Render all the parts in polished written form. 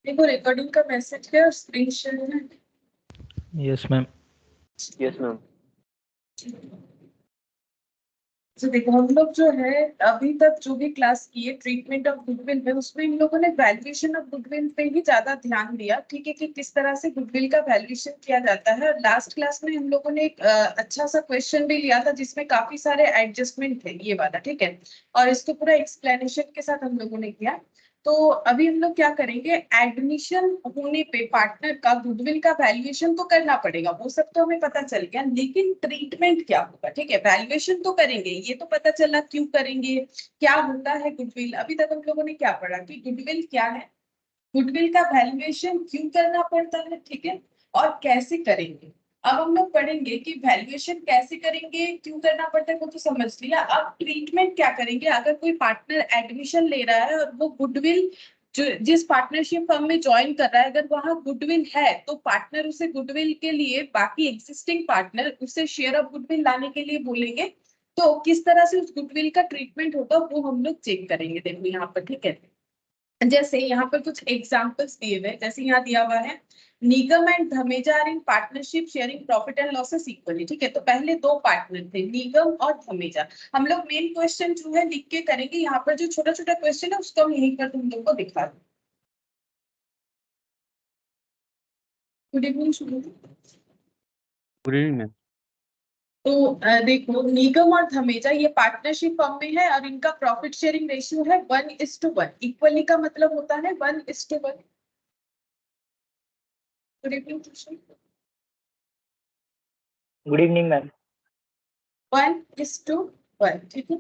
देखो रिकॉर्डिंग का मैसेज है और स्क्रीन शेयर है। Yes ma'am. Yes ma'am. तो देखो हम लोग जो है अभी तक जो भी क्लास किए ट्रीटमेंट ऑफ गुडविल में, उसमें इन लोगों ने वैल्यूएशन ऑफ गुडविल पे ही ज्यादा ध्यान दिया, ठीक है, कि किस तरह से गुडविल का वैल्यूएशन किया जाता है। और लास्ट क्लास में हम लोगों ने एक अच्छा सा क्वेश्चन भी लिया था जिसमें काफी सारे एडजस्टमेंट थे, ये वाला, ठीक है, और इसको पूरा एक्सप्लेनेशन के साथ हम लोगों ने किया। तो अभी हम लोग क्या करेंगे, एडमिशन होने पे पार्टनर का गुडविल का वैल्यूएशन तो करना पड़ेगा, वो सब तो हमें पता चल गया, लेकिन ट्रीटमेंट क्या होगा, ठीक है, वैल्यूएशन तो करेंगे, ये तो पता चला क्यों करेंगे, क्या होता है गुडविल। अभी तक हम लोगों ने क्या पढ़ा कि गुडविल क्या है, गुडविल का वैल्यूएशन क्यों करना पड़ता है, ठीक है, और कैसे करेंगे। अब हम लोग पढ़ेंगे कि वैल्यूएशन कैसे करेंगे, क्यों करना पड़ता है, वो तो समझ लिया। अब ट्रीटमेंट क्या करेंगे, अगर कोई पार्टनर एडमिशन ले रहा है और वो गुडविल जो जिस पार्टनरशिप फर्म में ज्वाइन कर रहा है, अगर वहां गुडविल है तो पार्टनर उसे गुडविल के लिए बाकी एग्जिस्टिंग पार्टनर उसे शेयर ऑफ गुडविल लाने के लिए बोलेंगे। तो किस तरह से उस गुडविल का ट्रीटमेंट होगा वो हम लोग चेक करेंगे। देखो यहाँ पर, ठीक है, जैसे यहाँ पर कुछ एग्जांपल्स दिए हुए, जैसे यहाँ दिया हुआ है Nigam and Dhameja are in partnership sharing profit and losses equally, ठीक है। तो पहले दो पार्टनर थे, निगम और धमेजा। हम लोग मेन क्वेश्चन जो है लिख के करेंगे, यहाँ पर जो छोटा छोटा क्वेश्चन है उसको हम यहीं पर तुम लोग को दिखा दूँ। गुड इवनिंग शुरू। Good evening ma'am. तो देखो निगम और धमेजा ये पार्टनरशिप फर्म में है और इनका प्रॉफिट शेयरिंग रेशियो है 1:1। इक्वली का मतलब होता है 1:1। Good evening. Good evening ma'am. 1:1, ठीक है।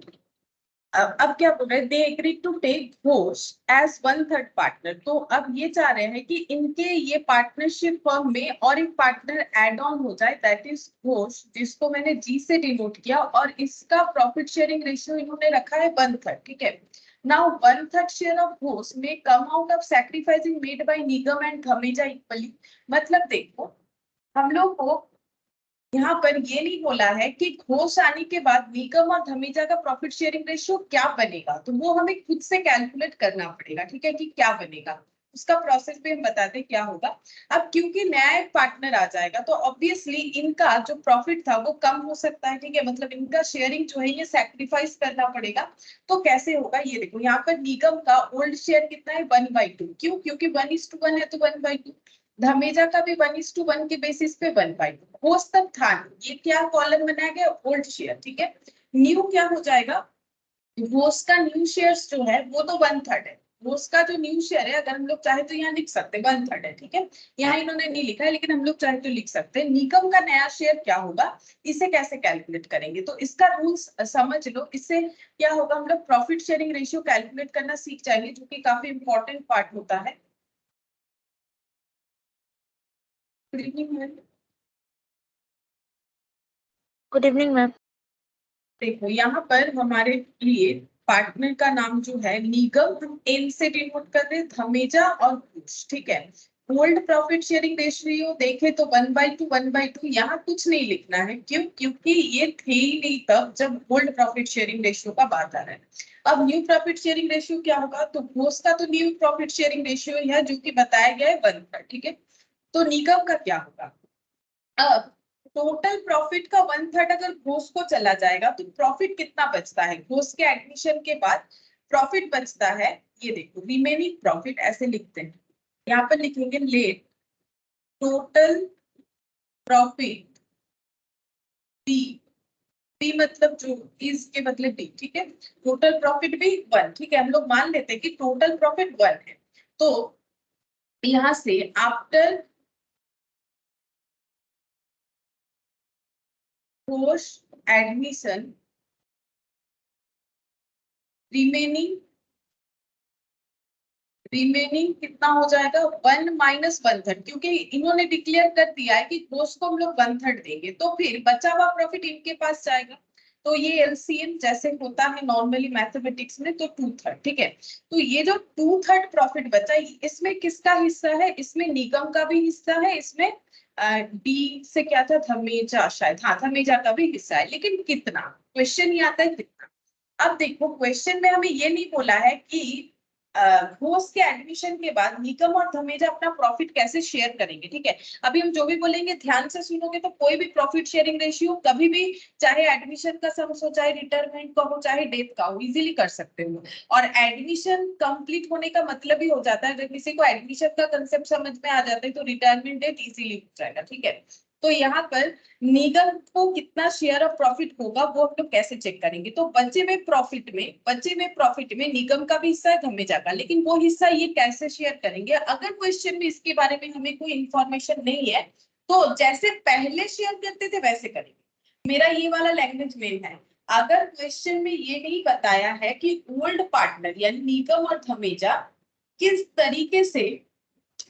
अब क्या बोल रहे हैं, they agree to take Ghosh as 1/3 partner. तो अब ये चाह रहे हैं कि इनके ये पार्टनरशिप फर्म में और एक पार्टनर एड ऑन हो जाए, दैट इज घोष, जिसको मैंने जी से डिनोट किया, और इसका प्रॉफिट शेयरिंग रेशियो इन्होंने रखा है 1/3, ठीक है। नाउ 1/3 शेयर ऑफ घोष में come out of sacrificing made by Nigam and Dhameja equally. मतलब देखो हम लोग को यहाँ पर ये नहीं बोला है कि घोष आने के बाद निगम और धमीजा का प्रॉफिट शेयरिंग रेशियो क्या बनेगा, तो वो हमें खुद से कैलकुलेट करना पड़ेगा, ठीक है, कि क्या बनेगा। उसका प्रोसेस भी हम बताते हैं क्या होगा। अब क्योंकि नया एक पार्टनर आ जाएगा तो ऑब्वियसली इनका जो प्रॉफिट था वो कम हो सकता है, ठीक है, मतलब इनका शेयरिंग जो है ये सैक्रिफाइस करना पड़ेगा। तो कैसे होगा ये देखो, यहाँ पर निगम का ओल्ड शेयर कितना है 1/2। क्यों, क्योंकि 1:1 है तो 1/2। धमेजा का भी 1:1 के बेसिस पे 1/2। होस्ट तक था, ये क्या कॉलम बनाया गया, ओल्ड शेयर, ठीक है। न्यू क्या हो जाएगा, होस्ट का न्यू शेयर्स जो है वो तो 1/3 है। होस्ट का जो न्यू शेयर है, अगर हम लोग चाहे तो यहाँ लिख सकते हैं 1/3 है, ठीक है। यहाँ इन्होंने नहीं लिखा है लेकिन हम लोग चाहे तो लिख सकते हैं। निगम का नया शेयर क्या होगा, इसे कैसे कैलकुलेट करेंगे, तो इसका रूल्स समझ लो। इससे क्या होगा, हम लोग प्रॉफिट शेयरिंग रेशियो कैलकुलेट करना सीख जाएंगे, जो कि काफी इंपॉर्टेंट पार्ट होता है। Good evening ma'am. Good evening ma'am. देखो यहाँ पर हमारे लिए पार्टनर का नाम जो है निगम, हम एन से डिनोट कर रहे हैं, धमेजा और घोष, ठीक है। ओल्ड प्रॉफिट शेयरिंग रेशियो देखे तो 1/2 1/2, यहाँ कुछ नहीं लिखना है। क्यों, क्योंकि ये थे ही नहीं तब जब ओल्ड प्रॉफिट शेयरिंग रेशियो का बात आ रहा है। अब न्यू प्रॉफिट शेयरिंग रेशियो क्या होगा, तो घोष का तो न्यू प्रॉफिट शेयरिंग रेशियो है जो कि बताया गया है 1/3, ठीक है। तो निगम का क्या होगा, अब टोटल प्रॉफिट का 1/3 अगर घोष को चला जाएगा तो प्रॉफिट कितना बचता है, घोष के एडमिशन के बाद प्रॉफिट बचता है, ये देखो रिमेनिंग प्रॉफिट ऐसे लिखते हैं, यहाँ पर लिखेंगे let total profit be. Be मतलब जो इज के बदले बी, ठीक है। टोटल प्रॉफिट भी 1, ठीक है, हम लोग मान लेते हैं कि टोटल प्रॉफिट 1 है। तो यहां से आफ्टर घोष एडमिशन रिमेनिंग कितना हो जाएगा, 1 माइनस 1/3, क्योंकि इन्होंने डिक्लेयर कर दिया है कि घोष को हम लोग 1/3 देंगे, तो फिर बचा हुआ प्रॉफिट इनके पास जाएगा। तो ये एलसीएम जैसे होता है नॉर्मली मैथमेटिक्स में, तो 2/3, ठीक है। तो ये जो 2/3 प्रॉफिट बचा, इसमें किसका हिस्सा है, इसमें निगम का भी हिस्सा है, इसमें डी से क्या था, धमेजा, शायद, हाँ धमेजा का भी हिस्सा है, लेकिन कितना, क्वेश्चन ही आता है कितना। अब देखो क्वेश्चन में हमें ये नहीं बोला है कि घोष के एडमिशन के बाद निगम और धमेजा अपना प्रॉफिट कैसे शेयर करेंगे, ठीक है। अभी हम जो भी बोलेंगे ध्यान से सुनोगे तो कोई भी प्रॉफिट शेयरिंग रेशियो कभी भी, चाहे एडमिशन का सम्स हो, चाहे रिटायरमेंट का हो, चाहे डेथ का हो, इजीली कर सकते हो। और एडमिशन कंप्लीट होने का मतलब ही हो जाता है, अगर किसी को एडमिशन का कंसेप्ट समझ में आ जाता है तो रिटायरमेंट डेट इजीली हो जाएगा, ठीक है। तो यहाँ पर निगम को कितना शेयर ऑफ प्रॉफिट होगा वो हम लोग कैसे चेक करेंगे। तो बचे हुए प्रॉफिट में निगम का भी हिस्सा है, धमेजा का, लेकिन वो हिस्सा ये कैसे शेयर करेंगे। अगर क्वेश्चन में इसके बारे में हमें कोई इंफॉर्मेशन नहीं है तो जैसे पहले शेयर करते थे वैसे करेंगे। मेरा ये वाला लैंग्वेज मेन है। अगर क्वेश्चन में ये नहीं बताया है कि ओल्ड पार्टनर यानी निगम और धमेजा किस तरीके से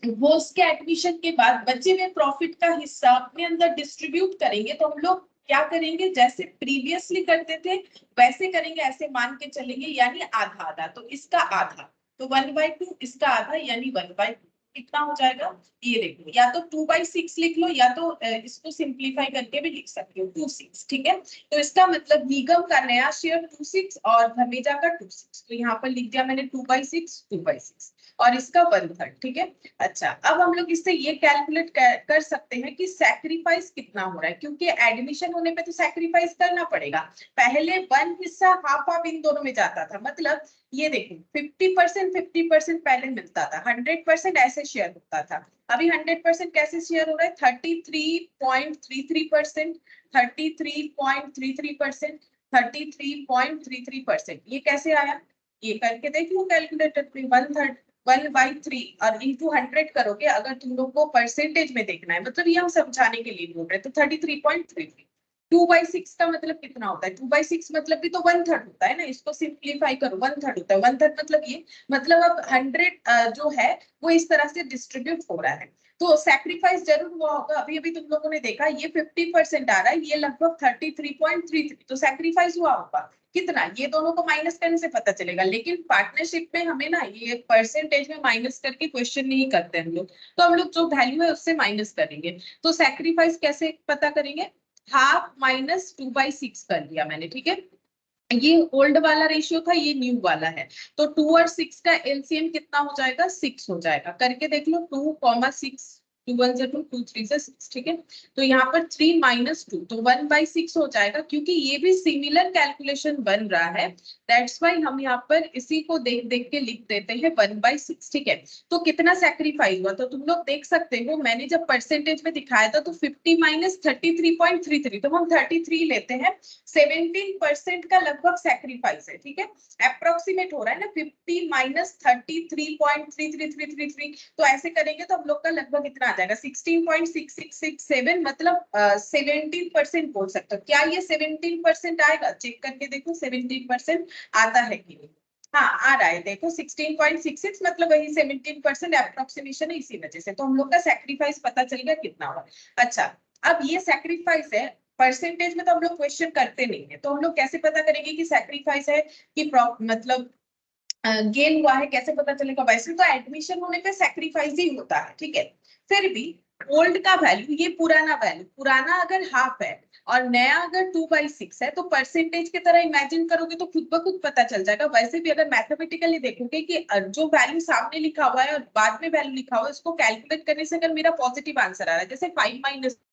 वो उसके एडमिशन के बाद बचे हुए प्रॉफिट का हिस्सा अपने अंदर डिस्ट्रीब्यूट करेंगे, तो हम लोग क्या करेंगे, जैसे प्रीवियसली करते थे वैसे करेंगे, ऐसे मान के चलेंगे, यानी आधा आधा। तो इसका आधा तो 1/2, इसका आधा यानी 1/2 कितना हो जाएगा, ये देखो, या तो 2/6 लिख लो या तो इसको सिंप्लीफाई करके भी लिख सकते हो 2/6, ठीक है। तो इसका मतलब निगम का नया शेयर 2/6 और धमेजा का 2/6, तो यहाँ पर लिख दिया मैंने 2/6 और इसका 1/3, ठीक है। अच्छा, अब हम लोग इससे ये कैलकुलेट कर सकते हैं कि सैक्रिफाइस कितना हो रहा है, क्योंकि एडमिशन होने पे तो सैक्रिफाइस करना पड़ेगा। पहले 1 हिस्सा हाफ हाफ इन दोनों में जाता था, मतलब ये देखो 50% पहले मिलता था, 100% ऐसे शेयर होता था। अभी 100% कैसे शेयर हो रहा है, 33.33%, 33.33%, 33.33%। ये कैसे आया, ये करके देख लो कैलकुलेटर पे। 1/3 और इंटू 100 करोगे, अगर तुम लोग को परसेंटेज में देखना है, मतलब ये हम समझाने के लिए बोल रहे हैं, तो 33.33। 2/6 का मतलब कितना होता है, 2/6 मतलब भी तो 1/3 होता है ना, इसको सिंप्लीफाई करो, 1/3 होता है। 1/3 मतलब ये, मतलब अब 100 जो है वो इस तरह से डिस्ट्रीब्यूट हो रहा है, तो सैक्रिफाइस जरूर हुआ होगा। अभी अभी तुम लोगों ने देखा ये 50% आ रहा है, ये लगभग 33.33, तो सैक्रिफाइस हुआ होगा कितना, ये दोनों को माइनस करने से पता चलेगा। लेकिन पार्टनरशिप में हमें ना ये परसेंटेज में माइनस करके क्वेश्चन नहीं करते हम लोग, तो हम लोग जो वैल्यू है उससे माइनस करेंगे। तो सैक्रिफाइस कैसे पता करेंगे, हाफ माइनस 2/6 कर दिया मैंने, ठीक है। ये ओल्ड वाला रेशियो था, ये न्यू वाला है, तो 2 और 6 का एलसीएम कितना हो जाएगा, 6 हो जाएगा। करके देख लो, 2,6, 2 1 2, 2 3 6, ठीक है। तो यहाँ पर 3 - 2 तो 1/6 हो जाएगा, क्योंकि ये भी सिमिलर कैलकुलेशन बन रहा है, दैट्स वाई हम यहाँ पर इसी को देख देख के लिख देते हैं 1/6, ठीक है। तो कितना सैक्रिफाइस हुआ, तो तुम लोग देख सकते हो, मैंने जब परसेंटेज में दिखाया था तो 50 - 33.33, तो हम 33 लेते हैं, 17% का लगभग सैक्रिफाइस है, ठीक है। अप्रोक्सीमेट हो रहा है ना, 50 - 33.3333, तो ऐसे करेंगे तो हम लोग का लगभग इतना आ जाएगा 16.6667, मतलब 17% बोल सकते हो। क्या ये 17% आएगा, चेक करके देखो 17% आता है कि नहीं। हाँ आ रहा है, देखो 16.66, मतलब वही 17% अप्रोक्सीमेशन है, इसी वजह से तो हम लोग का सैक्रिफाइस पता चल गया कितना हुआ। अच्छा, अब ये सैक्रिफाइस है, परसेंटेज में तो हम लोग क्वेश्चन करते नहीं है, तो हम लोग कैसे पता करेंगे कि सैक्रिफाइस है कि मतलब गेन हुआ है, कैसे पता चलेगा। वैसे तो एडमिशन होने पे सैक्रिफाइस ही होता है, ठीक है। फिर भी ओल्ड का वैल्यू, ये पुराना वैल्यू, पुराना अगर हाफ है और नया अगर 2/6 है, तो परसेंटेज की तरह इमेजिन करोगे तो खुद ब खुद पता चल जाएगा। वैसे भी अगर मैथमेटिकली देखोगे कि जो वैल्यू सामने लिखा हुआ है और बाद में वैल्यू लिखा हुआ है, उसको कैलकुलेट करने से अगर मेरा पॉजिटिव आंसर आ रहा है, जैसे 5 -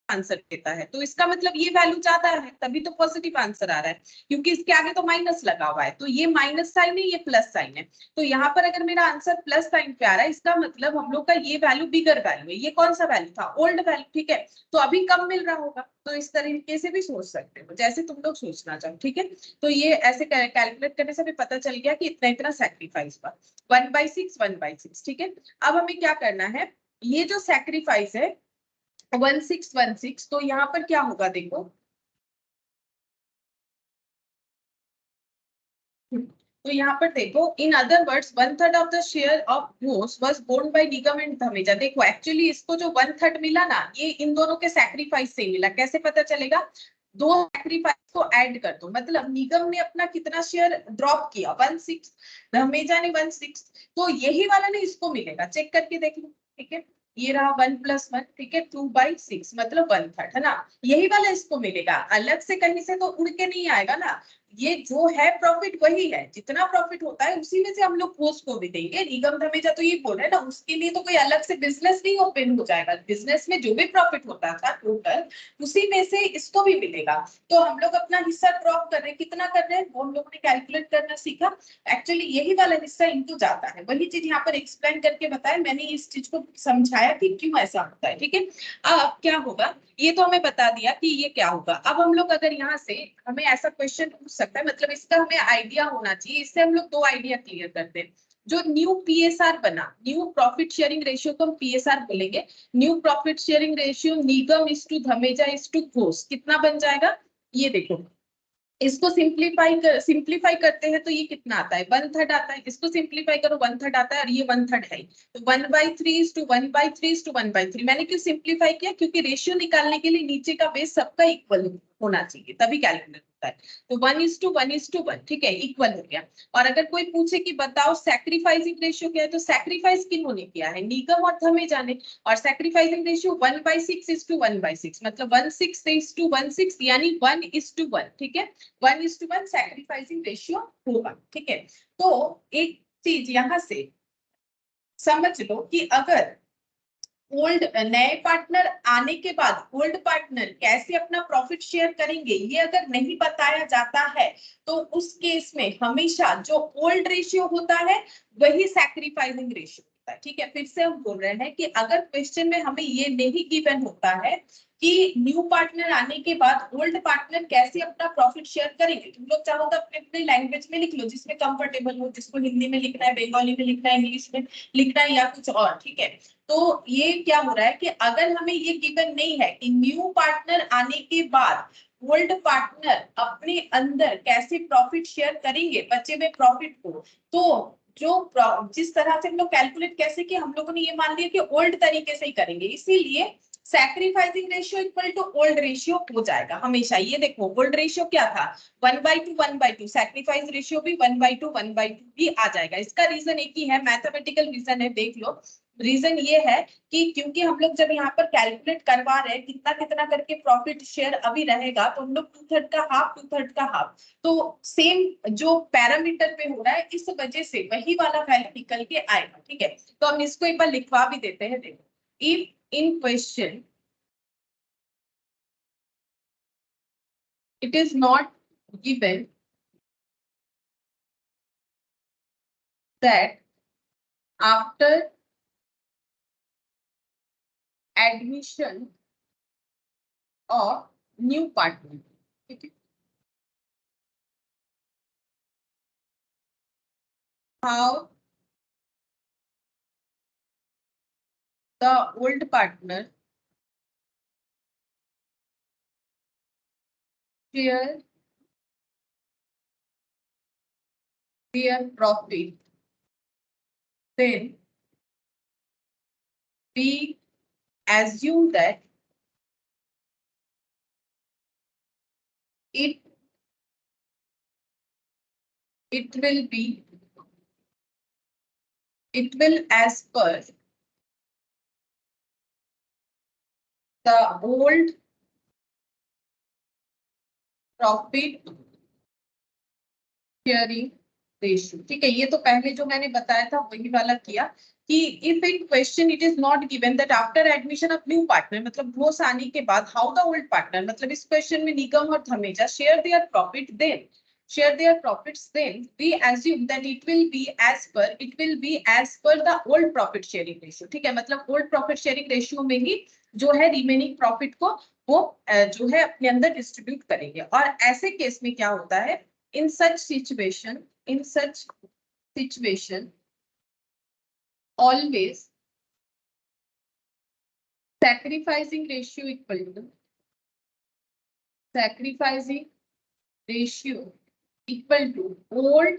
आंसर देता है, तो इसका मतलब ये वैल्यू ज्यादा है, तभी तो पॉजिटिव आंसर आ रहा है, क्योंकि इसके आगे तो माइनस लगा हुआ है, तो ये माइनस साइन है, ये प्लस साइन है। तो यहाँ पर अगर मेरा आंसर प्लस साइन पे आ रहा है, इसका मतलब हम लोग का ये वैल्यू बिगर वैल्यू है। ये कौन सा वैल्यू था, ओल्ड वैल्यू, ठीक है। तो अभी कम मिल रहा होगा, तो इस तरीके से भी सोच सकते हो, जैसे तुम लोग सोचना चाहो, ठीक है। तो ये ऐसे कैलकुलेट करने से भी पता चल गया कि इतना इतना सैक्रिफाइस हुआ, 1/6, ठीक है। अब हमें क्या करना है, ये जो सैक्रिफाइस है 1616, तो यहाँ पर क्या होगा देखो, तो यहाँ पर देखो, in other words 1/3 of the share of Ghosh was borne by Nigam and Dhameja. देखो एक्चुअली इसको जो 1/3 मिला ना, ये इन दोनों के सैक्रिफाइस से मिला। कैसे पता चलेगा, दो सैक्रिफाइस को ऐड कर दो, मतलब निगम ने अपना कितना शेयर ड्रॉप किया, 1/6, धमेजा ने 1/6, तो यही वाला ने इसको मिलेगा, चेक करके देख लो, ठीक है। ये रहा 1 + 1, ठीक है, 2/6 मतलब 1/3 है ना, यही वाला इसको मिलेगा। अलग से कहीं से तो उड़ के नहीं आएगा ना, ये जो है प्रॉफिट वही है, जितना प्रॉफिट होता है उसी में से हम लोग घोष को भी देंगे। निगम धमेजा तो ये बोल रहे हैं ना, उसके लिए तो कोई अलग से बिजनेस नहीं ओपन हो जाएगा, बिजनेस में जो भी प्रॉफिट होता था टोटल उसी में से इसको भी मिलेगा। तो हम लोग अपना हिस्सा ड्रॉप कर रहे हैं, कितना कर रहे हैं वो हम लोगों ने कैलकुलेट करना सीखा। एक्चुअली यही वाला हिस्सा इनटू जाता है, वही चीज यहाँ पर एक्सप्लेन करके बताया मैंने, इस चीज को समझाया कि क्यों ऐसा होता है। ठीक है, अब क्या होगा ये तो हमें बता दिया कि ये क्या होगा। अब हम लोग अगर यहाँ से हमें ऐसा क्वेश्चन पूछ सकता है, मतलब इसका हमें आइडिया होना चाहिए, इससे हम लोग दो आइडिया क्लियर करते हैं। जो न्यू पीएसआर बना, न्यू प्रॉफिट शेयरिंग रेशियो को हम पीएसआर बोलेंगे। New profit sharing ratio Nigam is to Dhameja is to Ghosh कितना बन जाएगा, ये देखो। इसको सिंप्लीफाई करते हैं तो ये कितना आता है, 1/3 आता है। इसको सिंप्लीफाई करो 1/3 आता है और ये 1/3 है, तो 1/3:1/3:1/3। मैंने क्यों सिंप्लीफाई किया, क्योंकि रेशियो निकालने के लिए नीचे का बेस सबका इक्वल होना चाहिए तभी कैलकुलेट होता है। तो 1:1:1, ठीक है, इक्वल हो गया। और अगर कोई पूछे कि बताओ सैक्रिफाइसिंग रेशियो क्या है, तो सैक्रिफाइस किन्होंने किया है, निगम और धमेजा ने। और सैक्रिफाइसिंग रेशियो 1/6:1/6, मतलब 1/6:1/6 यानी 1:1, ठीक है, 1:1 सैक्रिफाइसिंग रेशियो होगा। ठीक है, तो एक चीज यहां से समझ लो कि अगर ओल्ड नए पार्टनर आने के बाद ओल्ड पार्टनर कैसे अपना प्रॉफिट शेयर करेंगे ये अगर नहीं बताया जाता है तो उस केस में हमेशा जो ओल्ड रेशियो होता है वही सैक्रिफाइसिंग रेशियो होता है। ठीक है, फिर से हम बोल रहे हैं कि अगर क्वेश्चन में हमें ये नहीं गिवन होता है कि न्यू पार्टनर आने के बाद ओल्ड पार्टनर कैसे अपना प्रॉफिट शेयर करेंगे, तुम लोग चाहो तो अपने अपने लैंग्वेज में लिख लो जिसमें कंफर्टेबल हो, जिसको हिंदी में लिखना है, बंगाली में लिखना है, इंग्लिश में लिखना है या कुछ और। ठीक है, तो ये क्या हो रहा है कि अगर हमें ये गिवन नहीं है कि न्यू पार्टनर आने के बाद ओल्ड पार्टनर अपने अंदर कैसे प्रॉफिट शेयर करेंगे बचे हुए प्रॉफिट को, तो जो जिस तरह से हम लोग कैलकुलेट कैसे किया, हम लोगों ने ये मान लिया कि ओल्ड तरीके से ही करेंगे, इसीलिए sacrificing ratio equal to old ratio हो जाएगा हमेशा। ये देखो ओल्ड रेशियो क्या था 1/2, सैक्रिफाइस रेशियो भी 1/2 भी आ जाएगा। इसका रीजन एक ही है, मैथमेटिकल रीजन है, देख लो। रीजन ये है कि क्योंकि हम लोग जब यहाँ पर कैलकुलेट करवा रहे हैं कितना कितना करके प्रॉफिट शेयर अभी रहेगा, तो हम लोग 2/3 का हाफ 2/3 का हाफ, तो सेम जो पैरामीटर पे हो रहा है इस वजह से वही वाला वैल्यू निकल के आएगा। ठीक है, तो हम इसको एक बार लिखवा भी देते हैं। देखो, if in question it is not given that after admission of new partner, okay, how the old partner share their profit, then we assume that it will as per the old profit sharing ratio. ठीक है, ये तो पहले जो मैंने बताया था वही वाला किया कि if in question it is not given that after admission of new partner, मतलब घोष आने के बाद हाउ द ओल्ड पार्टनर, मतलब इस क्वेश्चन में निगम और Dhameja share their profit, then share their profits, then we assume that it will be as per the old profit sharing ratio। ठीक है, मतलब old profit sharing ratio में ही जो है रिमेनिंग प्रॉफिट को वो जो है अपने अंदर डिस्ट्रीब्यूट करेंगे। और ऐसे केस में क्या होता है, in such situation always sacrificing ratio equal to old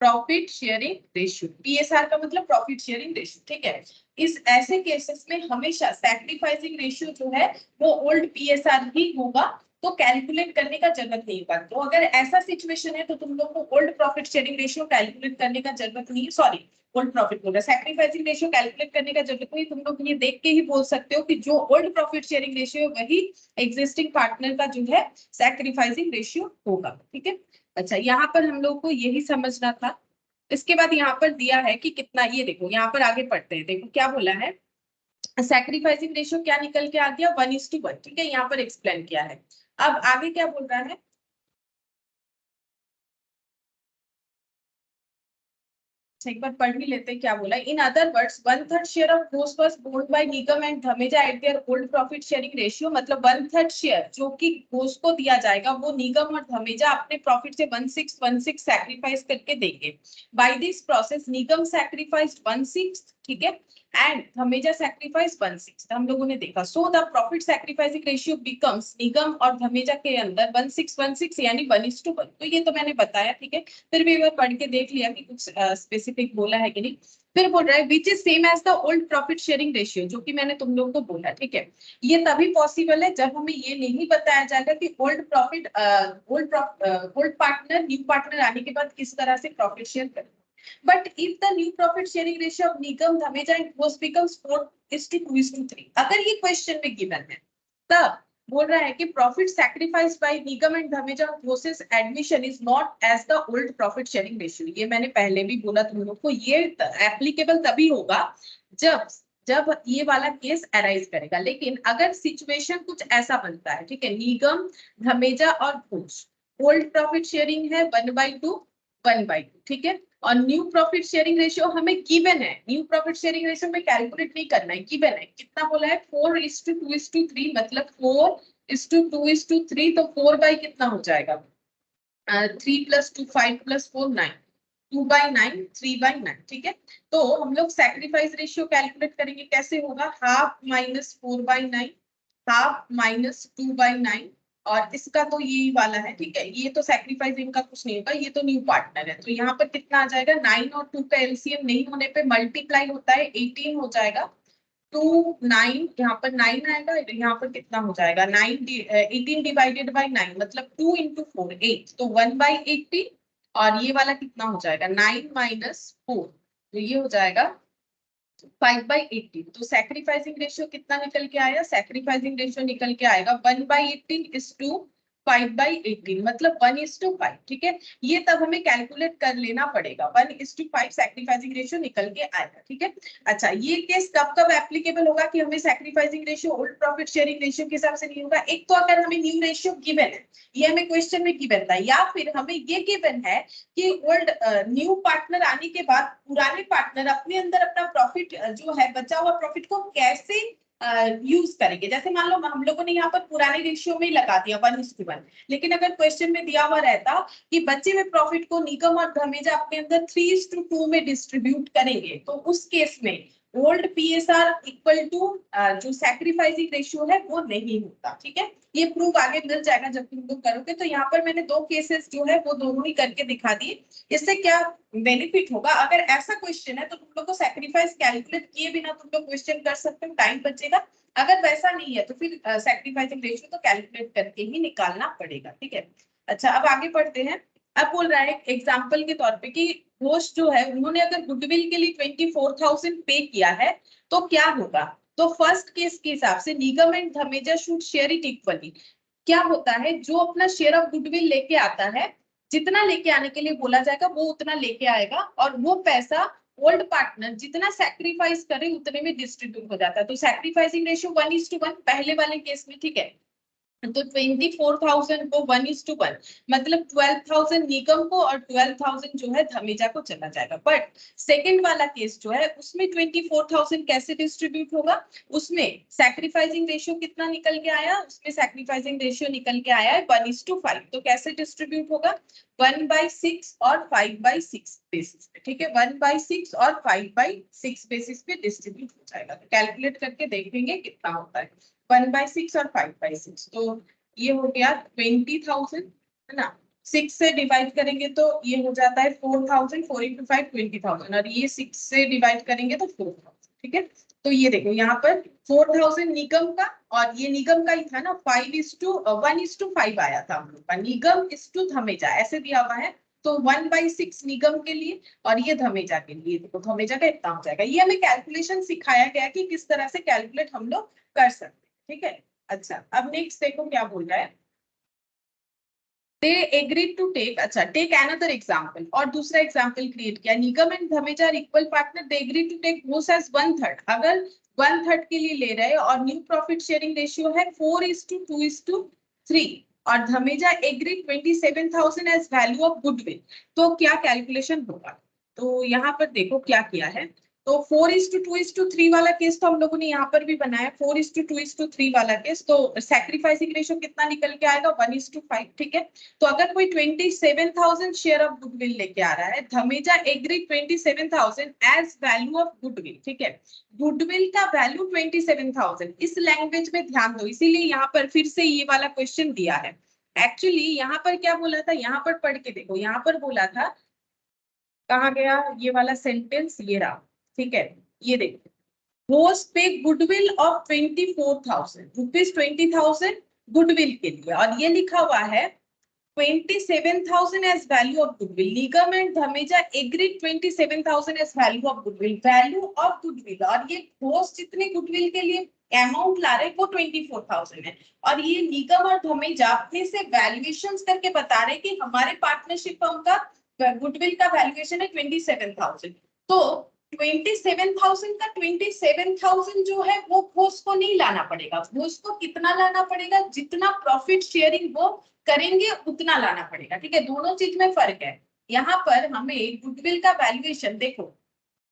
profit sharing ratio. PSR का मतलब प्रॉफिट शेयरिंग रेशियो। ठीक है, इस ऐसे केसेस में हमेशा सैक्रिफाइसिंग रेशियो जो है वो ओल्ड पीएसआर ही होगा, तो कैलकुलेट करने का जरूरत नहीं होगा। तो अगर ऐसा सिचुएशन है तो तुम लोग को old profit sharing ratio calculate करने का जरूरत नहीं है, सॉरी ओल्ड प्रॉफिट बोल रहा है। सैक्रिफाइसिंग रेशियो कैलकुलेट करने का जरूरत नहीं, तुम लोग ये देख के ही बोल सकते हो कि जो ओल्ड प्रॉफिट शेयरिंग रेशियो है वही एग्जिस्टिंग पार्टनर का जो है सैक्रिफाइसिंग रेशियो होगा। ठीक है, अच्छा यहाँ पर हम लोग को यही समझना था। इसके बाद यहाँ पर दिया है कि कितना, ये देखो यहाँ पर आगे पढ़ते हैं, देखो क्या बोला है, सैक्रिफाइसिंग रेशियो क्या निकल के आ गया 1:1। ठीक है, यहाँ पर एक्सप्लेन किया है। अब आगे क्या बोल रहा है, एक बार पढ़ भी लेते हैं क्या बोला। In other words 1/3 share of ग्रोस was borne by Nigam and Dhameja at their old profit sharing ratio, मतलब 1/3 शेयर जो कि ग्रोस को दिया जाएगा वो निगम और धमेजा अपने प्रॉफिट से 1/6 सैक्रिफाइस करके देंगे। बाय दिस प्रोसेस निगम सैक्रिफाइस्ड 1/6, ठीक है, एंड धमेजा सैक्रिफाइस 1/6, हम लोगों ने देखा। So the profit sacrificing ratio becomes, Nigam और धमेजा के अंदर 1/6 यानी 1:1। तो ये तो मैंने बताया, ठीक है, फिर भी एक बार पढ़ के देख लिया कि कुछ स्पेसिफिक बोला है कि नहीं। फिर बोल रहा है which is same as the old profit sharing ratio, जो कि मैंने तुम लोग को बोला। ठीक है, ये तभी पॉसिबल है जब हमें ये नहीं बताया जाएगा कि old profit old partner new partner आने के बाद किस तरह से प्रॉफिट शेयर करें। But if the new profit sharing ratio of Nigam, Dhameja and Bose becomes 4:2:3, अगर ये क्वेश्चन में गिवन है तब बोल रहा है कि profit sacrifice by Nigam and Dhameja process admission is not as the old profit sharing ratio. ये मैंने पहले भी बोला तुम लोग को, ये एप्लीकेबल तभी होगा जब जब ये वाला केस अराइज करेगा। लेकिन अगर सिचुएशन कुछ ऐसा बनता है, ठीक है, निगम धमेजा और घोष ओल्ड प्रॉफिट शेयरिंग है 1/2 1/2, ठीक है, और न्यू प्रॉफिट शेयरिंग रेशियो हमें गिवन है, न्यू प्रॉफिट शेयरिंग रेशियो में कैलकुलेट नहीं करना है, गिवन है। कितना बोला है 4:2:3, मतलब 4:2:3, तो 4 बाई कितना हो जाएगा 3 + 2 5 + 4 9, 2/9 3/9। ठीक है, तो हम लोग सैक्रिफाइस रेशियो कैलकुलेट करेंगे, कैसे होगा, हाफ माइनस 4/9, हाफ माइनस 2/9, और इसका तो यही वाला है। ठीक है, ये तो सैक्रिफाइस इनका कुछ नहीं होगा, ये तो न्यू पार्टनर है। तो यहाँ पर कितना आ जाएगा, 9 और 2 का एलसीएम नहीं होने पे मल्टीप्लाई होता है 18 हो जाएगा, 2 9, यहाँ पर 9 आएगा, यहाँ पर कितना हो जाएगा 18 डिवाइडेड बाय 9, मतलब 2 × 4 8, तो 1/18, और ये वाला कितना हो जाएगा 9 - 4, तो ये हो जाएगा 5/18। तो सैक्रिफाइसिंग रेशियो कितना निकल के आया, सैक्रिफाइसिंग रेशियो निकल के आएगा 1/18 = 5/18, मतलब 1:5। ठीक है, ये तब हमें कैलकुलेट कर लेना पड़ेगा, 1:5 सैक्रिफाइसिंग रेशियो निकल के आएगा। ठीक है, अच्छा ये केस कब कब एप्लीकेबल होगा कि हमें sacrificing ratio old profit sharing ratio के हिसाब से नहीं होगा। एक तो अगर हमें न्यू रेशियो गिवन है, ये हमें क्वेश्चन में गिवन था, या फिर हमें ये गिवन है कि ओल्ड न्यू पार्टनर आने के बाद पुराने पार्टनर अपने अंदर अपना प्रॉफिट जो है बचा हुआ प्रॉफिट को कैसे यूज करेंगे। जैसे मान लो हम लोगों ने यहाँ पर पुराने रेशियो में लगा दिया 1:1, लेकिन अगर क्वेश्चन में दिया हुआ रहता कि बचे हुए प्रॉफिट को निगम और धमेजा अपने अंदर 3:2 में डिस्ट्रीब्यूट करेंगे, तो उस केस में ओल्ड पीएसआर इक्वल टू जो सैक्रिफाइसिंग रेशियो है वो नहीं होता। ठीक है, ये प्रूफ आगे मिल जाएगा जब तुम लोग करोगे। तो यहाँ पर मैंने 2 केसेस जो है वो दोनों ही करके दिखा दिए। इससे क्या बेनिफिट होगा, अगर ऐसा क्वेश्चन है तो तुम लोग को सैक्रिफाइस कैलकुलेट किए बिना तुम लोग क्वेश्चन कर सकते हो, टाइम बचेगा। अगर वैसा नहीं है तो फिर सैक्रिफाइसिंग रेशियो तो कैलकुलेट करके ही निकालना पड़ेगा। ठीक है, अच्छा अब आगे बढ़ते हैं। अब बोल रहा है एग्जाम्पल के तौर पे कि घोष जो है उन्होंने अगर गुडविल के लिए 24,000 पे किया है तो क्या होगा। तो फर्स्ट केस के हिसाब से Nigam and Dhameja should share it equally. क्या होता है, जो अपना शेयर ऑफ गुडविल लेके आता है, जितना लेके आने के लिए बोला जाएगा वो उतना लेके आएगा, और वो पैसा ओल्ड पार्टनर जितना सैक्रिफाइस करे उतने में डिस्ट्रीब्यूट हो जाता है। तो सैक्रिफाइसिंग रेशियो 1:1 पहले वाले केस में। ठीक है, तो 24,000 को 1:1, मतलब 12,000 निगम को और 12,000 जो है धमेजा को चला जाएगा। बट सेकंड वाला केस जो है उसमें 24,000 कैसे डिस्ट्रीब्यूट होगा, उसमें सैक्रिफाइसिंग रेशियो कितना निकल के आया, उसमें सैक्रिफाइसिंग रेशियो निकल के आया है 1:5। तो कैसे डिस्ट्रीब्यूट होगा 1/6 और 5/6 बेसिस पे। ठीक है, 1/6 और 5/6 बेसिस पे डिस्ट्रीब्यूट हो जाएगा। तो कैलकुलेट करके देखेंगे कितना होता है 1/6 और 5/6। तो ये हो गया 20,000, है ना, 6 से डिवाइड करेंगे तो ये हो जाता है 4,000, 4 × 5 20,000, और ये 6 से डिवाइड करेंगे तो 4,000। ठीक है, तो ये देखो यहाँ पर 4,000 निगम का, और ये निगम का ही था ना, 1:5 आया था हम लोग का, निगम इस टू धमेजा ऐसे दिया हुआ है। तो 1/6 निगम के लिए और ये धमेजा के लिए, देखो धमेजा का इतना हो जाएगा। ये हमें कैलकुलेशन सिखाया गया कि किस तरह से कैलकुलेट हम लोग कर सकते हैं, ठीक है। अच्छा, अब नेक्स्ट देखो क्या बोल रहा है। They agreed to take, अच्छा take another example, और दूसरा एग्जाम्पल क्रिएट किया। Nigam and Dhameja are equal partner, they agree to take Ghosh as 1/3। अगर 1/3 के लिए ले रहे हैं और न्यू प्रॉफिट शेयरिंग रेशियो है 4:2:3 और Dhameja agree 27,000 as value of goodwill, तो क्या कैलकुलेशन होगा। तो यहाँ पर देखो क्या किया है। तो 4:2:3 वाला केस तो हम लोगों ने यहाँ पर भी बनाया, 4:2:3 वाला केस। तो सैक्रिफाइसिंग रेशियो कितना निकल के आएगा, 1:5, ठीक है। तो अगर कोई 27,000 शेयर ऑफ गुडविल लेके आ रहा है, Dhameja agree 27,000 as value of goodwill, ठीक है। गुडविल का वैल्यू 27,000, इस लैंग्वेज में ध्यान दो, इसीलिए यहाँ पर फिर से ये वाला क्वेश्चन दिया है। एक्चुअली यहाँ पर क्या बोला था, यहाँ पर पढ़ के देखो, यहाँ पर बोला था, कहाँ गया ये वाला सेंटेंस, ये रहा, ठीक है। ये देखो, होस्ट पे गुडविल ऑफ 24,000 रुपीज, 20,000 गुडविल के लिए, और ये लिखा हुआ है 27,000 as value of goodwill. Nigam and Dhameja agreed 27,000 as value of goodwill, value of goodwill, और ये होस्ट जितने गुडविल के लिए अमाउंट ला रहे वो 24,000 है, और ये निगम और धमेजा अपने से वैल्यूएशंस करके बता रहे कि हमारे पार्टनरशिप फर्म का गुडविल का वैल्यूएशन है 27,000। तो 27,000 का 27,000 जो है वो घोष को नहीं लाना पड़ेगा। घोष को कितना लाना पड़ेगा, जितना प्रॉफिट शेयरिंग वो करेंगे उतना लाना पड़ेगा, ठीक है। दोनों चीज में फर्क है। यहाँ पर हमें गुडविल का वैल्यूएशन देखो,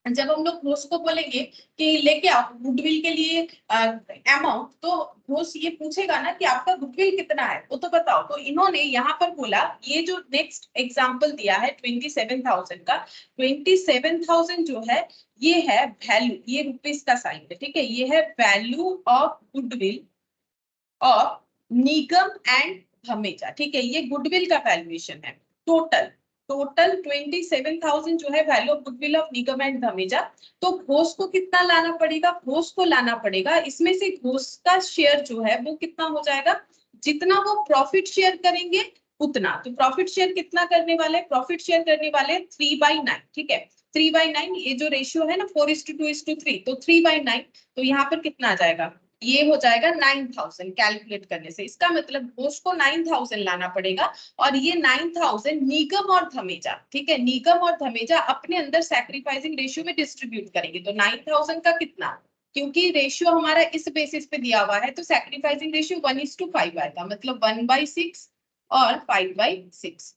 जब हम लोग घोष को बोलेंगे कि लेके आओ गुडविल के लिए अमाउंट, तो घोष ये पूछेगा ना कि आपका गुडविल कितना है, वो तो बताओ। तो इन्होंने यहाँ पर बोला, ये जो नेक्स्ट एग्जांपल दिया है 27,000 का, 27,000 जो है ये है वैल्यू, ये रुपीस का साइन है, ठीक है। ये है value of goodwill of Nigam and Dhameja, ठीक है। ये गुडविल का वैल्यूएशन है। टोटल 27,000 जो है value of goodwill of Nigam and Dhameja. तो घोष को कितना लाना पड़ेगा, घोष को लाना पड़ेगा, इसमें से घोष का शेयर जो है वो कितना हो जाएगा, जितना वो प्रॉफिट शेयर करेंगे उतना। तो प्रॉफिट शेयर कितना करने वाले, प्रॉफिट शेयर करने वाले 3/9, ठीक है। 3/9, ये जो रेशियो है ना 4:2:3, तो 3/9, तो यहाँ पर कितना आ जाएगा, ये हो जाएगा 9,000 कैलकुलेट करने से। इसका मतलब घोष को 9,000 लाना पड़ेगा, और ये 9,000 निगम और धमेजा, ठीक है, निगम और धमेजा अपने अंदर सैक्रिफाइसिंग रेशियो में डिस्ट्रीब्यूट करेंगे। तो 9,000 का कितना, क्योंकि रेशियो हमारा इस बेसिस पे दिया हुआ है, तो सैक्रिफाइसिंग रेशियो 1:5 आएगा, मतलब 1/6 और 5/6।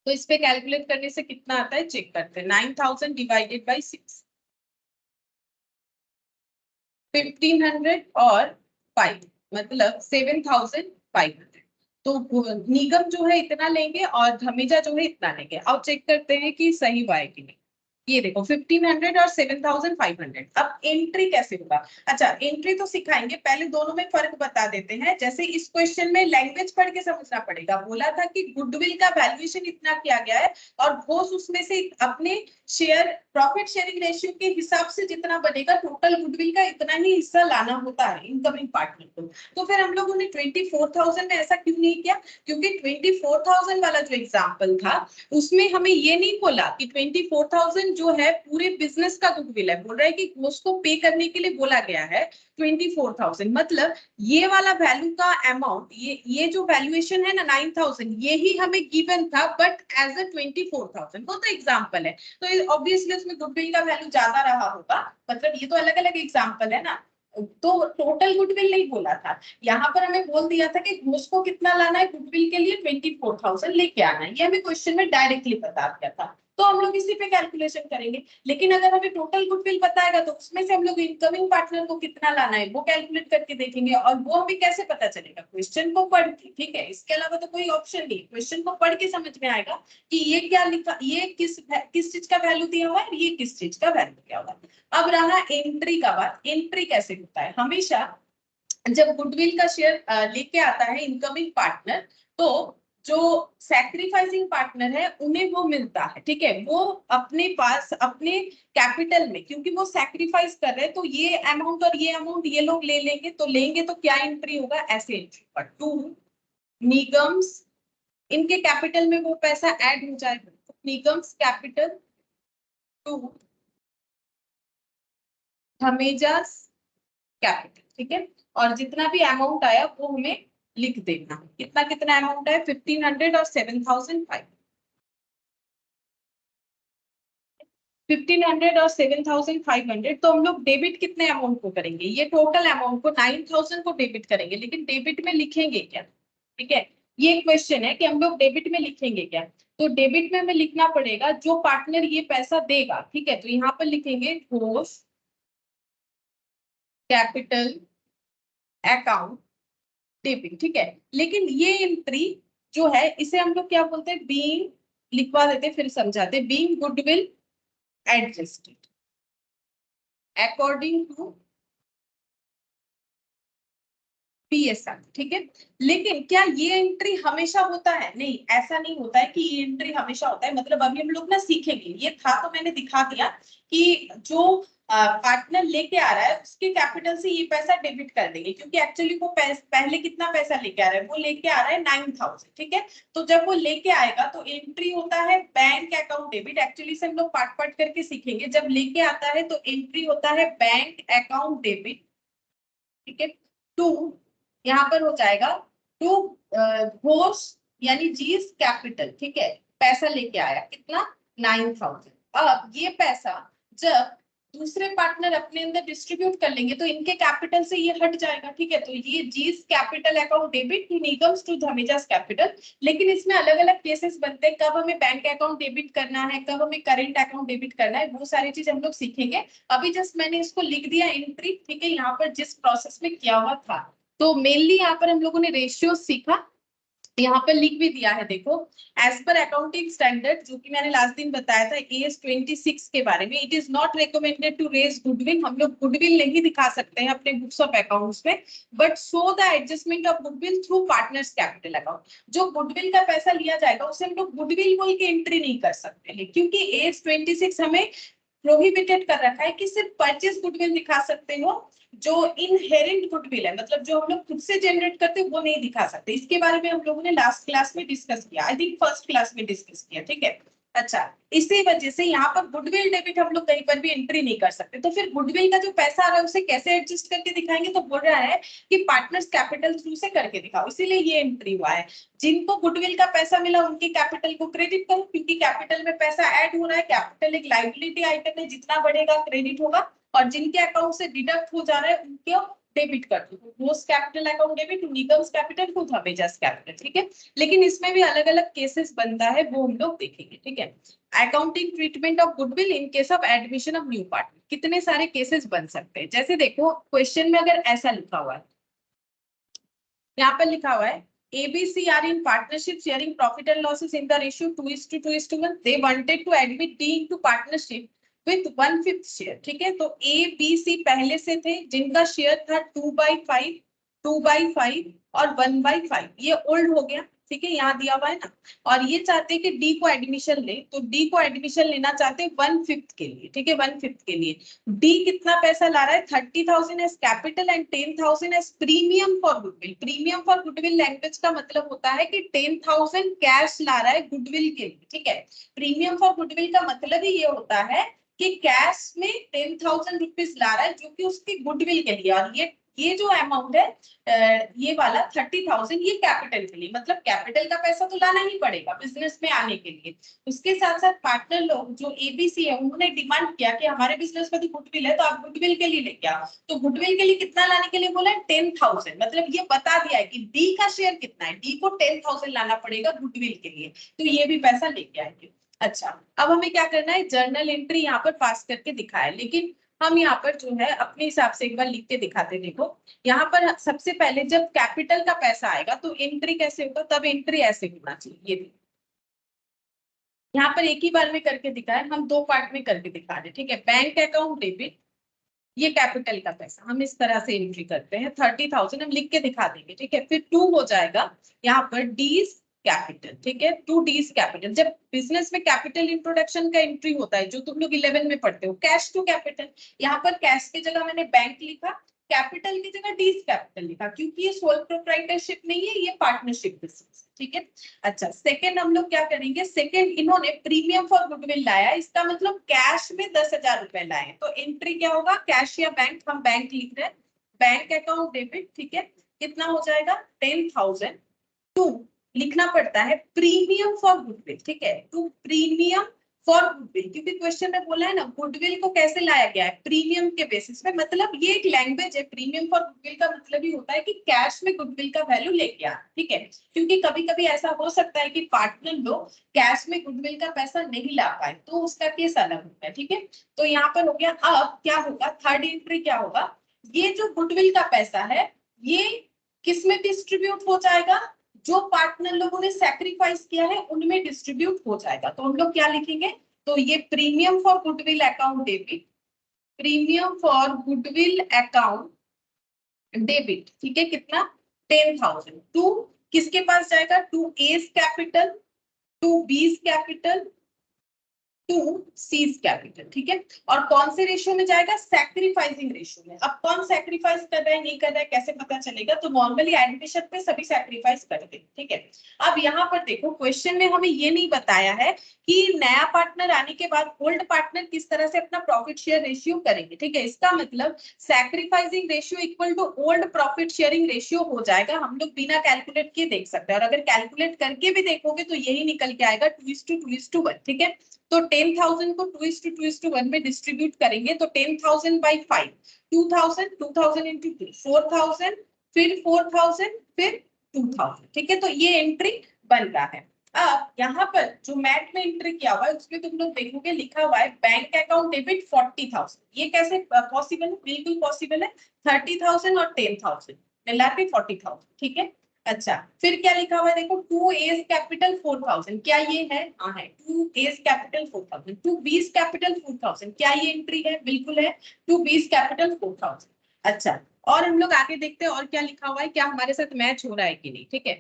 तो इस पे कैलकुलेट करने से कितना आता है चेक करते हैं। 9,000 डिवाइडेड बाई 6, 1,500 और 5, मतलब 7,500। तो निगम जो है इतना लेंगे और धमेजा जो है इतना लेंगे। अब चेक करते हैं कि सही हुआ है कि नहीं। ये देखो 1,500 और 7,500। अब एंट्री कैसे होगा, अच्छा एंट्री तो सिखाएंगे, पहले दोनों में फर्क बता देते हैं। जैसे इस क्वेश्चन में लैंग्वेज पढ़ के समझना पड़ेगा। बोला था कि गुडविल का वैल्यूएशन इतना किया गया है, और घोष उसमें से अपने शेयर प्रॉफिट शेयरिंग रेशियो के हिसाब से जितना बनेगा, टोटल गुडविल का इतना ही हिस्सा लाना होता है इनकमिंग पार्टनर को। तो फिर हम लोगों ने 24,000 में ऐसा क्यों नहीं किया, क्योंकि 24,000 वाला जो एग्जाम्पल था उसमें हमें ये नहीं बोला कि 24,000 जो है पूरे बिजनेस का गुडविल है, बोल रहा है कि घोष को पे करने के लिए बोला गया है 24,000। मतलब ये वाला वैल्यू का अमाउंट, ये जो वैल्यूएशन है ना 9,000, ये ही हमें गिवन था, बट एज अ 24,000, वो तो एग्जांपल है। तो ऑब्वियसली उसमें गुडविल का वैल्यू ज्यादा रहा होगा, मतलब ये तो अलग अलग एग्जांपल है ना, तो टोटल गुडविल नहीं बोला था। यहाँ पर हमें बोल दिया था कि घोष को कितना लाना है गुडविल के लिए, 24,000 लेके आना है, ये हमें क्वेश्चन में डायरेक्टली बता दिया था। तो हम लोग इसी पे कैलकुलेशन करेंगे। लेकिन अगर हमें टोटल गुडविल बताएगा तो उसमें से हम लोग इनकमिंग पार्टनर को कितना लाना है वो कैलकुलेट करके देखेंगे, और वो हमें कैसे पता चलेगा, क्वेश्चन को पढ़ के, ठीक है। इसके अलावा तो कोई ऑप्शन नहीं, क्वेश्चन को पढ़ के समझ में आएगा कि ये क्या लिखा, ये किस चीज का वैल्यू दिया हुआ है, ये किस चीज का वैल्यू दिया हुआ है। अब रहा एंट्री का बात, एंट्री कैसे होता है। हमेशा जब गुडविल का शेयर लेके आता है इनकमिंग पार्टनर, तो जो सैक्रिफाइसिंग पार्टनर है उन्हें वो मिलता है, ठीक है। वो अपने पास अपने कैपिटल में, क्योंकि वो सैक्रिफाइस कर रहे हैं, तो ये अमाउंट और ये अमाउंट ये लोग ले लेंगे। तो लेंगे तो क्या एंट्री होगा, ऐसे एंट्री पर टू निगम्स इनके कैपिटल में वो पैसा ऐड हो जाएगा, तो Nigam's capital to Dhameja's capital, ठीक है। और जितना भी अमाउंट आया वो हमें लिख देना, कितना कितना अमाउंट है 1500 और 7500, 1500 और 7500। तो हम लोग डेबिट कितने अमाउंट को करेंगे, ये टोटल अमाउंट को 9000 को डेबिट करेंगे, लेकिन डेबिट में लिखेंगे क्या, ठीक है। ये क्वेश्चन है कि हम लोग डेबिट में लिखेंगे क्या। तो डेबिट में हमें लिखना पड़ेगा जो पार्टनर ये पैसा देगा, ठीक है। तो यहाँ पर लिखेंगे ग्रोस कैपिटल अकाउंट डेबिट, ठीक है। लेकिन ये एंट्री जो है इसे हम लोग क्या बोलते हैं, बीइंग, लिखवा देते फिर समझाते, being goodwill adjusted according to PSR, ठीक है। लेकिन क्या ये एंट्री हमेशा होता है, नहीं, ऐसा नहीं होता है कि ये एंट्री हमेशा होता है। मतलब अभी हम लोग ना सीखेंगे, ये था तो मैंने दिखा दिया कि जो पार्टनर लेके आ रहा है उसके कैपिटल से ये पैसा डेबिट कर देंगे, क्योंकि एक्चुअली वो पहले कितना पैसा लेके आ रहा है, वो लेके आ रहा है 9000, ठीक है। तो जब वो लेके आएगा तो एंट्री होता है बैंक अकाउंट डेबिट, एक्चुअली से हम लोग पार्ट पार्ट करके सीखेंगे। जब लेके आता है तो एंट्री होता है बैंक अकाउंट डेबिट, ठीक है, टू, यहाँ पर हो जाएगा टू घोष यानी जीस कैपिटल, ठीक है। पैसा लेके आया कितना 9000। अब ये पैसा जब दूसरे पार्टनर अपने अंदर डिस्ट्रीब्यूट कर लेंगे तो इनके कैपिटल से ये हट जाएगा, ठीक है। तो ये जीस capital account debit to Nigam's to Dhameja's capital. लेकिन इसमें अलग अलग केसेस बनते हैं, कब हमें बैंक अकाउंट डेबिट करना है, कब हमें करेंट अकाउंट डेबिट करना है, वो सारी चीज हम लोग सीखेंगे। अभी जस्ट मैंने इसको लिख दिया एंट्री, ठीक है, यहाँ पर जिस प्रोसेस में किया हुआ था। तो मेनली यहाँ पर हम लोगों ने रेशियो सीखा, यहाँ पर लिख भी दिया है, देखो, एज पर अकाउंटिंग स्टैंडर्ड, जो कि मैंने लास्ट दिन बताया था AS 26 के बारे में, it is not recommended to raise goodwill. हम लोग गुडविल नहीं दिखा सकते हैं अपने बुक्स ऑफ अकाउंट्स में, but show the adjustment of goodwill through partners capital account. जो गुडविल का पैसा लिया जाएगा उसे हम लोग गुडविल बोल के एंट्री नहीं कर सकते हैं, क्योंकि AS 26 हमें प्रोहिबिटेड कर रखा है कि सिर्फ परचेज गुडविल दिखा सकते हो, जो इनहेरेंट गुडविल है, मतलब जो हम लोग खुद से जनरेट करते हैं वो नहीं दिखा सकते। इसके बारे में हम लोगों ने लास्ट क्लास में डिस्कस किया, आई थिंक फर्स्ट क्लास में डिस्कस किया, ठीक है। अच्छा, इसी वजह से यहाँ पर गुडविल डेबिट हम लोग कहीं पर भी एंट्री नहीं कर सकते। तो फिर गुडविल का जो पैसा आ रहा है उसे कैसे एडजस्ट करके दिखाएंगे, तो बोल रहा है कि पार्टनर्स कैपिटल थ्रू से करके दिखाओ, इसीलिए ये एंट्री हुआ है। जिनको गुडविल का पैसा मिला उनके कैपिटल को क्रेडिट करो, क्योंकि कैपिटल में पैसा ऐड हो रहा है, कैपिटल एक लायबिलिटी आइटम है, जितना बढ़ेगा क्रेडिट होगा, और जिनके अकाउंट से डिडक्ट हो जा रहा है उनको डेबिट कर दो, ग्रोस capital account debit, Nigam's capital to Dhameja's capital, ठीक है। लेकिन इसमें भी अलग अलग केसेस बनता है, वो हम लोग देखेंगे, ठीक है। Accounting treatment of goodwill in case of admission of new partner, कितने सारे केसेस बन सकते हैं। जैसे देखो क्वेश्चन में अगर ऐसा लिखा हुआ है, यहाँ पर लिखा हुआ है ABC are in partnership sharing profit and losses in the ratio 2:2:1. They wanted to admit D into partnership with 1/5 share, ठीक है। तो ABC पहले से थे जिनका शेयर था 2/5, 2/5 और 1/5, ये ओल्ड हो गया, ठीक है, यहाँ दिया हुआ है ना। और ये चाहते हैं कि डी को एडमिशन ले, तो डी को एडमिशन लेना चाहते हैं 1/5 के लिए, ठीक है, 1/5 के लिए। डी कितना पैसा ला रहा है 30,000 as capital and 10,000 as premium for goodwill. Premium for goodwill language का मतलब होता है कि 10,000 कैश ला रहा है गुडविल के लिए, ठीक है। प्रीमियम फॉर गुडविल का मतलब ही ये होता है कि कैश में 10,000 रुपीज ला रहा है, जो कि उसकी गुडविल के लिए। और ये जो अमाउंट है ये वाला 30,000 ये कैपिटल के लिए, मतलब कैपिटल का पैसा तो लाना ही पड़ेगा बिजनेस में आने के लिए। उसके साथ साथ पार्टनर लोग जो ABC है उन्होंने डिमांड किया कि हमारे बिजनेस में तो गुडविल है, तो आप गुडविल के लिए लेके आओ। तो गुडविल के लिए कितना लाने के लिए बोला है 10,000, मतलब ये बता दिया है कि डी का शेयर कितना है, डी को 10,000 लाना पड़ेगा गुडविल के लिए, तो ये भी पैसा लेके आएंगे। अच्छा, अब हमें क्या करना है, जर्नल एंट्री यहाँ पर पास करके दिखाया, लेकिन हम यहाँ पर जो है अपने हिसाब से एक बार लिख के दिखाते। देखो यहाँ पर सबसे पहले जब कैपिटल का पैसा आएगा तो एंट्री कैसे होगा, तब एंट्री ऐसे होना चाहिए। ये यहाँ पर एक ही बार में करके दिखाए, हम दो पार्ट में करके दिखा रहे, ठीक है। बैंक अकाउंट डेबिट, ये कैपिटल का पैसा हम इस तरह से एंट्री करते हैं, 30,000 हम लिख के दिखा देंगे, ठीक है। फिर 2 हो जाएगा यहाँ पर डीज कैपिटल, ठीक है, 2 डीज कैपिटल। जब बिजनेस में कैपिटल इंट्रोडक्शन का एंट्री होता है जो तुम लोग 11 में पढ़ते हो, कैश टू कैपिटल, यहाँ पर कैश की जगह मैंने बैंक लिखा, कैपिटल की जगह डीज कैपिटल लिखा, क्योंकि ये सोल प्रोप्राइटरशिप नहीं है, ये पार्टनरशिप बिजनेस, ठीक है। अच्छा, सेकंड हम लोग क्या करेंगे, सेकंड इन्होंने प्रीमियम फॉर गुडविल लाया, इसका मतलब कैश में 10,000 रुपए लाए, तो एंट्री क्या होगा, कैश या बैंक, हम बैंक लिख रहे हैं, बैंक अकाउंट डेबिट, ठीक है। कितना हो जाएगा 10,000 टू, लिखना पड़ता है प्रीमियम फॉर गुडविल, ठीक है, टू प्रीमियम फॉर गुडविल, क्योंकि क्वेश्चन में बोला है ना गुडविल को कैसे लाया गया है, प्रीमियम के बेसिस पे, मतलब ये एक लैंग्वेज है, प्रीमियम फॉर गुडविल का मतलब ही होता है कि कैश में गुडविल का वैल्यू लेके आ, ठीक है। क्योंकि कभी कभी ऐसा हो सकता है कि पार्टनर लोग कैश में गुडविल का पैसा नहीं ला पाए, तो उसका केस अलग होता है, ठीक है। तो यहाँ पर हो गया, अब क्या होगा, थर्ड एंट्री क्या होगा, ये जो गुडविल का पैसा है ये किस में डिस्ट्रीब्यूट हो जाएगा, जो पार्टनर लोगों ने सैक्रिफाइस किया है उनमें डिस्ट्रीब्यूट हो जाएगा, तो हम लोग क्या लिखेंगे, तो ये premium for goodwill account debit, premium for goodwill account debit, ठीक है, कितना 10,000 टू किसके पास जाएगा, to A's capital, to B's capital, to C's capital, ठीक है। और कौन से रेशियो में जाएगा, सैक्रिफाइसिंग रेशियो में। अब कौन सैक्रिफाइस कर रहा है नहीं कर रहा है कैसे पता चलेगा, तो नॉर्मली एडमिशन पे सभी सैक्रिफाइस करते हैं, ठीक है। अब यहाँ पर देखो क्वेश्चन में हमें ये नहीं बताया है कि नया पार्टनर आने के बाद ओल्ड पार्टनर किस तरह से अपना प्रॉफिट शेयर रेशियो करेंगे, ठीक है। इसका मतलब sacrificing ratio equal to old profit sharing ratio हो जाएगा, हम लोग बिना कैलकुलेट किए देख सकते हैं, और अगर कैलकुलेट करके भी देखोगे तो यही निकल के आएगा 2:2:1, ठीक है। तो 10,000 को 2:2:1 में डिस्ट्रीब्यूट करेंगे, तो 10,000 by 5, 2,000, 2,000 into 2, 4,000, फिर 4,000, फिर 2,000, ठीक है। तो ये एंट्री बन रहा है। अब यहाँ पर जो मैथ में एंट्री किया हुआ है उसमें तुम लोग देखोगे लिखा हुआ है बैंक अकाउंट डेबिट 40,000, ये कैसे पॉसिबल है, बिल्कुल पॉसिबल है, 30,000 और 10,000 मिला के 40,000, ठीक है। अच्छा, फिर क्या लिखा हुआ है देखो, टू एज कैपिटल 4,000, क्या ये है, हाँ है, to A's capital 4,000, to B's capital 4,000, क्या ये एंट्री है, बिल्कुल है, टू बीस कैपिटल 4,000। अच्छा, और हम लोग आगे देखते हैं और क्या लिखा हुआ है, क्या हमारे साथ मैच हो रहा है कि नहीं, ठीक है।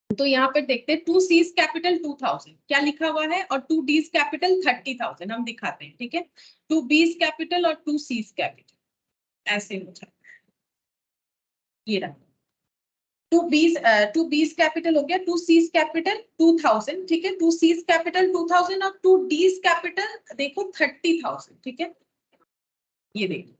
तो यहाँ पर देखते हैं, टू सीज कैपिटल 2,000 क्या लिखा हुआ है, और टू डीज कैपिटल 30,000 हम दिखाते हैं, ठीक है। टू बीस कैपिटल और टू सीज कैपिटल ऐसे हो जाता है, ये रहा, टू बीस कैपिटल हो गया, टू सीज कैपिटल 2,000, ठीक है, टू सीज कैपिटल 2,000 और टू डीज कैपिटल देखो 30,000, ठीक है, ये देखो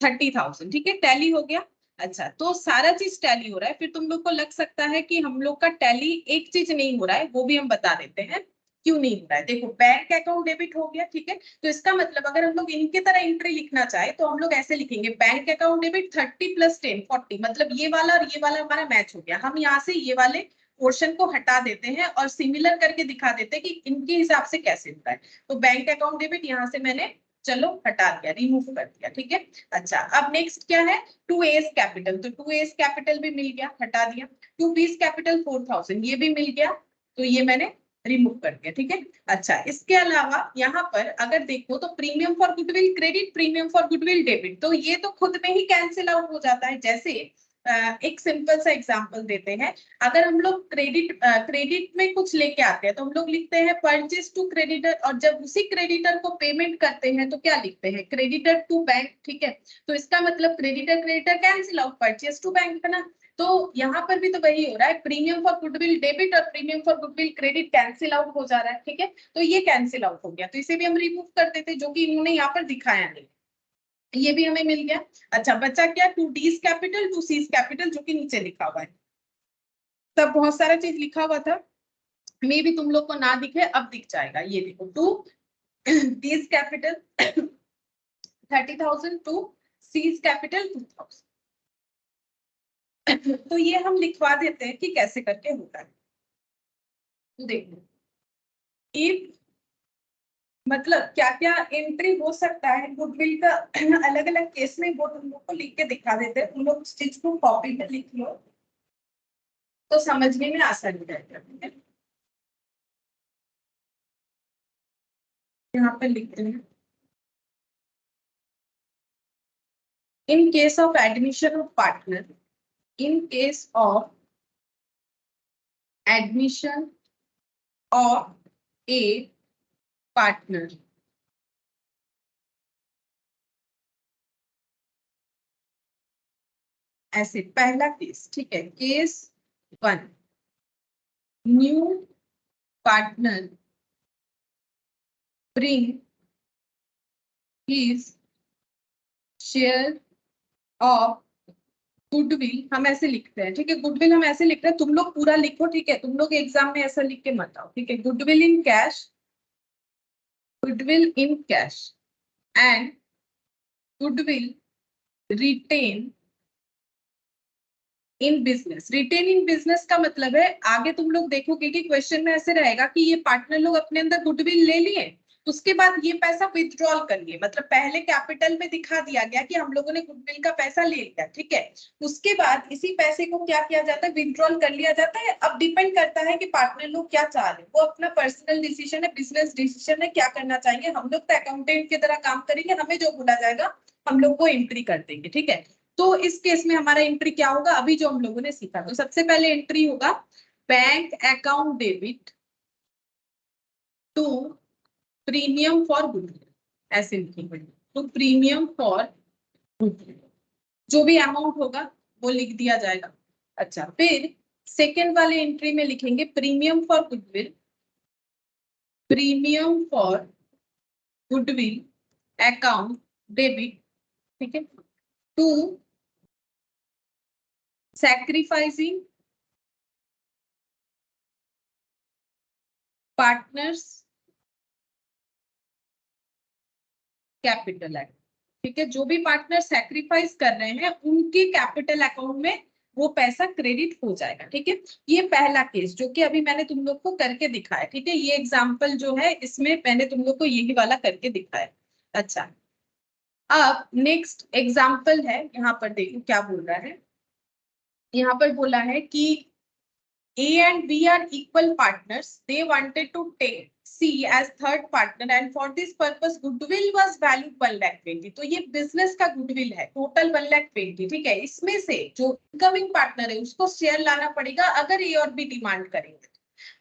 30,000, ठीक है, टैली हो गया। अच्छा, तो सारा चीज टैली हो रहा है, फिर तुम लोग को लग सकता है कि हम लोग का टैली एक चीज नहीं हो रहा है, वो भी हम बता देते हैं क्यों नहीं हो रहा है। देखो बैंक अकाउंट डेबिट हो गया, ठीक है, तो इसका मतलब अगर हम लोग इनके तरह एंट्री लिखना चाहे तो हम लोग ऐसे लिखेंगे, बैंक अकाउंट डेबिट 30 + 10 40, मतलब ये वाला और ये वाला हमारा मैच हो गया, हम यहाँ से ये वाले पोर्शन को हटा देते हैं और सिमिलर करके दिखा देते हैं कि इनके हिसाब से कैसे होता है। तो बैंक अकाउंट डेबिट यहाँ से मैंने चलो हटा दिया, रिमूव कर दिया, ठीक है। अच्छा, अब नेक्स्ट क्या है, टू एस कैपिटल, तो टू एस कैपिटल भी मिल गया, हटा दिया, टू बीस कैपिटल 4,000 ये भी मिल गया, तो ये मैंने रिमूव कर दिया, ठीक है। अच्छा, इसके अलावा यहाँ पर अगर देखो तो premium for goodwill credit, premium for goodwill debit, तो ये तो खुद में ही कैंसिल आउट हो जाता है। जैसे एक सिंपल सा एग्जांपल देते हैं, अगर हम लोग क्रेडिट में कुछ लेके आते हैं तो हम लोग लिखते हैं परचेज टू क्रेडिटर, और जब उसी क्रेडिटर को पेमेंट करते हैं तो क्या लिखते हैं, क्रेडिटर टू बैंक, ठीक है। तो इसका मतलब creditor creditor cancel out, purchase to bank है ना। तो यहाँ पर भी तो वही हो रहा है, प्रीमियम फॉर गुडविल डेबिट और premium for goodwill credit cancel out हो जा रहा है, ठीक है। तो ये कैंसिल आउट हो गया, तो इसे भी हम रिमूव कर देते, जो कि इन्होंने यहाँ पर दिखाया नहीं, ये भी हमें मिल गया। अच्छा, बचा क्या, to D's capital, to C's capital, जो कि नीचे लिखा हुआ है, तब बहुत सारा चीज लिखा हुआ था, मे भी तुम लोग को ना दिखे, अब दिख जाएगा, ये देखो, to D's capital 30,000, to C's capital 2,000, तो ये हम लिखवा देते हैं कि कैसे करके होता है। तो देखो, इफ मतलब क्या क्या एंट्री हो सकता है गुडविल का अलग अलग केस में, वो तुम लोग को लिख के दिखा देते हैं, तुम लोग उस चीज को कॉपी में लिख लो तो समझने में आसानी रहेगा, ठीक है। यहाँ पे लिखते हैं, in case of admission of partner, in case of admission of a partner, ऐसे पहला केस, ठीक है, case 1, new partner bring his share of goodwill, हम ऐसे लिखते हैं, ठीक है, गुडविल हम ऐसे लिखते हैं, तुम लोग पूरा लिखो, ठीक है, तुम लोग एग्जाम में ऐसा लिख के मत आओ, ठीक है, goodwill in cash, goodwill in cash and goodwill retain in business. Retain in business का मतलब है, आगे तुम लोग देखोगे कि क्वेश्चन में ऐसे रहेगा कि ये पार्टनर लोग अपने अंदर गुडविल ले लिए, उसके बाद ये पैसा विथड्रॉल कर लिए, मतलब पहले कैपिटल में दिखा दिया गया कि हम लोगों ने गुडविल का पैसा ले लिया, ठीक है, उसके बाद इसी पैसे को क्या किया जाता है, विथड्रॉल कर लिया जाता है। अब डिपेंड करता है कि पार्टनर लोग क्या चाह रहे हैं, वो अपना पर्सनल डिसीजन है, बिजनेस डिसीजन है, क्या करना चाहेंगे। हम लोग तो अकाउंटेंट की तरह काम करेंगे, हमें जो बोला जाएगा हम लोग को एंट्री कर देंगे, ठीक है। तो इस केस में हमारा एंट्री क्या होगा, अभी जो हम लोगों ने सीखा, तो सबसे पहले एंट्री होगा bank account debit to premium for goodwill, ऐसे लिखेंगे, तो प्रीमियम फॉर गुडविल, जो भी अमाउंट होगा वो लिख दिया जाएगा। अच्छा, फिर सेकेंड वाले एंट्री में लिखेंगे premium for goodwill, premium for goodwill account debit, ठीक है, to sacrificing partners capital account, ठीक है, जो भी पार्टनर सैक्रिफाइस कर रहे हैं उनके कैपिटल अकाउंट में वो पैसा क्रेडिट हो जाएगा, ठीक है। ये पहला केस जो कि अभी मैंने तुम लोग को करके दिखाया, ठीक है, ये एग्जांपल जो है इसमें मैंने तुम लोग को यही वाला करके दिखाया। अच्छा, अब नेक्स्ट एग्जांपल है, यहाँ पर देखो क्या बोल रहा है, यहाँ पर बोला है कि A and B are equal partners. They wanted to take C as third partner and for this purpose goodwill was valued 1,20,000. तो ये बिजनेस का गुडविल है, टोटल 1,20,000, ठीक है। इसमें से जो इनकमिंग पार्टनर है उसको शेयर लाना पड़ेगा अगर A और B डिमांड करेंगे।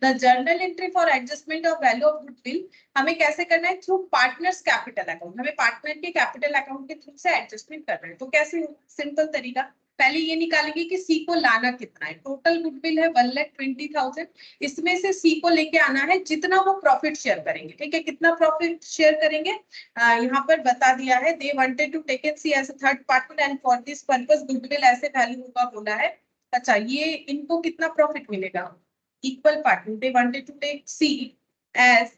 The journal entry for adjustment of value of goodwill हमें कैसे करना है, थ्रू पार्टनर्स कैपिटल अकाउंट, हमें पार्टनर के कैपिटल अकाउंट के थ्रू से एडजस्टमेंट करना है। तो कैसे, सिंपल तरीका, पहले ये निकालेंगे कि सी को लाना कितना है, टोटल गुडविल है 1,20,000, इसमें से सी को लेके आना है जितना वो प्रॉफिट शेयर करेंगे, ठीक है, कितना प्रॉफिट शेयर करेंगे, यहाँ पर बता दिया है, they wanted to take C as a third partner and for this purpose goodwill ऐसे वैल्यू होगा बोला है। अच्छा, ये इनको कितना प्रॉफिट मिलेगा, equal partner, they wanted to take C as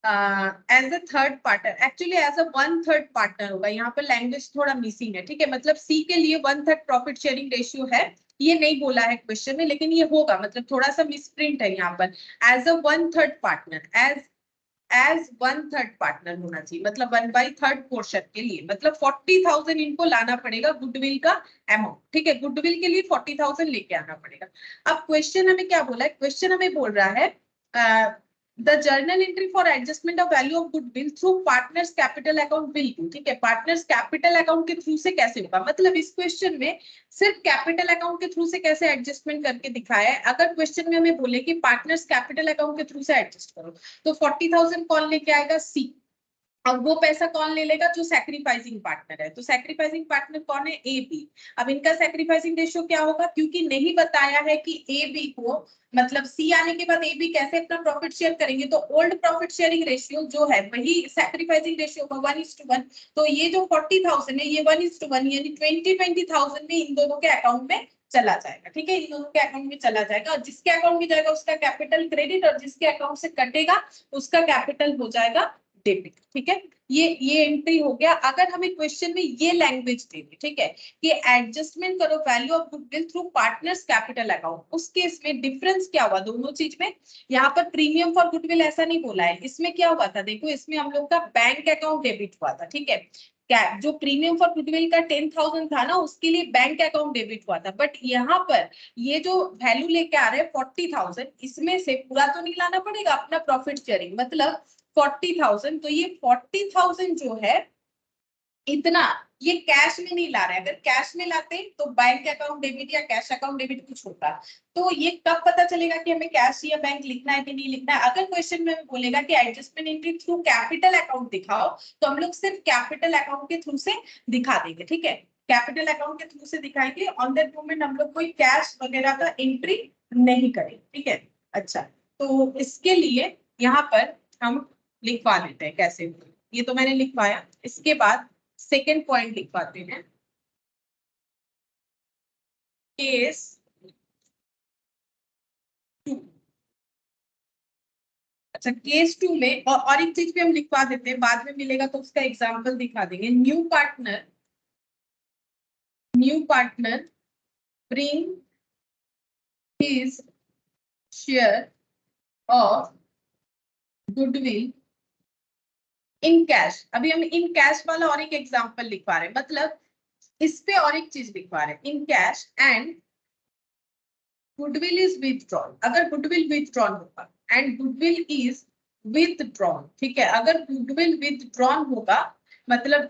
as a third partner, actually as a 1/3 partner होगा, यहाँ पर लैंग्वेज थोड़ा मिसिंग है, ठीक है, मतलब सी के लिए 1/3 प्रॉफिट शेयरिंग रेशियो है, ये नहीं बोला है क्वेश्चन में, लेकिन ये होगा, मतलब थोड़ा सा मिसप्रिंट है यहाँ पर, as a 1/3 partner, as 1/3 partner होना चाहिए, मतलब 1/3 पोर्शन के लिए, मतलब 40,000 इनको लाना पड़ेगा गुडविल का अमाउंट, ठीक है, गुडविल के लिए 40,000 लेके आना पड़ेगा। अब क्वेश्चन हमें क्या बोला है, क्वेश्चन हमें बोल रहा है the journal entry for adjustment of value of goodwill through partners capital account will do, ठीक है, partners capital account के थ्रू से कैसे होगा, मतलब इस क्वेश्चन में सिर्फ कैपिटल अकाउंट के थ्रू से कैसे एडजस्टमेंट करके दिखाया है। अगर क्वेश्चन में हमें बोले कि पार्टनर्स कैपिटल अकाउंट के थ्रू से एडजस्ट करो, तो 40,000 कौन लेके आएगा, सी, अब वो पैसा कौन ले लेगा, जो सैक्रिफाइसिंग पार्टनर है, तो सैक्रिफाइसिंग पार्टनर कौन है, ए बी। अब इनका सैक्रिफाइसिंग रेशियो क्या होगा, क्योंकि नहीं बताया है कि ए बी को, मतलब सी आने के बाद ए बी कैसे अपना प्रॉफिट शेयर करेंगे, तो ओल्ड प्रॉफिट शेयरिंग रेशियो जो है वही सैक्रिफाइसिंग रेशियो होगा 1:1, तो ये जो 40,000 है ये 1:1 यानी 20,000 में इन दोनों के अकाउंट में चला जाएगा, ठीक है, इन दोनों के अकाउंट में चला जाएगा, और जिसके अकाउंट में जाएगा उसका कैपिटल क्रेडिट, और जिसके अकाउंट से कटेगा उसका कैपिटल हो जाएगा डेबिट, ठीक है, ये एंट्री हो गया। अगर हमें क्वेश्चन में ये लैंग्वेज देनी, ठीक है, कि एडजस्टमेंट करो value of goodwill through partners capital account, उस केस में डिफरेंस क्या हुआ दोनों चीज में, यहाँ पर प्रीमियम फॉर गुडविल ऐसा नहीं बोला है, इसमें क्या हुआ था, देखो इसमें हम लोग का बैंक अकाउंट डेबिट हुआ था, ठीक है, क्या जो प्रीमियम फॉर गुडविल का 10,000 था ना, उसके लिए बैंक अकाउंट डेबिट हुआ था, बट यहाँ पर ये जो वैल्यू लेके आ रहे हैं 40,000, इसमें से पूरा तो नहीं लाना पड़ेगा अपना प्रॉफिट शेयरिंग, मतलब 40,000, तो ये 40,000 जो है इतना ये कैश में नहीं ला रहे, अगर कैश में लाते तो बैंक अकाउंट डेबिट या कैश अकाउंट डेबिट कुछ होता, तो ये कब पता चलेगा कि हमें कैश या बैंक लिखना है कि नहीं लिखना है। अगर क्वेश्चन में बोलेगा कि adjustment entry through capital account दिखाओ, तो हम लोग सिर्फ कैपिटल अकाउंट के थ्रू से दिखा देंगे, ठीक है, कैपिटल अकाउंट के थ्रू से दिखाएंगे। ऑन दैट मोमेंट हम लोग कोई कैश वगैरह का एंट्री नहीं करेंगे, ठीक है। अच्छा, तो इसके लिए यहाँ पर हम लिखवा देते हैं कैसे, ये तो मैंने लिखवाया। इसके बाद सेकेंड पॉइंट लिखवाते हैं, केस 2। अच्छा, केस 2 में और एक चीज भी हम लिखवा देते हैं, बाद में मिलेगा तो उसका एग्जांपल दिखा देंगे। New partner bring his share of goodwill in cash. अभी हम इन कैश वाला और एक एग्जांपल लिखवा रहे हैं, मतलब इस पे और एक चीज लिखवा रहे हैं, इन cash and goodwill is withdrawn. अगर गुडविल विथड्रॉन होगा एंड गुडविल इज विथड्रॉन, ठीक है। अगर गुडविल विथड्रॉन होगा, मतलब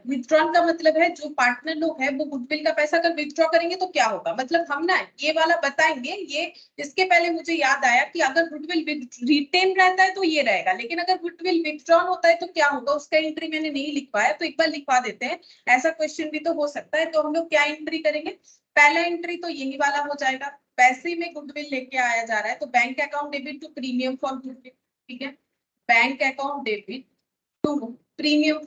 विथड्रॉन का मतलब है जो पार्टनर लोग हैं वो गुडविल का पैसा अगर विथड्रॉ करेंगे तो क्या होगा, मतलब हम ना ये वाला बताएंगे। ये इसके पहले मुझे याद आया कि अगर गुडविल रिटेन रहता है तो ये रहेगा, लेकिन अगर गुडविल विथड्रॉन होता है तो क्या होगा, उसका एंट्री मैंने नहीं लिखवाया, तो एक बार लिखवा देते हैं। ऐसा क्वेश्चन भी तो हो सकता है। तो हम लोग क्या एंट्री करेंगे, पहला एंट्री तो यही वाला हो जाएगा, पैसे में गुडविल लेके आया जा रहा है तो bank account debit to premium for goodwill, ठीक है। Bank account debit to premium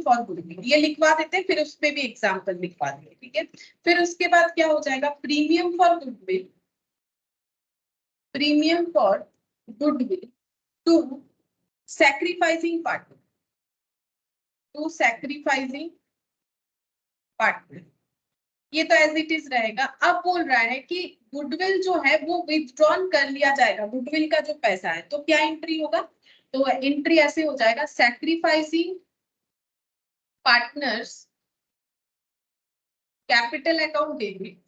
for goodwill, ये लिखवा देते हैं। फिर उस पे भी एग्जांपल लिखवा देंगे, ठीक है। फिर उसके बाद क्या हो जाएगा, premium for goodwill to sacrificing partner, ये तो एज इट इज रहेगा। अब बोल रहा है कि गुडविल जो है वो विथड्रॉन कर लिया जाएगा, गुडविल का जो पैसा है, तो क्या एंट्री होगा, तो एंट्री ऐसे हो जाएगा, sacrificing partners capital account debit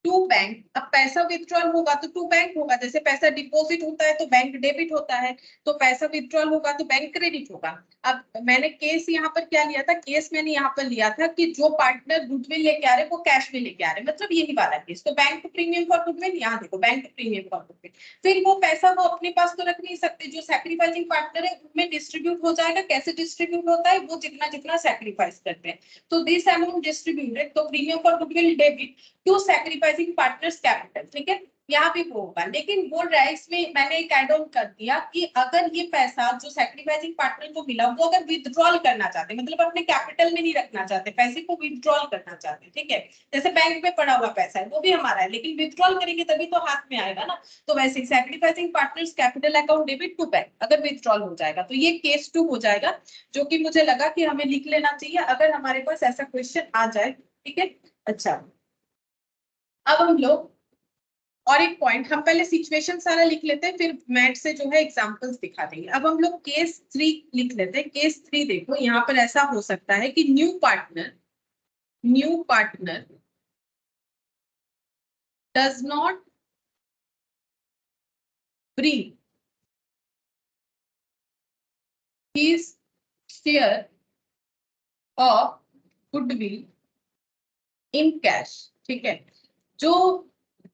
to bank. अब पैसा विथड्रॉल होगा तो टू बैंक होगा, जैसे पैसा डिपॉजिट होता है तो बैंक डेबिट होता है, तो पैसा विथड्रॉल होगा तो बैंक क्रेडिट होगा। अब मैंने केस यहाँ पर क्या लिया था, केस मैंने यहाँ पर लिया था कि जो पार्टनर गुडविल लेके आ रहे वो कैश में लेके आ रहे, मतलब यही वाला केस। तो बैंक प्रीमियम फॉर गुडविल, यहाँ देखो बैंक प्रीमियम फॉर गुडविल। फिर वो पैसा वो अपने पास तो रख नहीं सकते, जो सैक्रिफाइसिंग पार्टनर है उनमें डिस्ट्रीब्यूट हो जाएगा। कैसे डिस्ट्रीब्यूट होता है, वो जितना जितना सैक्रिफाइस करते हैं, तो दिस अमाउंट डिस्ट्रीब्यूटेड, तो premium for goodwill debit to sacrificing partners capital, ठीक है। यहाँ भी वो होगा, लेकिन बोल रहा है इसमें मैंने एक एड ऑन कर दिया कि अगर ये पैसा जो सैक्रिफाइसिंग पार्टनर को मिला वो अगर विथड्रॉल करना चाहते, मतलब अपने कैपिटल में नहीं रखना चाहते, पैसे को विथड्रॉल करना चाहते, ठीक है। जैसे बैंक में पड़ा हुआ पैसा है वो भी हमारा है, लेकिन विथड्रॉल करेंगे तभी तो हाथ में आएगा ना। तो वैसे sacrificing partners capital account debit to bank, अगर विथड्रॉल हो जाएगा तो ये केस 2 हो जाएगा, जो कि मुझे लगा कि हमें लिख लेना चाहिए अगर हमारे पास ऐसा क्वेश्चन आ जाए, ठीक है। अच्छा, अब हम लोग और एक पॉइंट, हम पहले सिचुएशन सारा लिख लेते हैं, फिर मैथ से जो है एग्जांपल्स दिखा देंगे। अब हम लोग केस 3 लिख लेते हैं। केस 3 देखो, यहाँ पर ऐसा हो सकता है कि new partner does not bring his share of goodwill in cash, ठीक है। जो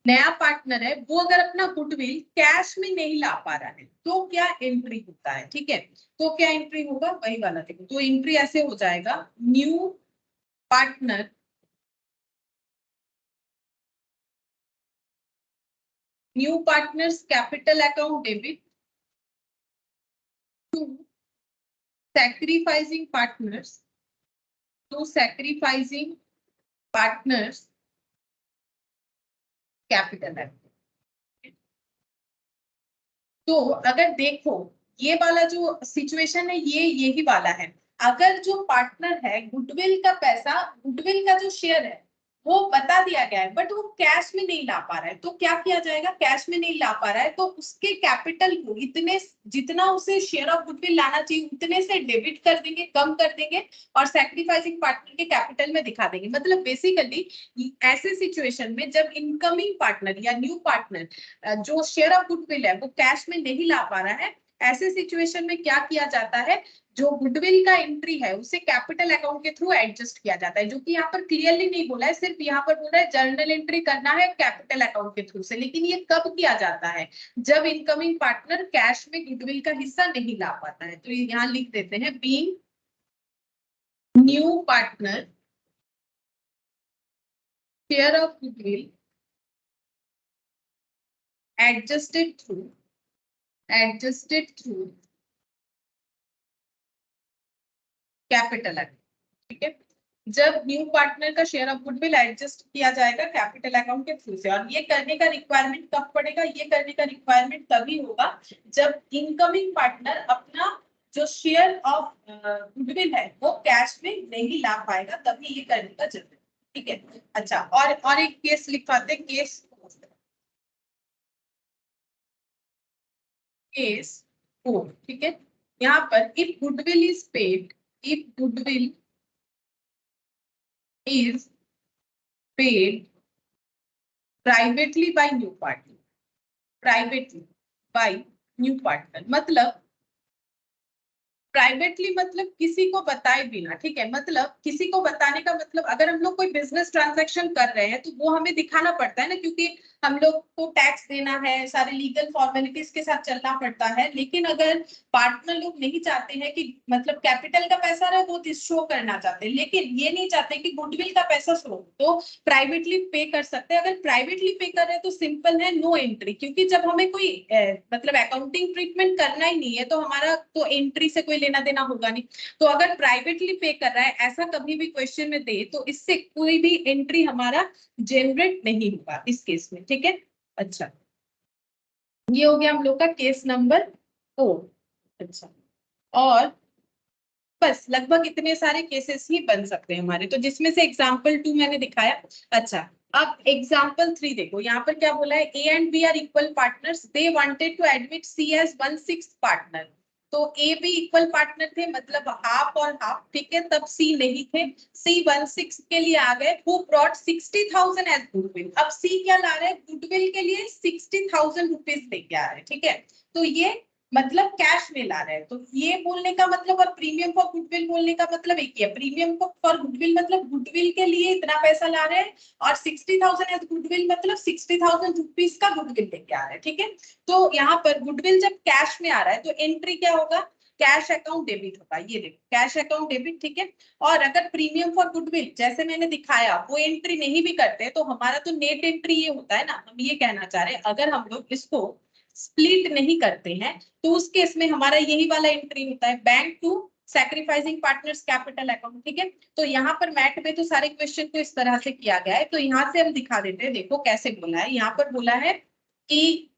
नया पार्टनर है वो अगर अपना गुडविल कैश में नहीं ला पा रहा है तो क्या एंट्री होता है, ठीक है। तो क्या एंट्री होगा, वही वाला देखो। तो एंट्री ऐसे हो जाएगा, new partners capital account debit to sacrificing partners capital account. तो अगर देखो ये वाला जो सिचुएशन है ये यही वाला है। अगर जो पार्टनर है गुडविल का पैसा, गुडविल का जो शेयर है वो बता दिया गया है, बट वो कैश में नहीं ला पा रहा है, तो क्या किया जाएगा, कैश में नहीं ला पा रहा है तो उसके कैपिटल को इतने जितना उसे शेयर ऑफ गुडविल लाना चाहिए उतने से डेबिट कर देंगे, कम कर देंगे और सैक्रिफाइसिंग पार्टनर के कैपिटल में दिखा देंगे। मतलब बेसिकली ऐसे सिचुएशन में जब इनकमिंग पार्टनर या न्यू पार्टनर जो शेयर ऑफ गुडविल है वो कैश में नहीं ला पा रहा है ऐसे सिचुएशन में क्या किया जाता है, जो गुडविल का एंट्री है उसे कैपिटल अकाउंट के थ्रू एडजस्ट किया जाता है, जो कि यहाँ पर क्लियरली नहीं बोला है, सिर्फ यहाँ पर बोला है जर्नल एंट्री करना है कैपिटल अकाउंट के थ्रू से। लेकिन ये कब किया जाता है, जब इनकमिंग पार्टनर कैश में गुडविल का हिस्सा नहीं ला पाता है। तो यहाँ लिख देते हैं being new partner share of goodwill adjusted through capital account. ठीक है, जब न्यू पार्टनर का शेयर ऑफ गुडविल एडजस्ट किया जाएगा कैपिटल अकाउंट के थ्रू से। और ये करने का रिक्वायरमेंट कब पड़ेगा, ये करने का रिक्वायरमेंट तभी होगा जब इनकमिंग पार्टनर अपना जो शेयर ऑफ गुडविल है वो कैश में नहीं ला पाएगा, तभी ये करने का जरूरत है। ठीक है, अच्छा और एक केस लिखवाते हैं, केस 4। ठीक है, यहाँ पर if goodwill is paid, if goodwill is paid privately by new partner, privately by new partner मतलब प्राइवेटली मतलब किसी को बताए बिना। ठीक है, मतलब किसी को बताने का मतलब अगर हम लोग कोई बिजनेस ट्रांजैक्शन कर रहे हैं तो वो हमें दिखाना पड़ता है ना, क्योंकि हम लोग को टैक्स देना है, सारे लीगल फॉर्मेलिटीज के साथ चलना पड़ता है। लेकिन अगर पार्टनर लोग नहीं चाहते हैं कि मतलब कैपिटल का पैसा रहे, वो शो करना चाहते हैं, लेकिन ये नहीं चाहते कि गुडविल का पैसा शो, तो प्राइवेटली पे कर सकते हैं। अगर प्राइवेटली पे कर रहे हैं तो सिंपल है नो एंट्री, क्योंकि जब हमें कोई मतलब अकाउंटिंग ट्रीटमेंट करना ही नहीं है तो हमारा तो एंट्री से कोई लेना देना होगा नहीं। तो अगर प्राइवेटली पे कर रहा है ऐसा कभी भी क्वेश्चन में दे तो इससे कोई भी एंट्री हमारा जनरेट नहीं होगा इस केस में। ठीक है, अच्छा ये हो गया हम लोग का केस नंबर 4। अच्छा, और बस लगभग इतने सारे केसेस ही बन सकते हैं हमारे, तो जिसमें से एग्जाम्पल 2 मैंने दिखाया। अच्छा, अब एग्जाम्पल 3 देखो, यहाँ पर क्या बोला है, A and B are equal partners, they wanted to admit C as 1/6 partner. तो ए बी इक्वल पार्टनर थे, मतलब हाफ और हाफ। ठीक है, तब सी नहीं थे, सी 1/6 के लिए आ गए। Who brought 60,000 as goodwill. अब सी क्या ला रहे हैं, गुडविल के लिए 60,000 रुपीज लेके आ रहे हैं। ठीक है, तो ये मतलब कैश में ला रहे हैं। तो ये बोलने का मतलब और प्रीमियम फॉर गुडविल बोलने का मतलब एक ही है। प्रीमियम फॉर गुडविल मतलब गुडविल के लिए इतना पैसा ला रहे हैं, और 60,000 एज गुडविल मतलब 60,000 रुपीज का गुडविल लेके आ रहे हैं। ठीक है, तो यहाँ पर गुडविल जब कैश में आ रहा है तो एंट्री क्या होगा, कैश अकाउंट डेबिट होगा। ये देखो कैश अकाउंट डेबिट। ठीक है, और अगर प्रीमियम फॉर गुडविल जैसे मैंने दिखाया वो एंट्री नहीं भी करते तो हमारा तो नेट एंट्री ये होता है ना। हम ये कहना चाह रहे हैं अगर हम लोग इसको स्प्लिट नहीं करते हैं तो उस केस में हमारा यही वाला एंट्री होता है, bank to sacrificing partners capital account. ठीक है, तो यहाँ पर मैट में तो सारे क्वेश्चन को इस तरह से किया गया है, तो यहाँ से हम दिखा देते हैं। देखो कैसे बोला है, यहाँ पर बोला है कि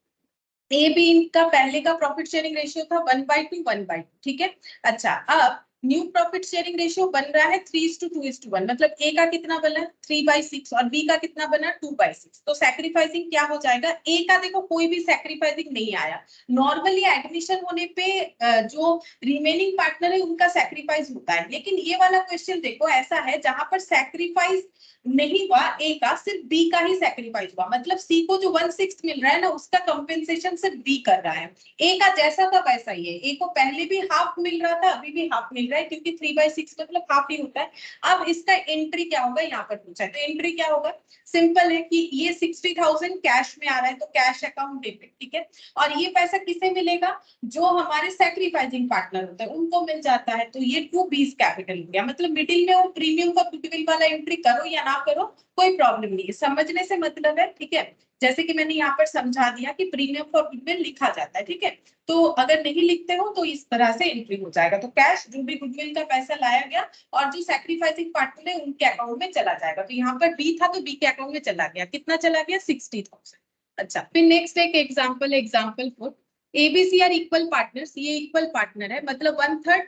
ए बी का पहले का प्रॉफिट शेयरिंग रेशियो था 1/2 1/2। ठीक है, अच्छा अब न्यू प्रॉफिट शेयरिंग रेशियो बन रहा है 3:2:1, मतलब ए का कितना बना 3/6 और बी का कितना बना 2/6। तो सैक्रिफाइसिंग क्या हो जाएगा, ए का देखो कोई भी सैक्रिफाइसिंग नहीं आया। नॉर्मली एडमिशन होने पे जो रिमेनिंग पार्टनर है उनका सैक्रिफाइस होता है, लेकिन ये वाला क्वेश्चन देखो ऐसा है जहां पर सैक्रिफाइस नहीं हुआ ए का, सिर्फ बी का ही सैक्रिफाइस हुआ। मतलब सी को जो 1/6 मिल रहा है ना उसका कंपेंसेशन सिर्फ बी कर रहा है। ए का जैसा था वैसा ही है, ए को पहले भी हाफ मिल रहा था अभी भी हाफ मिल रहा है, क्योंकि 3/6 मतलब हाफ ही होता है। अब इसका एंट्री क्या होगा यहाँ पर पूछा है, तो एंट्री क्या होगा, सिंपल है कि ये 60,000 कैश में आ रहा है तो कैश अकाउंट डेबिट। ठीक है, और ये पैसा किसे मिलेगा, जो हमारे सैक्रिफाइसिंग पार्टनर होता है उनको मिल जाता है। तो ये 2B's कैपिटल हो गया, मतलब मिडिल में वो प्रीमियम का गुडविल वाला एंट्री करो या ना करो कोई प्रॉब्लम नहीं है, समझने से मतलब है। ठीक है, जैसे कि मैंने यहाँ पर समझा दिया कि प्रीमियम फॉर गुडविल लिखा जाता है। ठीक है, तो अगर नहीं लिखते हो तो इस तरह से एंट्री हो जाएगा। तो कैश जो भी गुडविल का पैसा लाया गया और जो सैक्रिफाइसिंग पार्टनर है उनके अकाउंट में चला जाएगा। तो यहाँ पर बी था तो बी के अकाउंट में चला गया, कितना चला गया 60,000। अच्छा, फिर नेक्स्ट एक एग्जाम्पल है, example 4। A B C are equal partners, ये इक्वल पार्टनर है, मतलब 1/3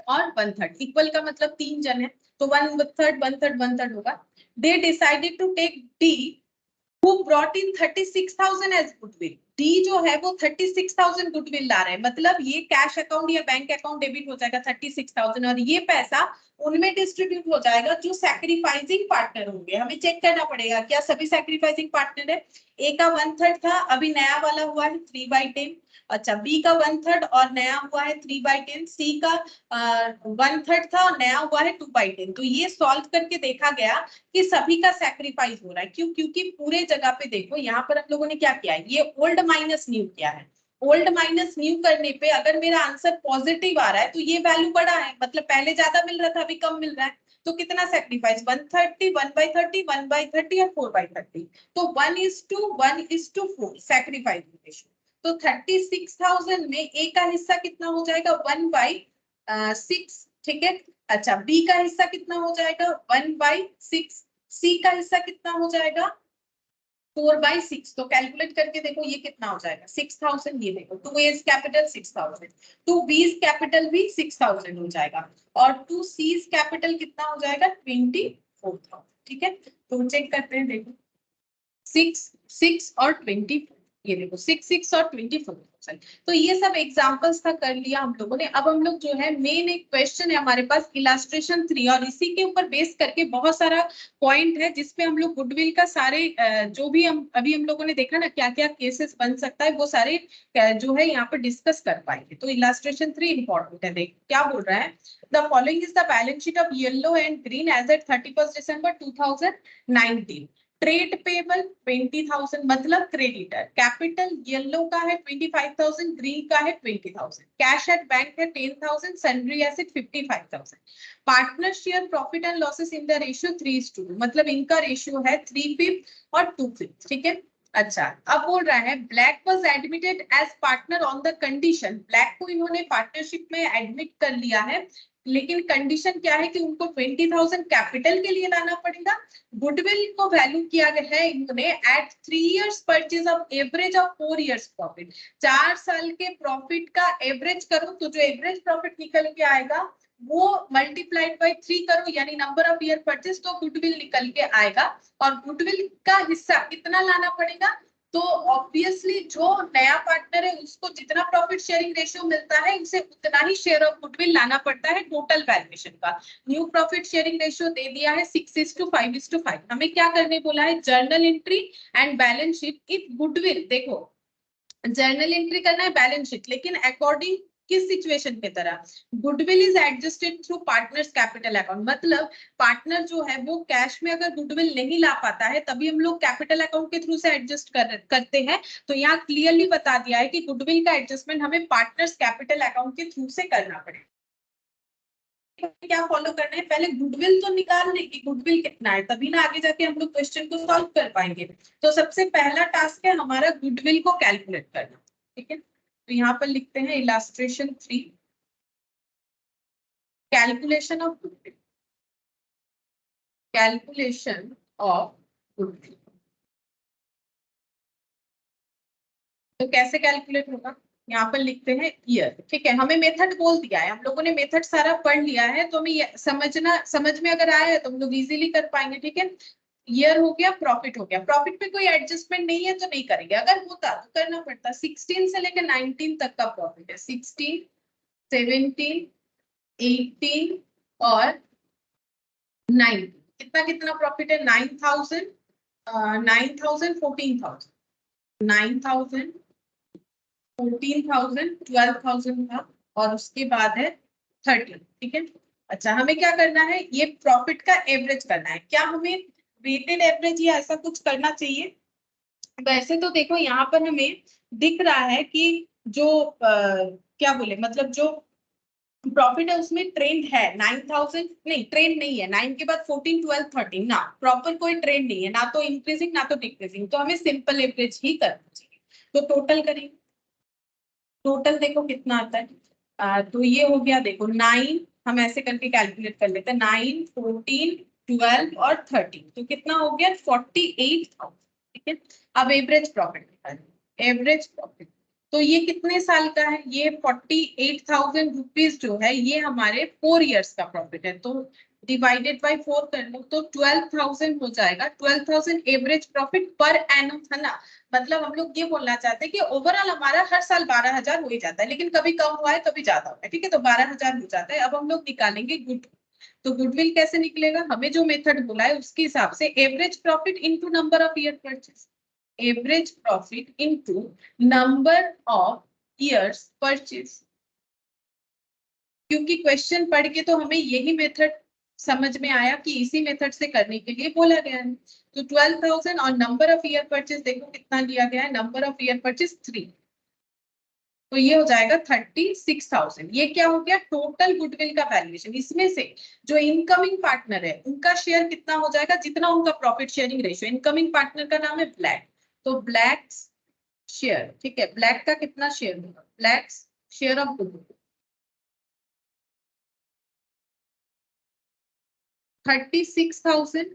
और 1/3। इक्वल का मतलब 3 जन है तो 1/3 1/3 1/3 होगा। They decided to take D who brought in 36,000 as goodwill। D जो है वो 36,000 गुडविल ला रहे हैं, मतलब ये कैश अकाउंट या बैंक अकाउंट डेबिट हो जाएगा 36,000 और ये पैसा उनमें डिस्ट्रीब्यूट हो जाएगा जो सैक्रिफाइसिंग पार्टनर होंगे। हमें चेक करना पड़ेगा क्या सभी सैक्रिफाइसिंग पार्टनर है। ए का 1/3 था, अभी नया वाला हुआ है 3/10। अच्छा, बी का 1/3 और नया हुआ है 3/10। सी का 1/3 था और नया हुआ है 2/10। तो ये सॉल्व करके देखा गया कि सभी का सैक्रिफाइस हो रहा है। क्यों? क्योंकि पूरे जगह पे देखो यहाँ पर हम लोगों ने क्या किया है, ये ओल्ड माइनस न्यू किया है। ओल्ड माइनस न्यू करने पे अगर मेरा आंसर पॉजिटिव आ रहा है तो ये वैल्यू बड़ा है, मतलब पहले ज्यादा मिल रहा था अभी कम मिल रहा है। तो कितना सैक्रिफाइस, 130, 1/30, 1/30 और 4/30। तो 1:1:4 सैक्रिफाइस रेशियो। तो 36,000 में ए का हिस्सा कितना हो जाएगा, 1/6। ठीक है। अच्छा, बी का हिस्सा कितना हो जाएगा, 1/6। सी का हिस्सा कितना हो जाएगा, 4/6। तो कैलकुलेट करके देखो ये कितना हो जाएगा, 6,000। ये देखो 2A's कैपिटल 6,000, 2B's कैपिटल भी 6,000 हो जाएगा और 2C's कैपिटल कितना हो जाएगा, 24,000। ठीक है, तो चेक करते हैं। देखो 6, 6 और 24, ये देखो 6, 6 और 24,000। तो ये सब एग्जांपल्स था, कर लिया हम लोगों ने। अब हम लोग जो है मेन एक क्वेश्चन है हमारे पास इलास्ट्रेशन 3 और इसी के ऊपर बेस करके बहुत सारा पॉइंट है जिसपे हम लोग गुडविल का सारे जो भी हम अभी हम लोगों ने देखा ना क्या क्या केसेस बन सकता है वो सारे जो है यहाँ पर डिस्कस कर पाएंगे। तो इलास्ट्रेशन 3 इंपॉर्टेंट है। देख क्या बोल रहा है, the following is the balance sheet of yellow and green as at 31 December 2019। Trade payable 20,000 मतलब क्रेडिटर, कैपिटल येलो का है 25,000, ग्रीन का है 20,000, कैश एट बैंक है 10,000, sundry asset 55,000। Partner share profit and losses in the ratio 3:2, मतलब इनका ratio है 3/5 और 2/5। ठीक है। अच्छा, अब बोल रहा है Black was admitted as partner on the condition, Black को इन्होंने पार्टनरशिप में एडमिट कर लिया है, लेकिन कंडीशन क्या है कि उनको 20,000 कैपिटल के लिए लाना पड़ेगा। गुडविल को वैल्यू किया गया है इन्होंने at 3 years purchase of average of 4 years profit. 4 साल के प्रॉफिट का एवरेज करो तो जो एवरेज प्रॉफिट निकल के आएगा वो मल्टीप्लाइड बाय 3 करो, यानी नंबर ऑफ ईयर परचेज, तो गुडविल निकल के आएगा। और गुडविल का हिस्सा कितना लाना पड़ेगा, तो ऑब्वियसली जो नया पार्टनर है उसको जितना प्रॉफिट शेयरिंग रेशियो मिलता है उसे उतना ही शेयर ऑफ गुडविल लाना पड़ता है टोटल वैल्यूएशन का। न्यू प्रॉफिट शेयरिंग रेशियो दे दिया है 6:5:5। हमें क्या करने बोला है, journal entry and balance sheet if goodwill. देखो जर्नल एंट्री करना है बैलेंस शीट, लेकिन अकॉर्डिंग किस सिचुएशन के तरह, goodwill is adjusted through partners capital account, मतलब पार्टनर जो है वो कैश में अगर गुडविल नहीं ला पाता है तभी हम लोग कैपिटल अकाउंट के थ्रू से एडजस्ट करते हैं। तो यहाँ क्लियरली बता दिया है कि गुडविल का एडजस्टमेंट हमें पार्टनर्स कैपिटल अकाउंट के थ्रू से करना पड़ेगा। क्या फॉलो करना है, पहले गुडविल तो निकाल ले कि गुडविल कितना है, तभी ना आगे जाके हम लोग क्वेश्चन को सॉल्व कर पाएंगे। तो सबसे पहला टास्क है हमारा गुडविल को कैलकुलेट करना। ठीक है, तो यहाँ पर लिखते हैं illustration 3, calculation of goodwill, calculation of goodwill. तो कैसे कैलकुलेट होगा, यहाँ पर लिखते हैं ईयर। ठीक है, हमें मेथड बोल दिया है, हम लोगों ने मेथड सारा पढ़ लिया है, तो हमें समझ में अगर आया है तो हम लोग इजीली कर पाएंगे। ठीक है, ईयर हो गया, प्रॉफिट हो गया। प्रॉफिट में कोई एडजस्टमेंट नहीं है तो नहीं करेंगे, अगर होता तो करना पड़ता। 16 से लेकर 19 तक का प्रॉफिट है, 16, 17, 18 और 19। कितना कितना प्रॉफिट है, 9,000, 9,000, 14,000, 9,000, 14,000, 12,000 था और उसके बाद है 13। ठीक है। अच्छा, हमें क्या करना है, ये प्रॉफिट का एवरेज करना है। क्या हमें वेटेड एवरेज या ऐसा कुछ करना चाहिए? वैसे तो देखो यहाँ पर हमें दिख रहा है कि जो क्या बोले, मतलब जो प्रॉफिट है उसमें ट्रेंड है 9,000, नहीं ट्रेंड नहीं है, 9 के बाद 14, 12, 13 ना, प्रॉपर कोई ट्रेंड नहीं है, ना तो इंक्रीजिंग ना तो डिक्रीजिंग, तो हमें सिंपल एवरेज ही करना चाहिए। तो टोटल करेंगे, टोटल देखो कितना आता है। तो ये हो गया, देखो 9, हम ऐसे करके कैलकुलेट कर लेते हैं, 9, 14, 12 और 13, तो कितना हो गया 48,000। ठीक है, अब एवरेज प्रॉफिट निकालें, एवरेज प्रॉफिट। तो ये कितने साल का है, ये 48,000 रुपीज जो है ये हमारे 4 इयर्स का प्रॉफिट है। तो डिवाइडेड बाय 4 कर लो तो 12,000 हो जाएगा। 12,000 एवरेज प्रॉफिट पर एनम था ना, मतलब हम लोग ये बोलना चाहते हैं कि ओवरऑल हमारा हर साल 12,000 हो ही जाता है, लेकिन कभी कम हुआ है कभी ज्यादा हुआ है, ठीक है, तो 12,000 हो जाता है। अब हम लोग निकालेंगे गुड, तो गुडविल कैसे निकलेगा, हमें जो मेथड बोला है उसके हिसाब से average profit into number of year purchase, average profit into number of years purchase. क्योंकि क्वेश्चन पढ़ के तो हमें यही मेथड समझ में आया कि इसी मेथड से करने के लिए बोला गया है। तो 12,000 और नंबर ऑफ ईयर परचेज देखो कितना लिया गया है, नंबर ऑफ ईयर परचेज 3, तो ये हो जाएगा 36,000। ये क्या हो गया, टोटल गुडविल का वैल्यूएशन। इसमें से जो इनकमिंग पार्टनर है उनका शेयर कितना हो जाएगा, जितना उनका profit sharing ratio. Incoming partner का नाम है ब्लैक, तो ब्लैक शेयर, ठीक है, ब्लैक का कितना शेयर होगा, Black share of goodwill 36,000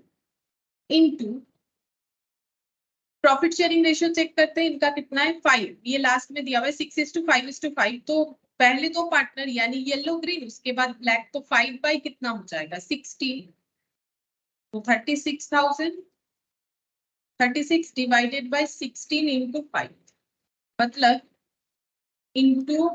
into profit sharing ratio check करते हैं, इनका कितना है 5, ये लास्ट में दिया हुआ है 6:5:5, तो पहले दो पार्टनर यानी येलो ग्रीन, उसके बाद ब्लैक, तो 5 बाई कितना हो जाएगा 16, तो 36 डिवाइडेड बाय 16 इंटू 5, मतलब इंटू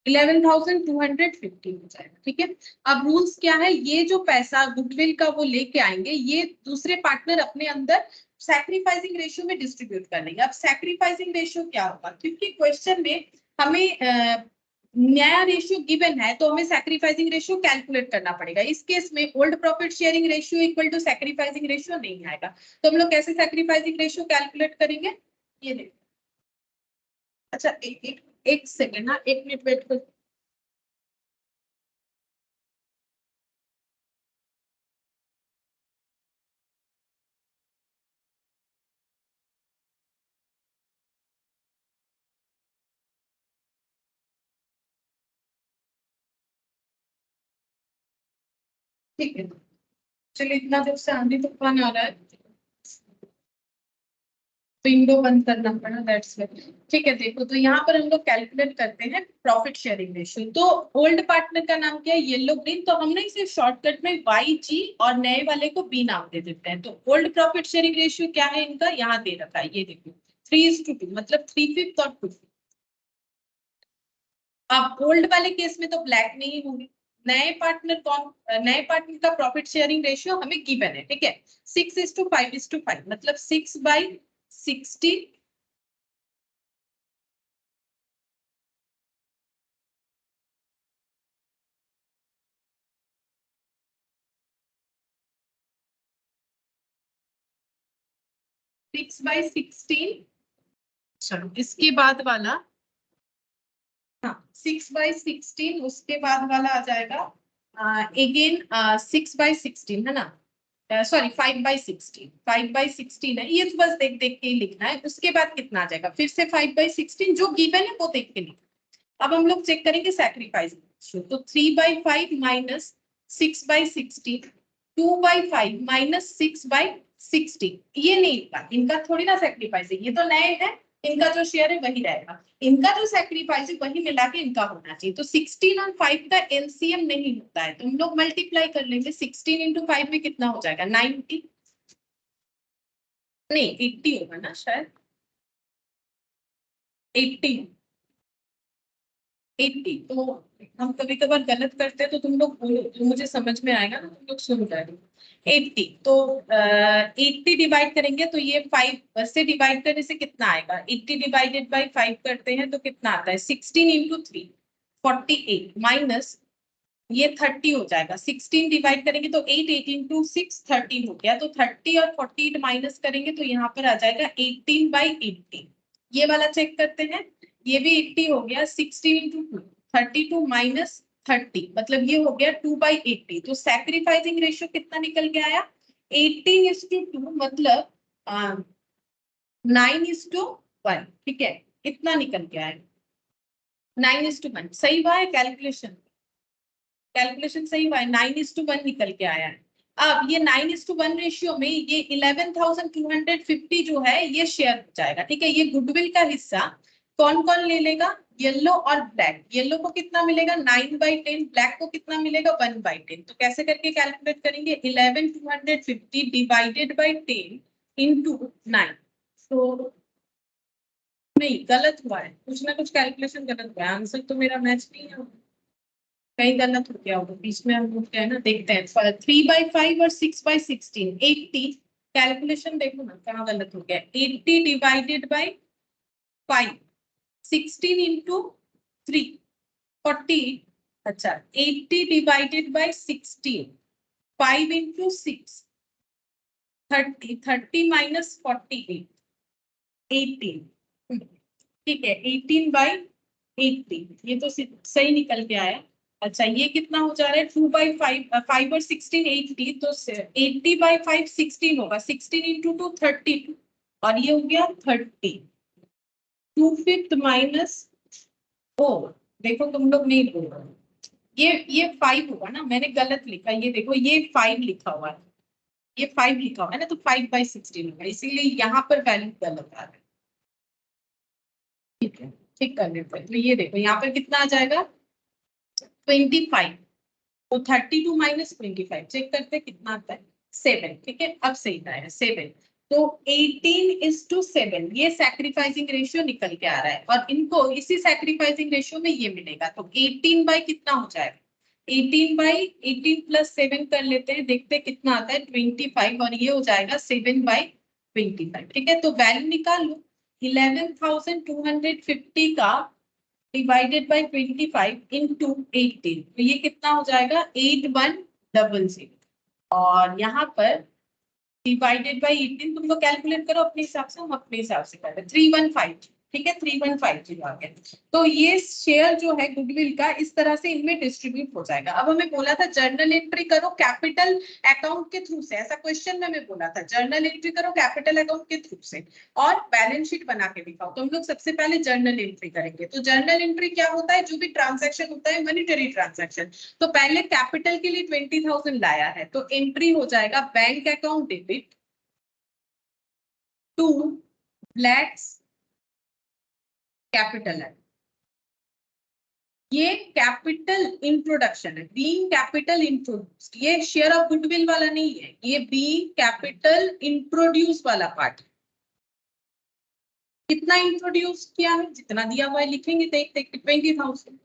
11,250 हो जाएगा, ठीक है। अब रूल्स क्या है, ये जो पैसा गुडविल का वो लेके आएंगे, ये दूसरे पार्टनर अपने अंदर सैक्रिफाइसिंग रेशियो में डिस्ट्रीब्यूट कर लेंगे। अब सैक्रिफाइसिंग रेशियो क्या होगा, क्योंकि क्वेश्चन में हमें नया रेशियो गिवन है तो हमें सैक्रिफाइसिंग रेशियो कैलकुलेट करना पड़ेगा। इस केस में old profit sharing ratio equal to sacrificing ratio नहीं आएगा, तो हम लोग कैसे सैक्रिफाइसिंग रेशियो कैलकुलेट करेंगे, ये देखो। अच्छा एक सेकेंड, हाँ 1 मिनट वेट कर। ठीक है, चलिए इतना जब से आंधी तूफान आ रहा है विंडो बंद करना पड़ा, दैट्स व्हाई। ठीक है, देखो तो यहाँ पर हम लोग कैलकुलेट करते हैं प्रॉफिट शेयरिंग रेशियो। तो ओल्ड पार्टनर का नाम क्या है, येलो ग्रीन, तो हमने इसे शॉर्टकट में YG और नए वाले को B नाम दे देते हैं। तो ओल्ड प्रॉफिट शेयरिंग रेशियो क्या है इनका, यहाँ दे रखा है, ये देखो 3:2, मतलब 3/5 और 2/5। अब ओल्ड वाले केस में तो ब्लैक नहीं होंगे। नए पार्टनर नए पार्टनर का प्रॉफिट शेयरिंग रेशियो हमें गिवन है, ठीक है, 6:5:5, मतलब 6/60 6/16। चलो इसके बाद वाला, हाँ 6/16, उसके बाद वाला आ जाएगा अगेन 6/16 है ना, सॉरी 5/16, 5/16 है ये, तो बस देख देख के ही लिखना है। उसके बाद कितना आ जाएगा, फिर से 5/16, जो गिवन है वो देख के लिखना। अब हम लोग चेक करेंगे सैक्रिफाइस, तो 3/5 माइनस 6/16, 2/5 माइनस 6/16, ये नहीं इनका थोड़ी ना सैक्रिफाइस है, ये तो नए हैं, इनका जो शेयर है वही रहेगा, इनका जो सैक्रिफाइस है वही मिला के इनका होना चाहिए। तो 16 और 5 का एलसीएम नहीं होता है, तो हम लोग मल्टीप्लाई कर लेंगे। 16 इंटू 5 में कितना हो जाएगा 90, नहीं 80 होगा ना शायद, 80 80। तो हम कभी कभार गलत करते हैं तो तुम लोग बोलो, जो मुझे समझ में आएगा ना तुम लोग सुन जाएंगे। 80, तो 80 डिवाइड करेंगे तो ये 5 से डिवाइड करने से कितना आएगा, 80 डिवाइडेड बाय 5 करते हैं तो कितना आता है 16 इंटू 3 48, माइनस ये 30 हो जाएगा। 16 डिवाइड करेंगे तो 8, 18 टू 6 30 हो गया, तो 30 और 48 माइनस करेंगे तो यहाँ पर आ जाएगा 18/80। ये वाला चेक करते हैं, ये भी 80 हो गया, 16 इंटू 2 32 माइनस 30, मतलब ये हो गया 2/80। तो सैक्रिफाइसिंग रेशियो कितना निकल के आया 18:2, मतलब 9:1, ठीक है, इतना निकल के आया 9:1। सही हुआ है कैलकुलेशन, कैलकुलेशन सही हुआ है, 9:1 निकल के आया है। अब ये 9:1 रेशियो में ये 11,250 जो है ये शेयर हो जाएगा, ठीक है। ये गुडविल का हिस्सा कौन कौन ले लेगा, येलो और ब्लैक, येलो को कितना मिलेगा 9/10, ब्लैक को कितना मिलेगा 1/10। तो कैसे करके कैलकुलेट करेंगे 11,250 डिवाइडेड बाई 10 इंटू 9। तो नहीं, गलत हुआ है, कुछ ना कुछ कैलकुलेशन गलत हुआ है, आंसर तो मेरा मैच नहीं है, कहीं गलत हो गया होगा बीच में, हम लोग क्या है ना देखते हैं। 3/5 और 6/16 80, कैलकुलेशन देखो ना कहाँ गलत हो गया। 80 डिवाइडेड बाई 5, 16 इंटू 3 40। अच्छा 80 डिवाइडेड बाई 16, 5 इंटू 6 30, 30 माइनस 48 18। ठीक है 18/80, ये तो सही निकल के आया। अच्छा ये कितना हो जा रहा है 2/5, 5 और 16 80, तो 80/5 16 होगा, 16 इंटू 2 32, और ये हो गया 30। 2/5 माइनस, ओ देखो तुम लोग नहीं बोल रहे, ये 5 होगा ना, मैंने गलत लिखा, ये देखो ये 5 लिखा हुआ है, ये 5 लिखा हुआ है ना, तो 5/16 होगा, इसीलिए यहाँ पर वैल्यू गलत आ रहा है। ठीक है, ठीक कर लेते हैं। तो ये देखो यहाँ पर कितना आ जाएगा 25, तो 32 माइनस 25 चेक करते हैं कितना आता है 7। ठीक है अब सही आया 7। तो 18:7 ये सैक्रिफाइसिंग रेशियो निकल के आ रहा है, और इनको इसी सैक्रिफाइसिंग रेशियो में ये मिलेगा। तो 18 बाई कितना हो जाएगा 18/18 प्लस 7 कर लेते हैं, देखते हैं कितना आता है 25, और ये हो जाएगा 7/25। ठीक है तो वैल्यू निकाल लो, 11,250 का डिवाइडेड बाई 25 इंटू 18, तो ये कितना हो जाएगा 8100, और यहाँ पर डिवाइडेड बाई 18 तुम लोग कैलकुलेट करो अपने हिसाब से, हम अपने हिसाब से कर रहे हैं 315। ठीक है 3150 आ गया। तो ये शेयर जो है गुडविल का इस तरह से इनमें डिस्ट्रीब्यूट हो जाएगा। अब हमें बोला था जर्नल एंट्री करो कैपिटल अकाउंट के थ्रू से, ऐसा क्वेश्चन में हमें बोला था जर्नल एंट्री करो कैपिटल अकाउंट के थ्रू से और बैलेंस शीट बना के दिखाओ। तो हम लोग सबसे पहले जर्नल एंट्री करेंगे। तो जर्नल एंट्री क्या होता है, जो भी ट्रांजेक्शन होता है मॉनिटरी ट्रांजेक्शन। तो पहले कैपिटल के लिए 20,000 लाया है, तो एंट्री हो जाएगा bank account debit to Black's capital है। ये कैपिटल इंट्रोडक्शन है, बीइंग कैपिटल इंट्रोड्यूस्ड, ये शेयर ऑफ गुडविल वाला नहीं है, ये बीइंग कैपिटल इंट्रोड्यूस वाला पार्ट। कितना इंट्रोड्यूस किया है, जितना दिया हुआ है लिखेंगे, देख देख 20,000।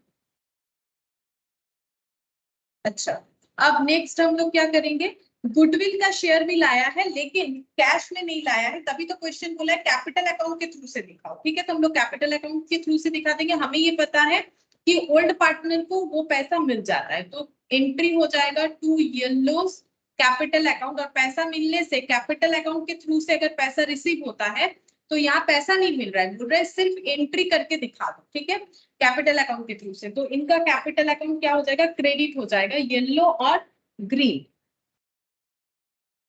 अच्छा अब नेक्स्ट हम लोग क्या करेंगे, गुडविल का शेयर भी लाया है लेकिन कैश में नहीं लाया है, तभी तो क्वेश्चन बोला है कैपिटल अकाउंट के थ्रू से दिखाओ। ठीक है तो हम लोग कैपिटल अकाउंट के थ्रू से दिखा देंगे। हमें ये पता है कि ओल्ड पार्टनर को वो पैसा मिल जाता है, तो एंट्री हो जाएगा टू येलोस कैपिटल अकाउंट, और पैसा मिलने से कैपिटल अकाउंट के थ्रू से अगर पैसा रिसीव होता है तो यहाँ पैसा नहीं मिल रहा है, बोल रहा है सिर्फ एंट्री करके दिखा दो। ठीक है कैपिटल अकाउंट के थ्रू से, तो इनका कैपिटल अकाउंट क्या हो जाएगा, क्रेडिट हो जाएगा येलो और ग्रीन,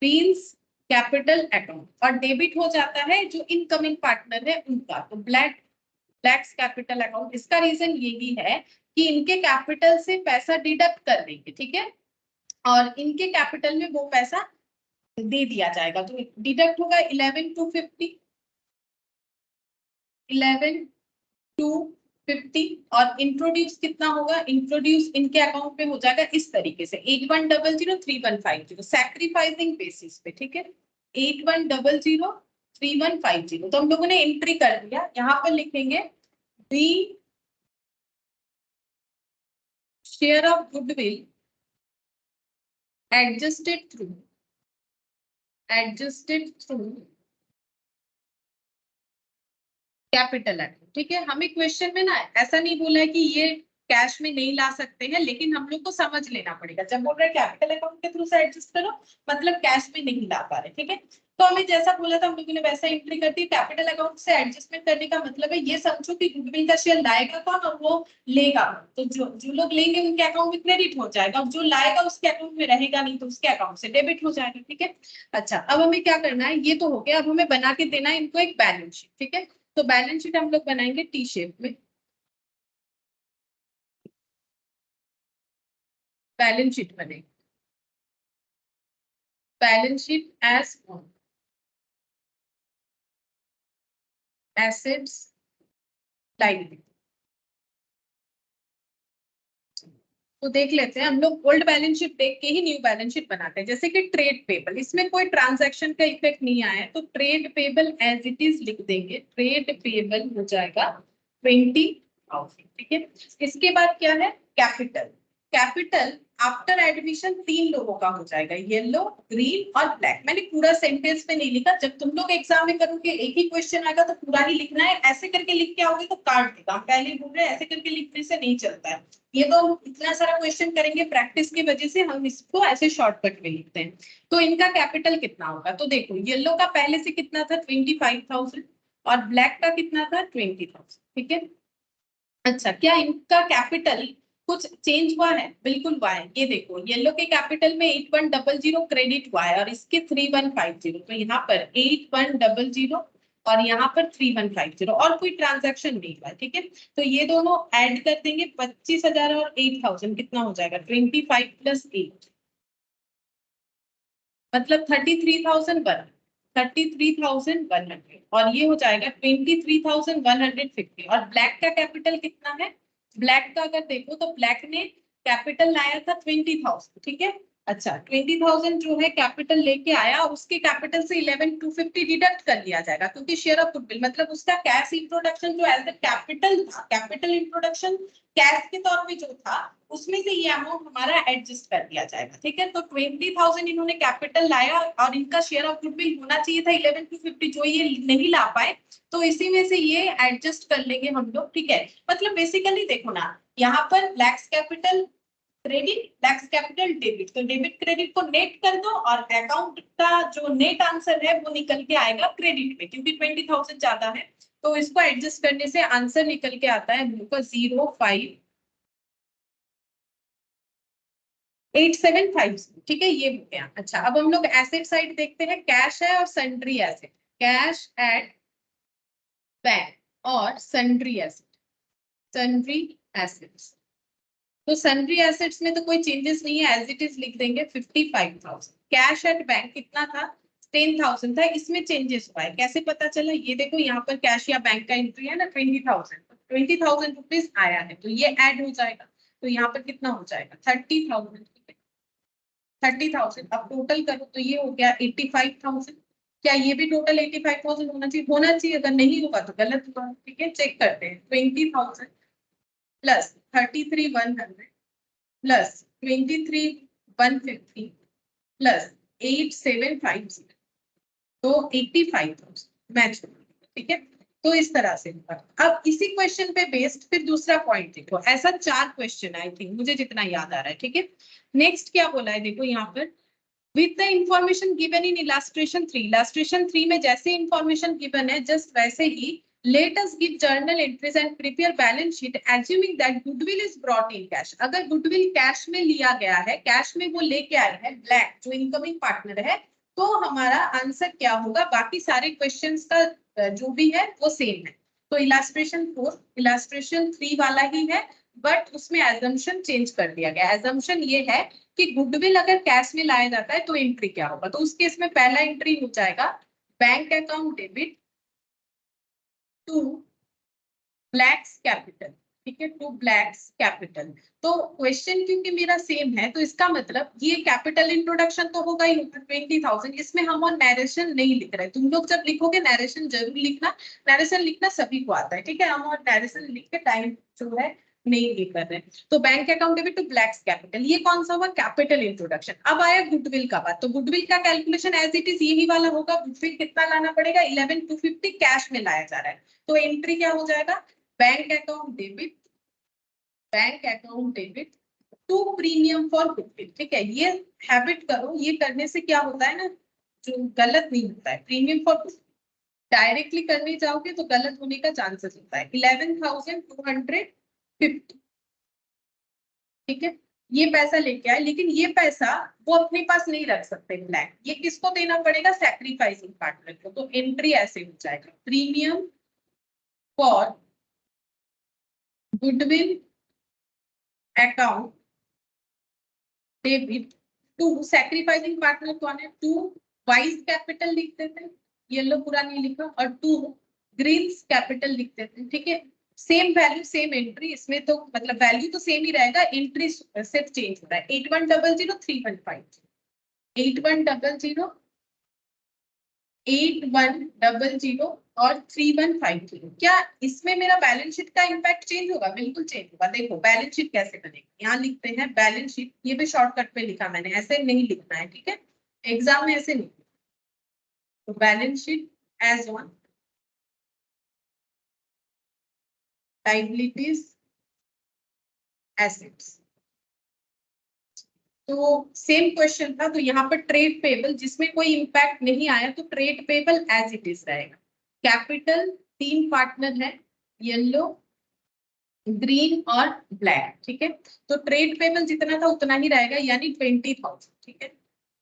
ग्रीन्स कैपिटल अकाउंट, और डेबिट हो जाता है जो इनकमिंग पार्टनर है उनका, तो ब्लैक्स कैपिटल अकाउंट। इसका रीजन यही है कि इनके कैपिटल से पैसा डिडक्ट कर देंगे। ठीक है और इनके कैपिटल में वो पैसा दे दिया जाएगा, तो डिडक्ट होगा 11,250, 11,250, और इंट्रोड्यूस कितना होगा, इंट्रोड्यूस इनके अकाउंट में हो जाएगा इस तरीके से 81003150 सैक्रिफाइसिंग बेसिस पे। ठीक है 81003150, तो हम लोगों ने एंट्री कर दिया। यहाँ पर लिखेंगे the share of goodwill adjusted through capital account. ठीक है हमें क्वेश्चन में ना ऐसा नहीं बोला है कि ये कैश में नहीं ला सकते हैं, लेकिन हम लोग को समझ लेना पड़ेगा, जब बोल रहे हैं कैपिटल अकाउंट के थ्रू से एडजस्ट करो मतलब कैश में नहीं ला पा रहे। ठीक है तो हमें जैसा बोला था हम लोगों ने वैसा एंट्री कर दी। कैपिटल अकाउंट से एडजस्टमेंट करने का मतलब है ये समझो कि गुडविल का शेयर लाएगा कौन और वो लेगा कौन, तो जो लोग लेंगे उनके अकाउंट में क्रेडिट हो जाएगा, और जो लाएगा उसके अकाउंट में रहेगा नहीं तो उसके अकाउंट से डेबिट हो जाएगा। ठीक है अच्छा अब हमें क्या करना है, ये तो हो गया, अब हमें बना के देना है इनको एक बैलेंस शीट। ठीक है तो बैलेंस शीट हम लोग बनाएंगे टी शेप में। बैलेंस शीट बनेगी, balance sheet as assets liability. तो देख लेते हैं, हम लोग ओल्ड बैलेंस शीट देख के ही न्यू बैलेंस शीट बनाते हैं। जैसे कि ट्रेड पेबल, इसमें कोई ट्रांजैक्शन का इफेक्ट नहीं आया है, तो trade payable as it is लिख देंगे। ट्रेड पेबल हो जाएगा 20,000, ठीक है। इसके बाद क्या है, कैपिटल। कैपिटल आफ्टर एडमिशन 3 लोगों का हो जाएगा, येलो, ग्रीन और ब्लैक। मैंने पूरा सेंटेंस पे नहीं लिखा, जब तुम लोग एग्जाम में करोगे एक ही क्वेश्चन आएगा तो पूरा ही लिखना है। ऐसे करके लिख के आओगे तो काट देगा, हम पहले ही बोल रहे हैं ऐसे करके लिखने से नहीं चलता है। ये तो इतना सारा क्वेश्चन करेंगे प्रैक्टिस की वजह से हम इसको ऐसे शॉर्टकट में लिखते हैं। तो इनका कैपिटल कितना होगा, तो देखो येलो का पहले से कितना था 25,000 और ब्लैक का कितना था 20,000, ठीक है। अच्छा, क्या इनका कैपिटल कुछ चेंज हुआ है, बिल्कुल हुआ है। ये देखो येलो के कैपिटल में 8100 क्रेडिट हुआ है और इसके 3150, तो यहाँ पर 8100 और यहाँ पर 3150 और कोई ट्रांजैक्शन नहीं हुआ, ठीक है। तो ये दोनों ऐड कर देंगे, 25,000 और 8,000 कितना हो जाएगा 25 + 8, मतलब 33,100 और ये हो जाएगा 23,150। और ब्लैक का कैपिटल कितना है, ब्लैक का अगर देखो तो ब्लैक ने कैपिटल लाया था 20,000, ठीक है। अच्छा, 20,000 जो है कैपिटल लेके आया, उसके कैपिटल से 11,250 डिडक्ट कर लिया जाएगा, क्योंकि शेयर ऑफ गुडविल मतलब उसका कैश इंट्रोडक्शन जो एज ए कैपिटल था, कैपिटल इंट्रोडक्शन कैश के तौर पे जो था, उसमें से ये अमाउंट हमारा एडजस्ट कर दिया जाएगा, ठीक है। तो 20,000 इन्होंने कैपिटल लाया और इनका शेयर ऑफ गुडविल होना चाहिए था 11,250, जो ये नहीं ला पाए, तो इसी में से ये एडजस्ट कर लेंगे हम लोग, ठीक है। मतलब बेसिकली देखो ना, यहाँ पर blacks capital credit, blacks capital debit, तो डेबिट क्रेडिट को नेट कर दो और अकाउंट का जो नेट आंसर है वो निकल के आएगा क्रेडिट में, क्योंकि 20,000 ज्यादा है, तो इसको एडजस्ट करने से आंसर निकल के आता है 05875, ठीक है, ये हो गया। अच्छा, अब हम लोग एसेट साइड देखते हैं, कैश है और sundry asset, cash at bank और सन्ड्री एसेट, सन्ड्री एसेट्स। तो सन्ड्री एसेट्स में तो कोई चेंजेस नहीं है, एज इट इज लिख देंगे 55,000। कैश एट बैंक कितना था 10,000 था, इसमें चेंजेस हुआ है, कैसे पता चला, ये देखो यहाँ पर कैश या बैंक का एंट्री है ना 20,000, 20,000 रुपीज आया है, तो ये ऐड हो जाएगा, तो यहाँ पर कितना हो जाएगा 30,000, 30,000। अब टोटल करो तो ये हो गया 85,000। क्या ये भी टोटल 85,000 होना चाहिए, होना चाहिए, अगर नहीं होगा तो गलत हुआ, ठीक है। चेक करते हैं, 20,000 प्लस 33,100 प्लस 23,150 प्लस 8,750, तो 85,000 मैच, ठीक है। तो इस तरह से अब इसी क्वेश्चन पे बेस्ड फिर दूसरा पॉइंट देखो, ऐसा 4 क्वेश्चन आई थिंक, मुझे जितना याद आ रहा है, ठीक है। नेक्स्ट क्या बोला है, देखो यहाँ पर with the information given in illustration 3, illustration 3 में जैसे information given है just वैसे ही let us give journal entries and prepare balance sheet assuming that goodwill is brought in cash। अगर goodwill कैश में लिया गया है, कैश में वो लेके आए हैं ब्लैक जो इनकमिंग पार्टनर है, तो हमारा आंसर क्या होगा। बाकी सारे क्वेश्चंस का जो भी है वो सेम है। तो इलास्ट्रेशन 4 इलास्ट्रेशन 3 वाला ही है, बट उसमें एजम्पशन चेंज कर दिया गया। एजम्पशन ये है कि गुडविल अगर कैश में लाया जाता है तो एंट्री क्या होगा, तो उस केस में पहला एंट्री हो जाएगा bank account debit to Black's capital, ठीक है, टू ब्लैक्स कैपिटल। तो क्वेश्चन क्योंकि मेरा सेम है, तो इसका मतलब ये कैपिटल इंट्रोडक्शन तो होगा ही होगा 20,000, इसमें हम और नरेशन नहीं लिख रहे। तुम लोग जब लिखोगे नरेशन जरूर लिखना, नरेशन लिखना सभी को आता है, ठीक है। हम और नरेशन लिख के टाइम जो है नहीं ये कर रहे हैं। तो bank account debit to Black's capital, ये कौन सा हुआ कैपिटल इंट्रोडक्शन। अब आया गुडविल का बात, तो गुडविल का कैलकुलेशन एज इट इज यही वाला होगा। गुडविल कितना लाना पड़ेगा 11,250 कैश में लाया जा रहा है, तो एंट्री क्या हो जाएगा bank account debit, bank account debit to premium for goodwill, ठीक है। ये हैबिट करो, ये करने से क्या होता है ना, जो गलत नहीं होता है। प्रीमियम फॉर गुडविल डायरेक्टली करने जाओगे तो गलत होने का चांसेस होता है। 11,250, ठीक है, ये पैसा लेके आए, लेकिन ये पैसा वो अपने पास नहीं रख सकते ब्लैक, ये किसको देना पड़ेगा सैक्रिफाइसिंग पार्टनर को। तो एंट्री ऐसे हो जाएगा premium for goodwill account debit to sacrificing partner कौन है, टू वाइज कैपिटल लिख देते हैं, येलो पूरा नहीं लिखा, और टू ग्रीन्स कैपिटल लिख देते हैं, ठीक है। सेम वैल्यू सेम एंट्री, इसमें तो मतलब वैल्यू तो सेम ही रहेगा, एंट्री सिर्फ चेंज हो रहा है। 8100 3150 8100 और 3150। क्या इसमें मेरा बैलेंस शीट का इम्पैक्ट चेंज होगा? बिल्कुल चेंज होगा। देखो बैलेंस शीट कैसे बनेगी, यहाँ लिखते हैं बैलेंस शीट, ये भी शॉर्टकट में लिखा मैंने, ऐसे नहीं लिखना है, ठीक है, एग्जाम में ऐसे नहीं। तो balance sheet as on liabilities assets. तो सेम क्वेश्चन था, तो यहाँ पर ट्रेड पेबल जिसमें कोई इंपैक्ट नहीं आया तो trade payable as it is रहेगा। कैपिटल 3 पार्टनर है, येलो, ग्रीन और ब्लैक, ठीक है। तो ट्रेड पेबल जितना था उतना ही रहेगा, यानी 20,000, ठीक है,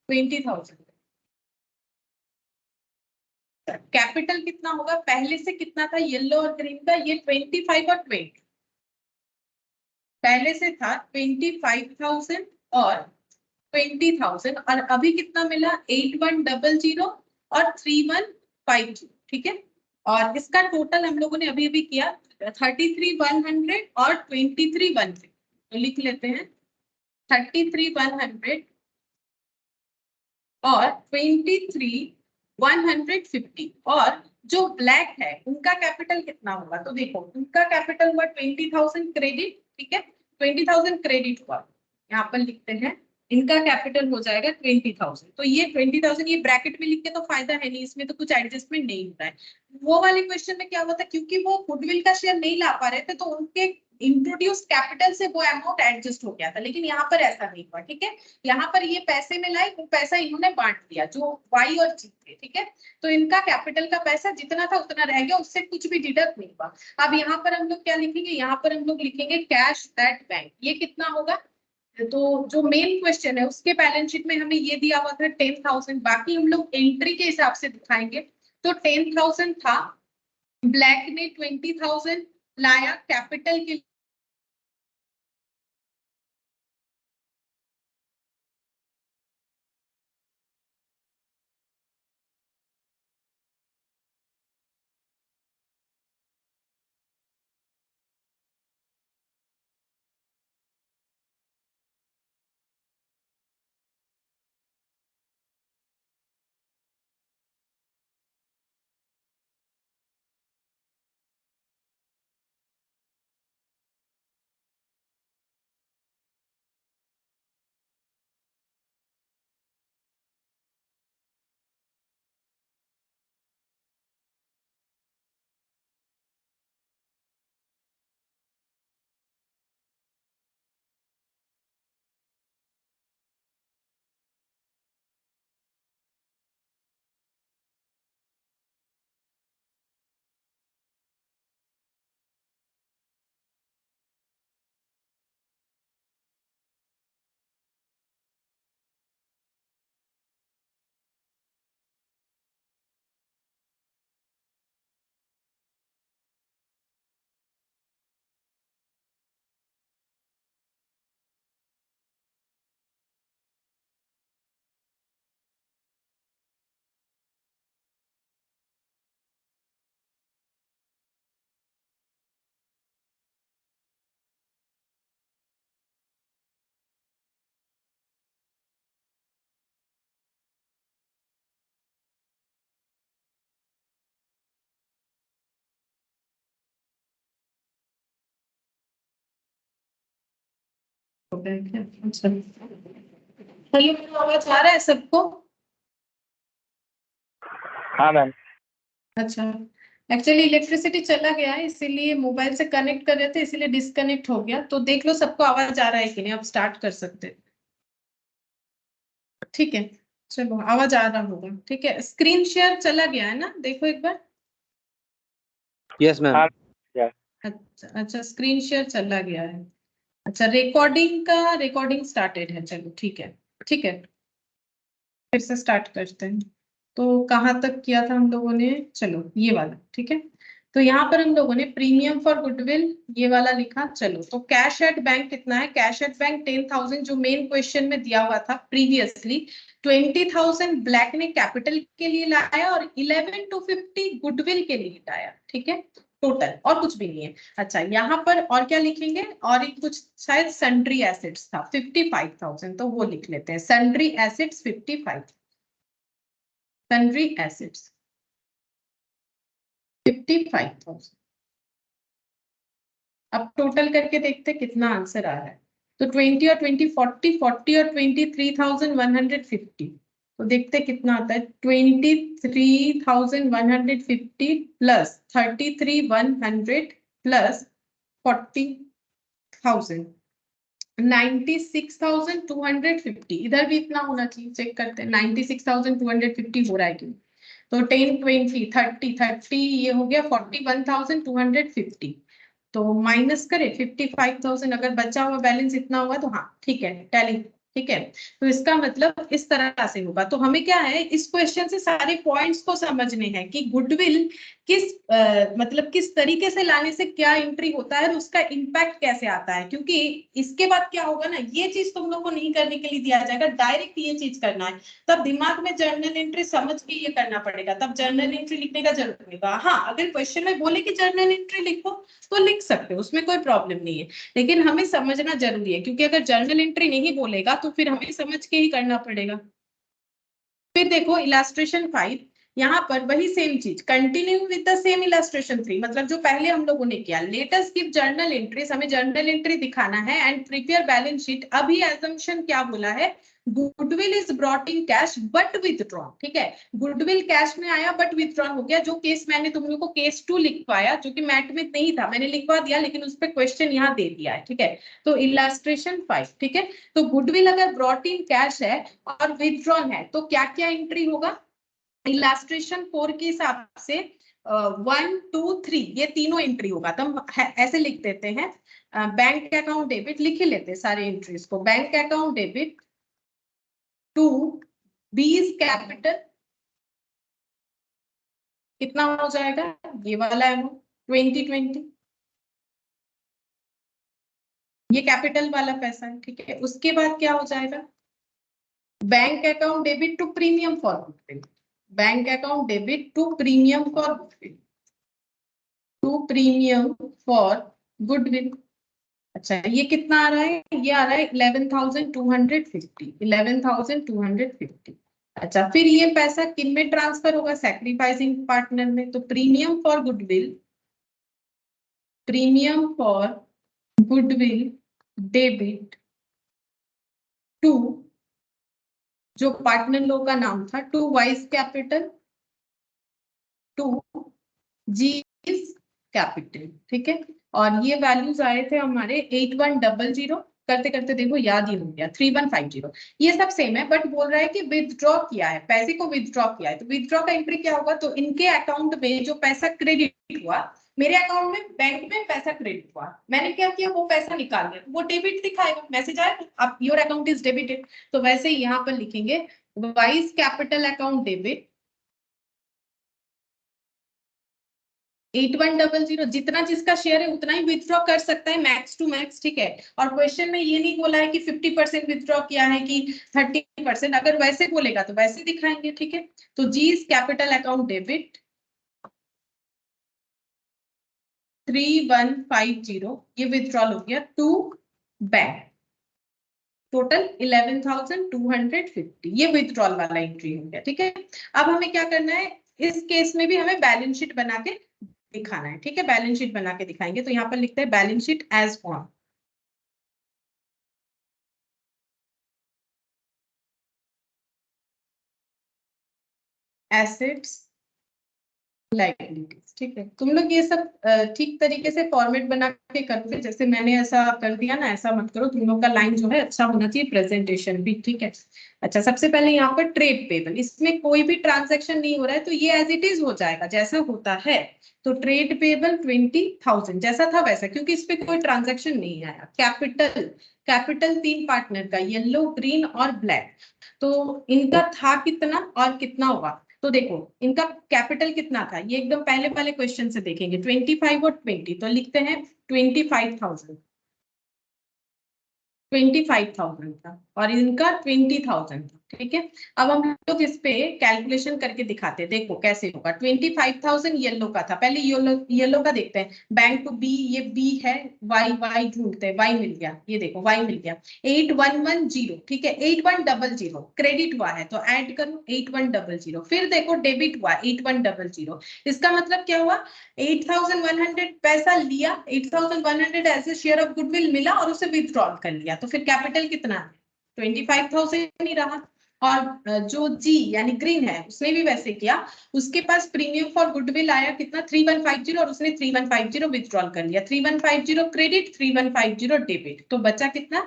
20,000। कैपिटल कितना होगा? पहले से कितना था येलो और ग्रीन का? ये 25 और 20, पहले से था 25,000 और 20,000, और अभी कितना मिला? 8100 और 3150, ठीक है। और इसका टोटल हम लोगों ने अभी अभी किया 33,100 और 23,100, तो लिख लेते हैं 33,100 और 23,150। और जो ब्लैक है उनका कैपिटल कितना होगा? तो देखो उनका कैपिटल हुआ 20,000 क्रेडिट, ठीक है, 20,000 क्रेडिट हुआ, यहाँ पर लिखते हैं इनका कैपिटल हो जाएगा 20,000। तो ये 20,000 ये ब्रैकेट में लिख के तो फायदा है नहीं, इसमें तो कुछ एडजस्टमेंट नहीं होता है। वो वाले क्वेश्चन में क्या हुआ था, क्योंकि वो गुडविल का शेयर नहीं ला पा रहे थे तो उनके इंट्रोड्यूस कैपिटल से वो अमाउंट एडजस्ट हो गया था, लेकिन यहाँ पर ऐसा नहीं हुआ, ठीक है। यहाँ पर ये पैसे में लाए, वो पैसा इन्होंने बांट दिया जो वाई और जी थे, ठीक है। तो इनका कैपिटल का पैसा जितना था उतना रह गया, उससे कुछ भी डिडक्ट नहीं हुआ। अब यहाँ पर हम लोग क्या लिखेंगे? यहाँ पर हम लोग लिखेंगे कैश दैट बैंक। ये कितना होगा? तो जो मेन क्वेश्चन है उसके बैलेंस शीट में हमें ये दिया हुआ था 10,000, बाकी हम लोग एंट्री के हिसाब से दिखाएंगे। तो 10,000 था, ब्लैक ने 20,000 लाया कैपिटल के हेलो, आवाज आ रहा है सबको? हाँ मैम। अच्छा, एक्चुअली इलेक्ट्रिसिटी चला गया है इसीलिए मोबाइल से कनेक्ट कर रहे थे, इसीलिए डिस्कनेक्ट हो गया। तो देख लो सबको आवाज आ रहा है कि नहीं, अब स्टार्ट कर सकते हैं। ठीक है, चलो आवाज आ रहा होगा, ठीक है। स्क्रीन शेयर चला गया है ना, देखो एक बार। Yes, ma'am. हाँ। अच्छा स्क्रीन शेयर चला गया है। अच्छा रिकॉर्डिंग स्टार्टेड है, चलो ठीक है, ठीक है, फिर से स्टार्ट करते हैं। तो कहाँ तक किया था हम लोगों ने? चलो ये वाला, ठीक है। तो यहाँ पर हम लोगों ने प्रीमियम फॉर गुडविल ये वाला लिखा। चलो तो कैश एट बैंक कितना है? कैश एट बैंक 10,000 जो मेन क्वेश्चन में दिया हुआ था प्रीवियसली। 20,000 ब्लैक ने कैपिटल के लिए लाया और 11 to 50 गुडविल के लिए लाया, ठीक है। टोटल, और कुछ भी नहीं है। अच्छा, यहाँ पर और क्या लिखेंगे, और एक कुछ शायद सन्ड्री एसेट्स था 55,000, तो वो लिख लेते हैं, सन्ड्री एसेट्स 55, सन्ड्री एसेट्स 55,000। अब टोटल करके देखते कितना आंसर आ रहा है। तो 20 और 20 40, 40 और 20 3,150। तो देखते कितना आता है, 23,150 प्लस 33,100 प्लस 40,000, 96,250। इधर भी इतना होना चाहिए, चेक करते हैं 96,250 हो रहा है क्यों। तो 10 20 30 30 ये हो गया 41,250। तो माइनस करें 55,000, अगर बचा हुआ बैलेंस इतना होगा तो हाँ ठीक है, टैली ठीक है। तो इसका मतलब इस तरह से होगा। तो हमें क्या है, इस क्वेश्चन से सारे पॉइंट्स को समझने हैं कि गुडविल किस मतलब किस तरीके से लाने से क्या एंट्री होता है और उसका इम्पैक्ट कैसे आता है। क्योंकि इसके बाद क्या होगा ना, ये चीज तुम लोग को नहीं करने के लिए दिया जाएगा, डायरेक्ट ये चीज करना है। तब दिमाग में जर्नल एंट्री समझ के ये करना पड़ेगा, तब जर्नल एंट्री लिखने का जरूरत नहीं होगा। हाँ, अगर क्वेश्चन में बोले कि जर्नल एंट्री लिखो तो लिख सकते हो, उसमें कोई प्रॉब्लम नहीं है, लेकिन हमें समझना जरूरी है, क्योंकि अगर जर्नल एंट्री नहीं बोलेगा तो फिर हमें समझ के ही करना पड़ेगा। फिर देखो इलास्ट्रेशन 5, यहाँ पर वही सेम चीज, continue with the same illustration 3, मतलब जो पहले हम लोगों ने किया, लेटस गिव जर्नल एंट्रीज, हमें जर्नल एंट्री दिखाना है एंड प्रिपेयर बैलेंस शीट। अभी एजम्पशन क्या बोला है, goodwill is brought in cash but withdrawn, ठीक है, गुडविल कैश में आया बट विथड्रॉन हो गया। जो केस मैंने तुम लोग को केस 2 लिखवाया, जो कि मैट में नहीं था, मैंने लिखवा दिया, लेकिन उस पर क्वेश्चन यहाँ दे दिया है, ठीक है। तो इलास्ट्रेशन 5, ठीक है। तो गुडविल अगर ब्रॉट इन कैश है और विथड्रॉन है तो क्या क्या एंट्री होगा, इलास्ट्रेशन 4 के हिसाब से 1 2 3 ये तीनों एंट्री होगा। तो हम ऐसे लिख देते हैं, बैंक अकाउंट डेबिट लिख ही लेते हैं सारे एंट्रीज को, bank account debit to B's capital, कितना हो जाएगा, ये वाला अमाउंट 2020, ये कैपिटल वाला पैसा है, ठीक है। उसके बाद क्या हो जाएगा, bank account debit to premium for goodwill, bank account debit to premium for goodwill, to premium for goodwill. अच्छा, ये कितना आ रहा है, ये आ रहा है 11,250, 11,250। अच्छा, फिर ये पैसा किन में ट्रांसफर होगा, सैक्रिफाइसिंग पार्टनर में। तो premium for goodwill, premium for goodwill debit to, जो पार्टनर लोग का नाम था, to Y's capital, to Z's capital, ठीक है। और ये वैल्यूज आए थे हमारे 8100, करते करते देखो याद ही हो गया 3150। ये सब सेम है, बट बोल रहा है कि विथड्रॉ किया है, पैसे को विथड्रॉ किया है। तो विथड्रॉ का एंट्री क्या होगा, तो इनके अकाउंट में जो पैसा क्रेडिट हुआ, मेरे अकाउंट में बैंक में पैसा क्रेडिट हुआ, मैंने क्या किया, वो पैसा निकाल लिया, वो डेबिट दिखाएगा, मैसेज आएगा अब योर अकाउंट इज डेबिटेड। तो वैसे ही यहाँ पर लिखेंगे वाइज कैपिटल अकाउंट डेबिट 8100, जितना जिसका शेयर है उतना ही विथड्रॉ कर सकता है, मैक्स टू मैक्स, ठीक है। और क्वेश्चन में ये नहीं बोला है कि 50% विथड्रॉ किया है कि 30%, अगर वैसे बोलेगा तो वैसे दिखाएंगे, ठीक है। तो जीज कैपिटल अकाउंट डेबिट 3150, ये विथड्रॉल हो गया टू बैंक, टोटल 11,250, ये विथड्रॉल वाला एंट्री हो गया, ठीक है। अब हमें क्या करना है, इस केस में भी हमें बैलेंस शीट बना के दिखाना है, ठीक है। बैलेंस शीट बना के दिखाएंगे, तो यहाँ पर लिखते हैं balance sheet as on, assets liabilities, ठीक है। तुम लोग ये सब ठीक तरीके से फॉर्मेट बना के करोगे, जैसे मैंने ऐसा कर दिया ना, ऐसा मत करो, तुम लोग का लाइन जो है अच्छा होना चाहिए, प्रेजेंटेशन भी, ठीक है। अच्छा, सबसे पहले यहाँ पर ट्रेड पेबल, इसमें कोई भी ट्रांजैक्शन नहीं हो रहा है, तो ये एज इट इज हो जाएगा जैसा होता है। तो ट्रेड पेबल 20,000 जैसा था वैसा, क्योंकि इस पे कोई ट्रांजैक्शन नहीं आया। कैपिटल, कैपिटल 3 पार्टनर का, येलो ग्रीन और ब्लैक, तो इनका था कितना और कितना होगा। तो देखो इनका कैपिटल कितना था, ये एकदम पहले वाले क्वेश्चन से देखेंगे, 25 और 20, तो लिखते हैं 25,000, 25,000 था और इनका 20,000 था, ठीक है। अब हम लोग इस पे कैलकुलेशन करके दिखाते हैं, देखो कैसे होगा। 25,000 येलो का था, पहले येलो का देखते हैं। बैंक टू बी, ये बी है, वाई ढूंढते हैं, वाई मिल गया, ये देखो वाई मिल गया। 8110, ठीक है, 8100 क्रेडिट हुआ है तो ऐड करो 8100, फिर देखो डेबिट हुआ 8100। इसका मतलब क्या हुआ, 8,100 पैसा लिया, 8,100 as a share of goodwill मिला और उसे विथड्रॉल कर लिया, तो फिर कैपिटल कितना है, 25,000 ही रहा। और जो जी यानी ग्रीन है उसने भी वैसे किया, उसके पास प्रीमियम फॉर गुडविल आया कितना 3150 और उसने 3150 विथड्रॉल कर लिया, 3150 क्रेडिट 3150 डेबिट, तो बचा कितना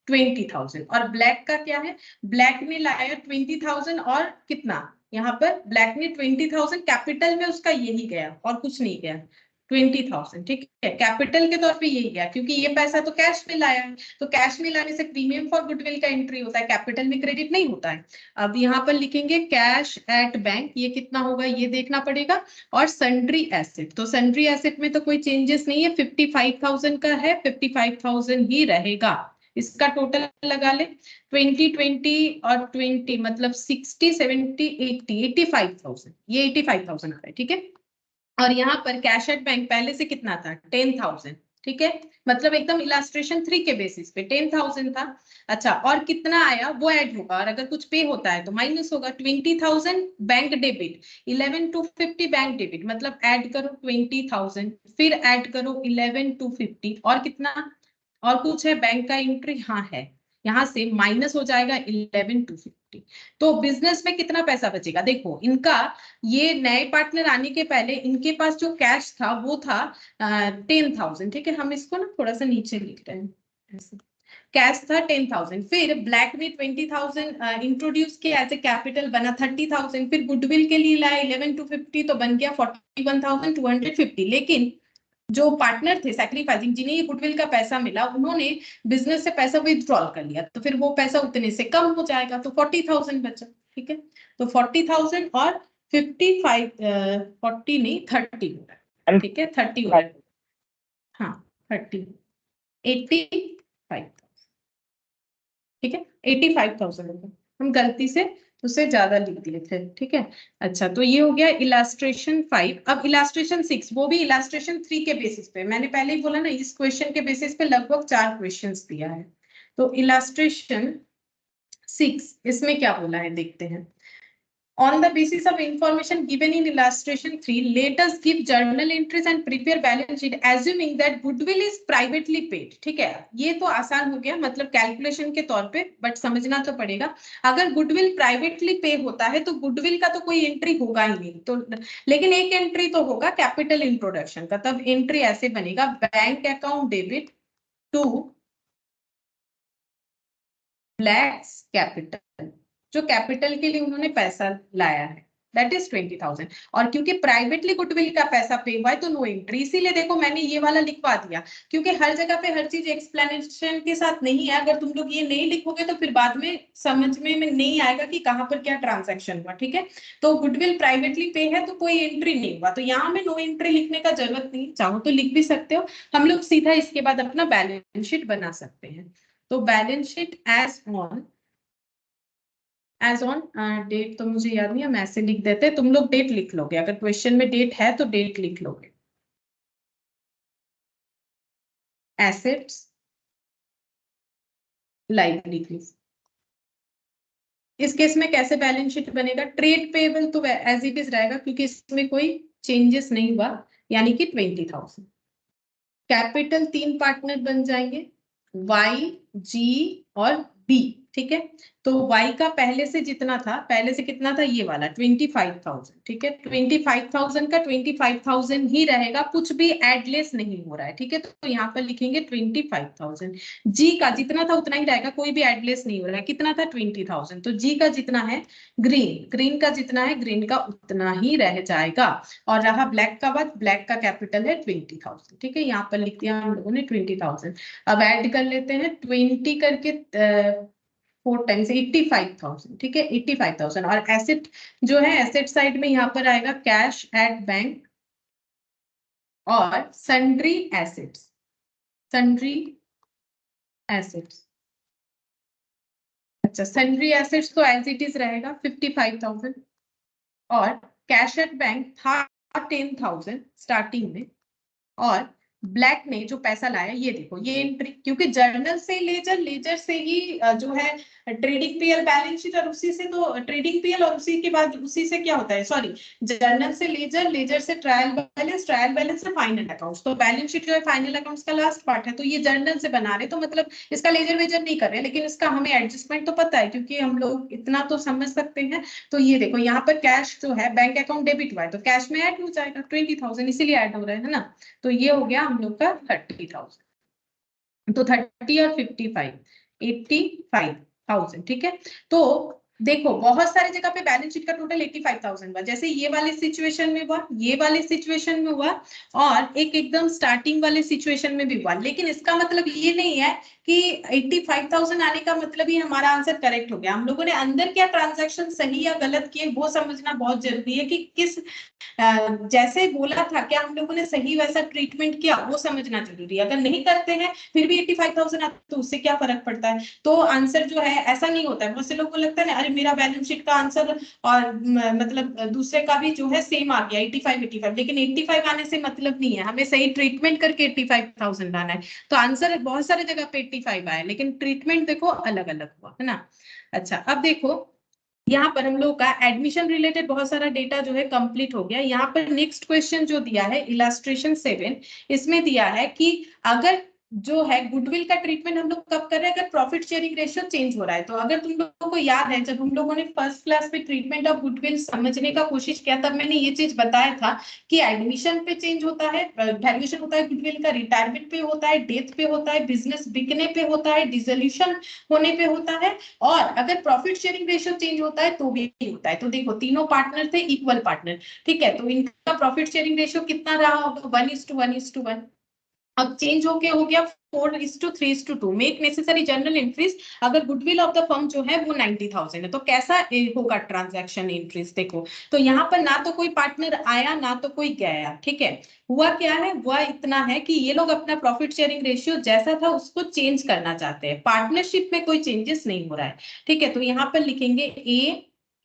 20,000। और ब्लैक का क्या है, ब्लैक ने लाया 20,000 और कितना, यहाँ पर ब्लैक ने 20,000, कैपिटल में उसका यही गया और कुछ नहीं गया 20,000, ठीक है। कैपिटल के तौर पे यही गया क्योंकि ये पैसा तो कैश में लाया है, तो कैश में लाने से प्रीमियम फॉर गुडविल का एंट्री होता है, कैपिटल में क्रेडिट नहीं होता है। अब यहाँ पर लिखेंगे कैश एट बैंक, ये कितना होगा ये देखना पड़ेगा। और सन्ड्री एसेट, तो सन्ड्री एसेट में तो कोई चेंजेस नहीं है, 55,000 का है, 55,000 ही रहेगा। इसका टोटल लगा ले 20 और 20 मतलब 60 70 80 85,000, ये 85,000 आ रहा है, ठीक है। और यहाँ पर कैश एट बैंक पहले से कितना था 10,000, ठीक है, मतलब एकदम इलास्ट्रेशन 3 के बेसिस पे 10,000 था। अच्छा, और कितना आया वो ऐड होगा, और अगर कुछ पे होता है तो माइनस होगा। 20,000 बैंक डेबिट, 11,250 बैंक डेबिट, मतलब ऐड करो 20,000, फिर ऐड करो 11,250 और कितना, और कुछ है बैंक का एंट्री, हाँ है, यहाँ से माइनस हो जाएगा 11,250। तो बिजनेस में कितना पैसा बचेगा, देखो इनका ये नए पार्टनर आने के पहले इनके पास जो कैश था वो था 10,000, ठीक है। हम इसको ना थोड़ा सा नीचे लिख रहे हैं, कैश था 10,000, फिर ब्लैक ने 20,000 इंट्रोड्यूस किया एज ए कैपिटल, बना 30,000, फिर गुडविल के लिए लाया 11,250 तो बन गया 41,250। लेकिन जो पार्टनर थे सैक्रिफाइसिंग, जिन्हें ये गुडविल का पैसा मिला, उन्होंने बिजनेस से पैसा विथड्रॉल कर लिया, तो फिर वो पैसा उतने से कम हो जाएगा, तो 40,000 बचा, ठीक है। तो 40,000 और 55 40 नहीं 30 हो रहा है, ठीक है, 30 हो रहा है, हाँ 30 85,000, ठीक है, 85,000 रुपए, हम गलती से उससे ज्यादा लिख दिए थे, ठीक है। अच्छा, तो ये हो गया इलास्ट्रेशन 5। अब इलास्ट्रेशन 6, वो भी इलास्ट्रेशन 3 के बेसिस पे, मैंने पहले ही बोला ना इस क्वेश्चन के बेसिस पे लगभग 4 क्वेश्चंस दिया है। तो इलास्ट्रेशन 6 इसमें क्या बोला है देखते हैं। On the basis of information given in illustration 3, let us give journal entries and prepare balance sheet assuming that goodwill is privately paid, ठीक है। ये तो आसान हो गया, मतलब कैलकुलेशन के तौर पे, बट समझना तो पड़ेगा। अगर गुडविल प्राइवेटली पे होता है तो गुडविल का तो कोई एंट्री होगा ही नहीं, तो लेकिन एक एंट्री तो होगा कैपिटल इंट्रोडक्शन का, तब एंट्री ऐसे बनेगा, bank account debit to Black's capital, जो कैपिटल के लिए उन्होंने पैसा लाया है, दैट इज 20,000। और क्योंकि प्राइवेटली गुडविल का पैसा पे हुआ है तो नो एंट्री, इसीलिए देखो मैंने ये वाला लिखवा दिया, क्योंकि हर जगह पे हर चीज एक्सप्लेनेशन के साथ नहीं है। अगर तुम लोग ये नहीं लिखोगे तो फिर बाद में समझ में नहीं आएगा कि कहाँ पर क्या ट्रांजैक्शन हुआ, ठीक है। तो गुडविल प्राइवेटली पे है तो कोई एंट्री नहीं हुआ, तो यहाँ में नो एंट्री लिखने का जरूरत नहीं, चाहो तो लिख भी सकते हो। हम लोग सीधा इसके बाद अपना बैलेंस शीट बना सकते हैं। तो balance sheet as on date तो मुझे याद नहीं, हम ऐसे लिख देते, तुम लोग डेट लिख लोगे, अगर क्वेश्चन में डेट है तो डेट लिख लोगे। एसेट्स, लायबिलिटीज, इस केस में कैसे बैलेंस शीट बनेगा, ट्रेड पेबल तो एज इट इज रहेगा क्योंकि इसमें कोई चेंजेस नहीं हुआ, यानी कि 20,000। कैपिटल 3 पार्टनर बन जाएंगे, वाई, जी और बी, ठीक है। तो y का पहले से जितना था, पहले से कितना था ये वाला 25,000, ठीक है। 25,000 का 25,000 ही रहेगा, कुछ भी एडलेस नहीं हो रहा है, ठीक है। तो यहाँ पर लिखेंगे 25,000। जी का जितना था उतना ही रहेगा, कोई भी एडलेस नहीं हो रहा है, कितना था 20,000, तो जी का जितना है, ग्रीन का जितना है, ग्रीन का उतना ही रह जाएगा। और रहा ब्लैक का बाद, ब्लैक का कैपिटल है 20,000, ठीक है, यहाँ पर लिख दिया हम लोगों ने 20,000। अब ऐड कर लेते हैं 20 करके 4 टाइम्स 85,000, ठीक है, 85,000। और एसेट जो है, एसेट साइड में यहाँ पर आएगा कैश एट बैंक और सन्ड्री एसेट्स, सन्ड्री एसेट्स, अच्छा, सन्ड्री एसेट्स तो एज इट इज रहेगा 55,000 और कैश एट बैंक था 10,000 स्टार्टिंग में, और ब्लैक ने जो पैसा लाया ये देखो ये एंट्री, क्योंकि जर्नल से लेजर, लेजर से ही जो है ट्रेडिंग पीएल बैलेंस शीट, और उसी से तो ट्रेडिंग पीएल, और उसी के बाद उसी से क्या होता है, सॉरी, जर्नल से लेजर, लेजर से ट्रायल बैलेंस, ट्रायल बैलेंस से फाइनल अकाउंट्स। तो बैलेंस शीट जो है फाइनल अकाउंट्स का लास्ट पार्ट है, तो ये जर्नल से बना रहे, तो मतलब इसका लेजर वेजर नहीं कर रहे, लेकिन इसका हमें एडजस्टमेंट तो पता है, क्योंकि हम लोग इतना तो समझ सकते हैं। तो ये देखो यहाँ पर कैश जो है बैंक अकाउंट डेबिट हुआ है, तो कैश में ऐड हो जाएगा 20,000, इसीलिए ऐड हो रहा है ना। तो ये हो गया हम लोग का 30,000। तो 30 और 55, 85,000, ठीक है। तो देखो बहुत सारी जगह पे बैलेंस शीट का टोटल 85,000 हुआ, जैसे ये वाले सिचुएशन में हुआ, ये वाले सिचुएशन में हुआ, और एक एकदम स्टार्टिंग वाले सिचुएशन में भी हुआ। लेकिन इसका मतलब ये नहीं है कि 85,000 आने का मतलब ही हमारा आंसर करेक्ट हो गया। हम लोगों ने अंदर क्या ट्रांजैक्शन सही या गलत किए वो समझना बहुत जरूरी है, कि किस जैसे बोला था क्या हम लोगों ने सही वैसा ट्रीटमेंट किया, वो समझना जरूरी है। अगर नहीं करते हैं फिर भी 85,000 आता तो उससे क्या फर्क पड़ता है। तो आंसर जो है ऐसा नहीं होता है। बहुत से लोगों को लगता है ना, अरे मेरा बैलेंस शीट का आंसर और मतलब दूसरे का भी जो है सेम आ गया 85, लेकिन 85 आने से मतलब नहीं है, हमें सही ट्रीटमेंट करके 85,000 लाना है। तो आंसर बहुत सारे जगह पे 85 आया, लेकिन ट्रीटमेंट देखो अलग अलग हुआ, है ना। अच्छा, अब देखो यहाँ पर हम लोग का एडमिशन रिलेटेड बहुत सारा डेटा जो है कंप्लीट हो गया। यहाँ पर नेक्स्ट क्वेश्चन जो दिया है इलस्ट्रेशन 7, इसमें दिया है कि अगर जो है गुडविल का ट्रीटमेंट हम लोग कब कर रहे हैं, अगर प्रॉफिट शेयरिंग रेशियो चेंज हो रहा है। तो अगर तुम लोगों को याद है, जब हम लोगों ने फर्स्ट क्लास पे ट्रीटमेंट ऑफ गुडविल समझने का कोशिश किया, तब मैंने ये चीज बताया था कि एडमिशन पे चेंज होता है, वैल्यूएशन होता है गुडविल का, रिटायरमेंट पे होता है, डेथ पे होता है, बिजनेस बिकने पे होता है, डिसोल्यूशन होने पे होता है, और अगर प्रॉफिट शेयरिंग रेशियो चेंज होता है तो भी होता है। तो देखो तीनों पार्टनर थे इक्वल पार्टनर, ठीक है, तो इनका प्रॉफिट शेयरिंग रेशियो कितना रहा होगा, 1:1:1। अब चेंज होके हो गया 4:3:2। मेक नेसेसरी जर्नल एंट्रीज, अगर गुडविल ऑफ द फर्म जो है वो 90,000 है, तो कैसा होगा ट्रांजैक्शन एंट्रीज। देखो तो यहाँ पर ना तो कोई पार्टनर आया ना तो कोई गया, ठीक है। हुआ क्या है, हुआ इतना है कि ये लोग अपना प्रॉफिट शेयरिंग रेशियो जैसा था उसको चेंज करना चाहते हैं। पार्टनरशिप में कोई चेंजेस नहीं हो रहा है, ठीक है। तो यहाँ पर लिखेंगे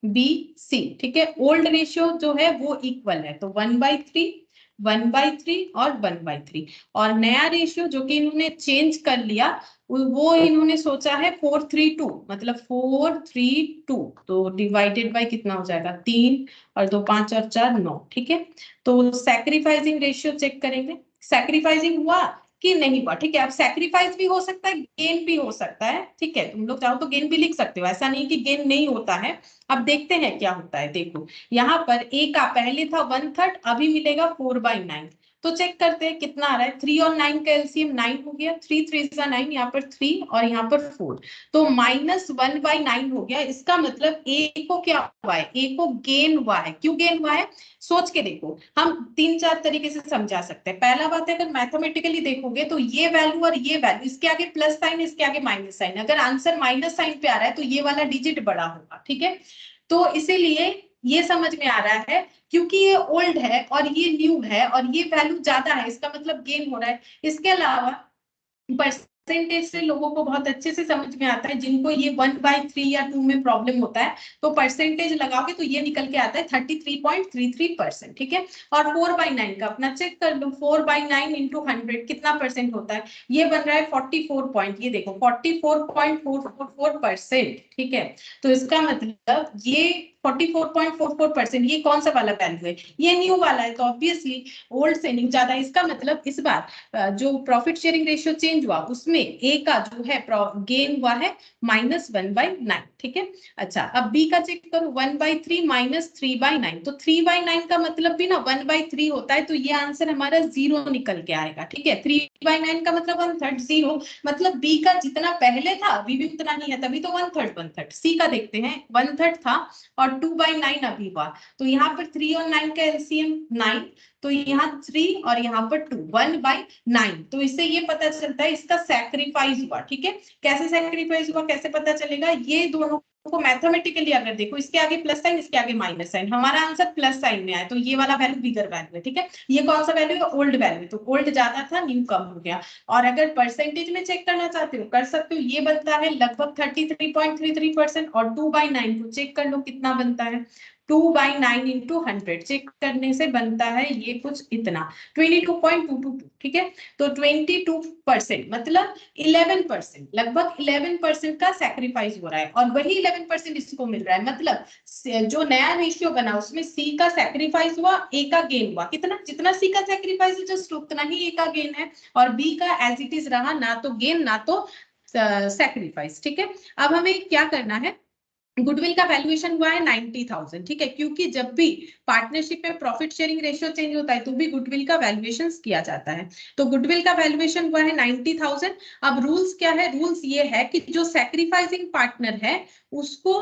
ABC, ठीक है। ओल्ड रेशियो जो है वो इक्वल है, तो 1/3, 1/3 और 1/3, और नया रेशियो जो कि इन्होंने चेंज कर लिया वो इन्होंने सोचा है 4:3:2, मतलब 4:3:2। तो डिवाइडेड बाय कितना हो जाएगा, 3 और 2 5 और 4 9, ठीक है। तो सैक्रिफाइसिंग रेशियो चेक करेंगे, सैक्रिफाइसिंग हुआ कि नहीं हुआ, ठीक है। अब सैक्रिफाइस भी हो सकता है, गेन भी हो सकता है, ठीक है। तुम लोग चाहो तो गेन भी लिख सकते हो, ऐसा नहीं कि गेन नहीं होता है। अब देखते हैं क्या होता है। देखो यहाँ पर ए का पहले था 1/3, अभी मिलेगा 4/9। तो चेक करते हैं कितना आ रहा है। 3 और 9 का एलसीएम 9 हो गया, 3 3 9, यहाँ पर 3 और यहाँ पर 4, तो -1/9 हो गया। इसका मतलब ए को क्या हुआ है, ए को गेन हुआ है। क्यों गेन हुआ है, सोच के देखो, हम 3-4 तरीके से समझा सकते हैं। पहला बात है, अगर मैथमेटिकली देखोगे तो ये वैल्यू और ये वैल्यू, इसके आगे प्लस साइन, इसके आगे माइनस साइन, अगर आंसर माइनस साइन पे आ रहा है तो ये वाला डिजिट बड़ा होगा, ठीक है। तो इसीलिए ये समझ में आ रहा है, क्योंकि ये ओल्ड है और ये न्यू है और ये वैल्यू ज्यादा है, इसका मतलब गेन हो रहा है। इसके अलावा परसेंटेज से लोगों को बहुत अच्छे से समझ में आता है, जिनको ये 1/3 या 2 में प्रॉब्लम होता है, तो परसेंटेज लगाओगे तो ये निकल के आता है 33.33%, ठीक है। और 4/9 का अपना चेक कर लो, 4/9 इंटू 100 कितना परसेंट होता है, ये बन रहा है 44 पॉइंट, ये देखो 44.444%, ठीक है। तो इसका मतलब ये 44.44%, ये कौन सा वाला वैल्यू है, ये न्यू वाला है, तो ऑब्वियसली ओल्ड से न्यू ज्यादा। इसका मतलब इस बार जो प्रॉफिट शेयरिंग रेशियो चेंज हुआ उसमें ए का जो है गेन हुआ है -1/9, ठीक है। अच्छा, अब बी का चेक करो, 1/3 -3/9, तो 3/9 का मतलब भी ना 1/3 होता है, तो ये आंसर हमारा 0 निकल के आएगा, ठीक है। 3/9 का मतलब 1/3, 0, मतलब बी का जितना पहले था अभी भी उतना ही है, तभी तो 1/3 1/3। सी का देखते हैं, 1/3 था और 2/9 अभी हुआ, तो यहाँ पर 3 और 9 का एलसीएम 9, तो यहाँ 3 और यहाँ पर 2, 1/9। तो इससे ये पता चलता है इसका सैक्रिफाइस हुआ, ठीक है। कैसे सैक्रिफाइस हुआ कैसे पता चलेगा, ये दोनों को मैथमेटिकली अगर देखो, इसके आगे प्लस साइन, इसके आगे माइनस साइन, हमारा आंसर प्लस साइन में आया, तो ये वाला वैल्यू बिगर वैल्यू है, ठीक है। ये कौन सा वैल्यू है? ओल्ड वैल्यू, तो ओल्ड ज्यादा था, न्यू कम हो गया। और अगर परसेंटेज में चेक करना चाहते हो कर सकते हो, ये बनता है लगभग 33.33% और 2/9 को चेक कर लो कितना बनता है, 2/9 इंटू 100 चेक करने से बनता है ये कुछ इतना 22.222, ठीक है। तो 22% मतलब 11%, लगभग 11% का सैक्रिफाइस हो रहा है, और वही 11% इसको मिल रहा है। मतलब जो नया रेशियो बना उसमें सी का सैक्रिफाइस हुआ, ए का गेन हुआ, कितना? जितना सी का सैक्रिफाइस है जस्ट उतना ही ए का गेन है, और बी का एज इट इज रहा, ना तो गेन ना तो सैक्रिफाइस, ठीक है। अब हमें क्या करना है, गुडविल का वैल्यूएशन हुआ है 90,000, ठीक है, क्योंकि जब भी पार्टनरशिप में प्रॉफिट शेयरिंग रेशियो चेंज होता है तो भी गुडविल का वैल्यूएशन किया जाता है। तो गुडविल का वैल्यूएशन हुआ है 90,000। अब रूल्स क्या है? रूल्स ये है कि जो सैक्रिफाइसिंग पार्टनर है उसको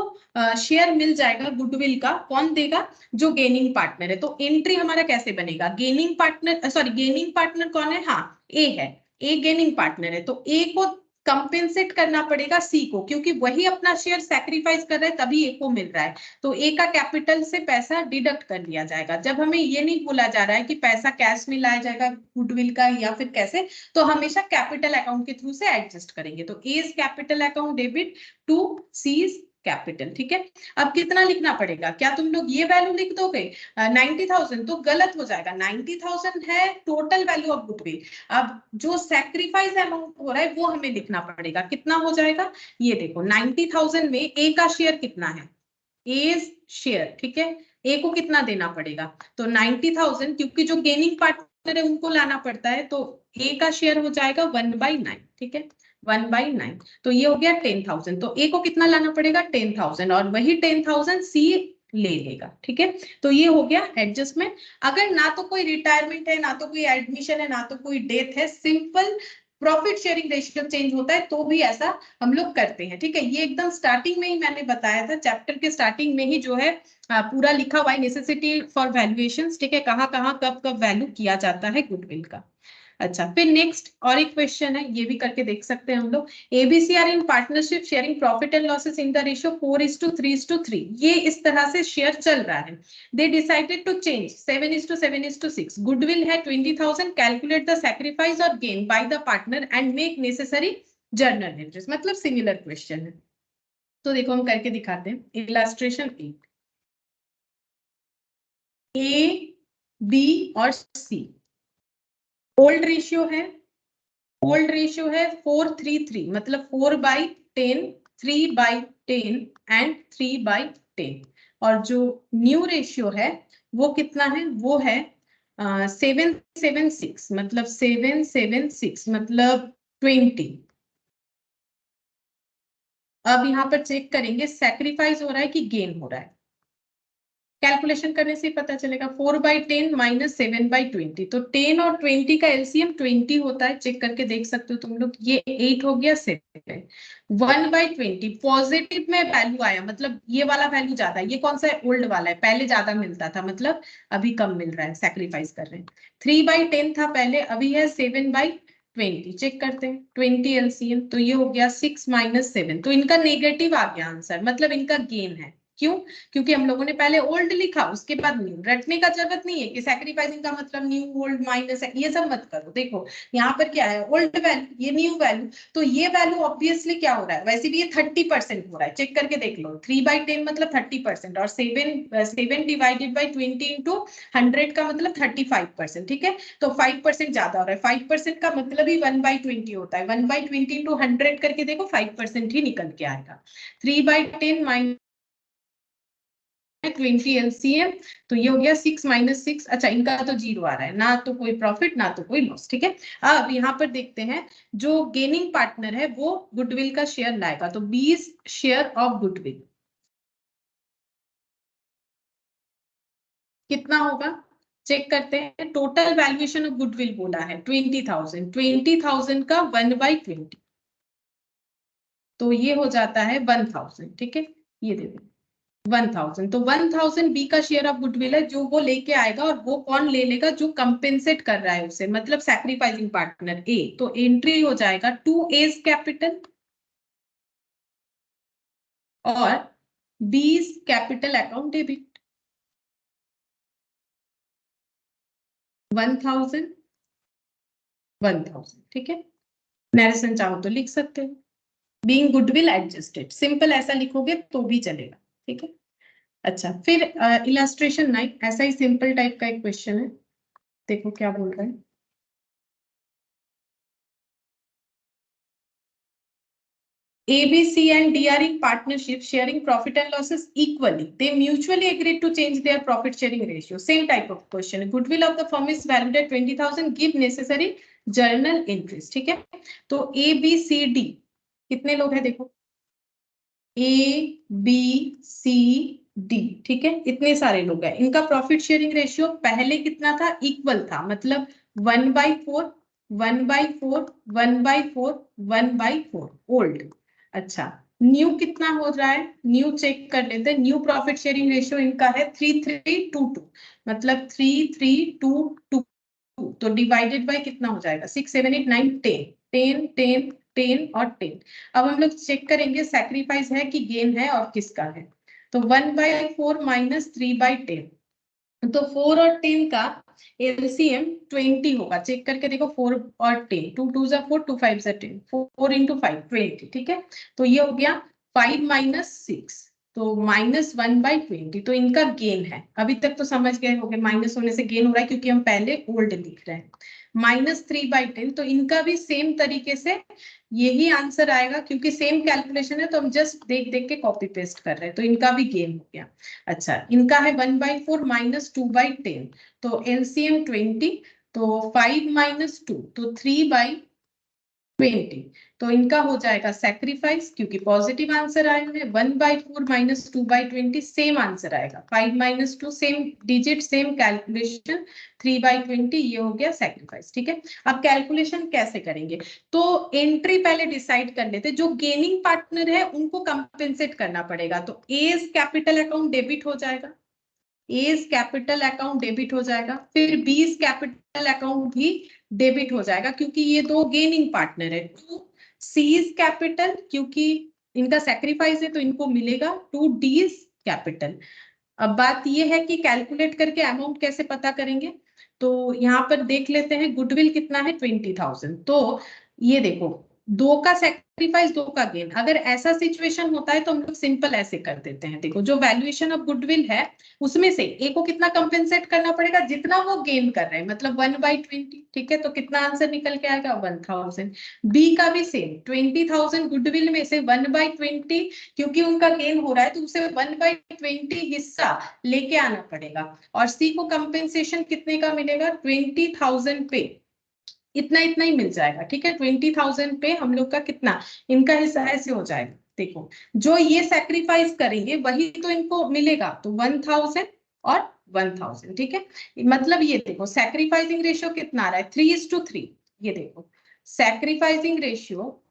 शेयर मिल जाएगा गुडविल का। कौन देगा? जो गेनिंग पार्टनर है। तो एंट्री हमारा कैसे बनेगा? Gaining partner, sorry gaining partner कौन है? हाँ, ए है, ए गेनिंग पार्टनर है, तो ए को कंपेंसेट करना पड़ेगा सी को, क्योंकि वही अपना शेयर सैक्रिफाइस कर रहा है तभी ए को मिल रहा है। तो ए का कैपिटल से पैसा डिडक्ट कर लिया जाएगा। जब हमें ये नहीं बोला जा रहा है कि पैसा कैश में लाया जाएगा गुडविल का या फिर कैसे, तो हमेशा कैपिटल अकाउंट के थ्रू से एडजस्ट करेंगे। तो A's capital account debit to C's capital, ठीक है। अब कितना लिखना पड़ेगा? क्या तुम लोग ये वैल्यू लिख दोगे 90,000? तो गलत हो जाएगा। 90,000 है टोटल वैल्यू ऑफ गुडविल। अब जो सैक्रिफाइस अमाउंट हो रहा है वो हमें लिखना पड़ेगा। कितना हो जाएगा? ये देखो 90,000 में ए का शेयर कितना है? ए शेयर, ठीक है। ए को कितना देना पड़ेगा? तो 90,000, क्योंकि जो गेनिंग पार्टनर है उनको लाना पड़ता है, तो ए का शेयर हो जाएगा 1/9, ठीक है, 1/9। तो ये हो गया 10,000। तो ए को कितना लाना पड़ेगा? 10,000, और वही 10,000 सी ले लेगा, ठीक है। तो ये हो गया एडजस्टमेंट। अगर ना तो कोई रिटायरमेंट है, ना तो कोई एडमिशन है, ना तो कोई डेथ है, simple profit sharing ratio change होता है तो भी ऐसा हम लोग करते हैं, ठीक है। ये एकदम स्टार्टिंग में ही मैंने बताया था, चैप्टर के स्टार्टिंग में ही जो है पूरा लिखा हुआ है, नेसेसिटी फॉर वैल्यूएशंस, ठीक है, कहाँ कहाँ कब कब वैल्यू किया जाता है गुडविल का। अच्छा, फिर नेक्स्ट और एक क्वेश्चन है, ये भी करके देख सकते हैं हम लोग। A B C are in partnership sharing profit and losses in the ratio 4:3:3। ये इस तरह से शेयर चल रहा है। They decided to change 7:7:6। Goodwill है 20,000। कैलकुलेट द सैक्रिफाइस और gain by the partner and make necessary journal entries. मतलब सिमिलर क्वेश्चन है। तो देखो हम करके दिखाते हैं। इलस्ट्रेशन ए, बी और सी ओल्ड रेशियो है। ओल्ड रेशियो है 4:3:3, मतलब 4/10, 3/10 एंड 3/10। और जो न्यू रेशियो है वो कितना है? वो है 7:7:6, मतलब 7:7:6 मतलब 20। अब यहाँ पर चेक करेंगे सैक्रिफाइस हो रहा है कि गेन हो रहा है। कैलकुलेशन करने से पता चलेगा। 4/10 माइनस 7/20, तो 10 और 20 का एलसीएम 20 होता है। चेक करके देख सकते हो तुम लोग। ये 8 हो गया, 7 1/20 पॉजिटिव में वैल्यू आया, मतलब ये वाला वैल्यू ज्यादा है। ये कौन सा है? ओल्ड वाला है, पहले ज्यादा मिलता था, मतलब अभी कम मिल रहा है, सैक्रिफाइस कर रहे हैं। 3/10 था पहले, अभी है 7/20। चेक करते हैं 20 एलसीएम, तो ये हो गया 6 माइनस 7, तो इनका नेगेटिव आ गया आंसर, मतलब इनका गेन है। क्यों? क्योंकि हम लोगों ने पहले ओल्ड लिखा, उसके बाद न्यू। रटने का जरूरत नहीं है कि सैक्रिफाइसिंग का मतलब न्यू ओल्ड माइनस है, ये सब मत करो। देखो यहाँ पर क्या है? ओल्ड वैल्यू, ये न्यू वैल्यू, तो ये वैल्यू ऑब्वियसली क्या हो रहा है? वैसे भी ये 30% हो रहा है। चेक करके देख लो। 3/10 मतलब 30%, और 7 डिवाइडेड बाई 20 इंटू 100 का मतलब 35%, ठीक है। तो 5% ज्यादा हो रहा है। 5% का मतलब ही 1/20 होता है। 1/20 इंटू 100 करके देखो, 5% ही निकल के आएगा। 3/10 माइनस 20 एलसीएम, तो ये हो गया 6 माइनस 6। अच्छा, इनका तो जीरो आ रहा है, ना तो कोई प्रॉफिट ना तो कोई लॉस, ठीक है। अब यहाँ पर देखते हैं, जो गेनिंग पार्टनर है वो गुडविल का शेयर लाएगा, तो 20 शेयर ऑफ गुडविल कितना होगा? चेक करते हैं। टोटल वैल्यूएशन ऑफ गुडविल बोला है 20,000। 20,000 का 1/20, तो ये हो जाता है 1,000, ठीक है। ये देखो 1,000, तो 1,000 बी का शेयर ऑफ गुडविल है जो वो लेके आएगा। और वो कौन ले लेगा? जो कंपेंसेट कर रहा है उसे, मतलब सैक्रिफाइसिंग पार्टनर ए। तो एंट्री हो जाएगा 2 एज कैपिटल और B's कैपिटल अकाउंट डेबिट 1000 1000, ठीक है। नरेशन चाहो तो लिख सकते हो। बीइंग गुडविल एडजस्टेड, सिंपल ऐसा लिखोगे तो भी चलेगा, ठीक है। अच्छा, फिर इलस्ट्रेशन 9, ऐसा ही सिंपल टाइप का एक क्वेश्चन है, देखो क्या बोल रहा है। ABC and D are in partnership sharing profit and losses equally. They mutually agreed to change their profit sharing ratio. Same type of question. Goodwill of the firm is valued at 20,000. Give necessary journal entries. ठीक है, तो ABCD कितने लोग हैं देखो, ABCD, ठीक है, इतने सारे लोग हैं। इनका प्रॉफिट शेयरिंग रेशियो पहले कितना था, इक्वल था, मतलब 1/4 1/4 1/4 1/4 ओल्ड। अच्छा, न्यू कितना हो रहा है, न्यू चेक कर लेते हैं। न्यू प्रॉफिट शेयरिंग रेशियो इनका है 3322, मतलब 3322, तो डिवाइडेड बाय कितना हो जाएगा, 6 7 8 9 10 10 10 10 और 10। अब हम लोग चेक करेंगे सैक्रिफाइस है कि गेन है और किसका है। तो 1/4 माइनस 3/10, तो 4 और 10 का एलसीएम 20 होगा। चेक करके देखो, 4 और 10, 2 2 जा 4, 2 5 जा 10, 4 into 5 20, ठीक है। तो ये हो गया 5 माइनस 6, तो -1/20, तो इनका गेन है। अभी तक तो समझ गए होंगे माइनस होने से गेन हो रहा है, क्योंकि हम पहले ओल्ड लिख रहे हैं। -3/10, तो इनका भी सेम तरीके से यही आंसर आएगा, क्योंकि सेम कैलकुलेशन है, तो हम जस्ट देख देख के कॉपी पेस्ट कर रहे हैं, तो इनका भी गेन हो गया। अच्छा, इनका है 1/4 माइनस 2/10, तो एलसीएम 20, तो 5 माइनस 2, तो 3/20, तो इनका हो जाएगा सैक्रिफाइस, क्योंकि पॉजिटिव आंसर आए हैं। 1/4 माइनस 2/20 सेम आंसर आएगा, 5 minus 2 same digit same calculation, 3/20, ये हो गया सैक्रिफाइस, ठीक है। अब कैलकुलेशन कैसे करेंगे, तो एंट्री पहले डिसाइड कर लेते, जो गेनिंग पार्टनर है उनको कंपेंसेट करना पड़ेगा, तो एज कैपिटल अकाउंट डेबिट हो जाएगा, एज कैपिटल अकाउंट डेबिट हो जाएगा, फिर बीज कैपिटल अकाउंट भी डेबिट हो जाएगा, क्योंकि ये दो गेनिंग पार्टनर है। टू सीज कैपिटल, क्योंकि इनका सैक्रिफाइस है तो इनको मिलेगा 2 डीज कैपिटल। अब बात ये है कि कैलकुलेट करके अमाउंट कैसे पता करेंगे, तो यहाँ पर देख लेते हैं गुडविल कितना है 20,000, तो ये देखो 2 का सैक्रिफाइस 2 का गेन। अगर ऐसा सिचुएशन होता है तो हम लोग सिंपल ऐसे कर देते हैं, देखो जो वैल्यूएशन ऑफ गुडविल है उसमें से ए को कितना कंपेंसेट करना पड़ेगा, जितना वो गेन कर रहे हैं, मतलब 1/20, ठीक है, तो कितना आंसर निकल के आएगा 1000। बी का भी सेम, 20,000 गुडविल में से 1/20, क्योंकि उनका गेन हो रहा है तो उसे 1/20 हिस्सा लेके आना पड़ेगा, और सी को कंपेंसेशन कितने का मिलेगा, 20,000 पे इतना इतना ही मिल जाएगा, ठीक है। 20,000 पे हम लोग का कितना, इनका हिस्सा ऐसे हो जाएगा, देखो जो ये सैक्रिफाइस करेंगे वही तो इनको मिलेगा, तो 1000 और 1000, ठीक है। मतलब ये देखो सैक्रिफाइसिंग रेशियो कितना आ रहा है, 3:3, ये देखो सैक्रिफाइसिंग रेशियो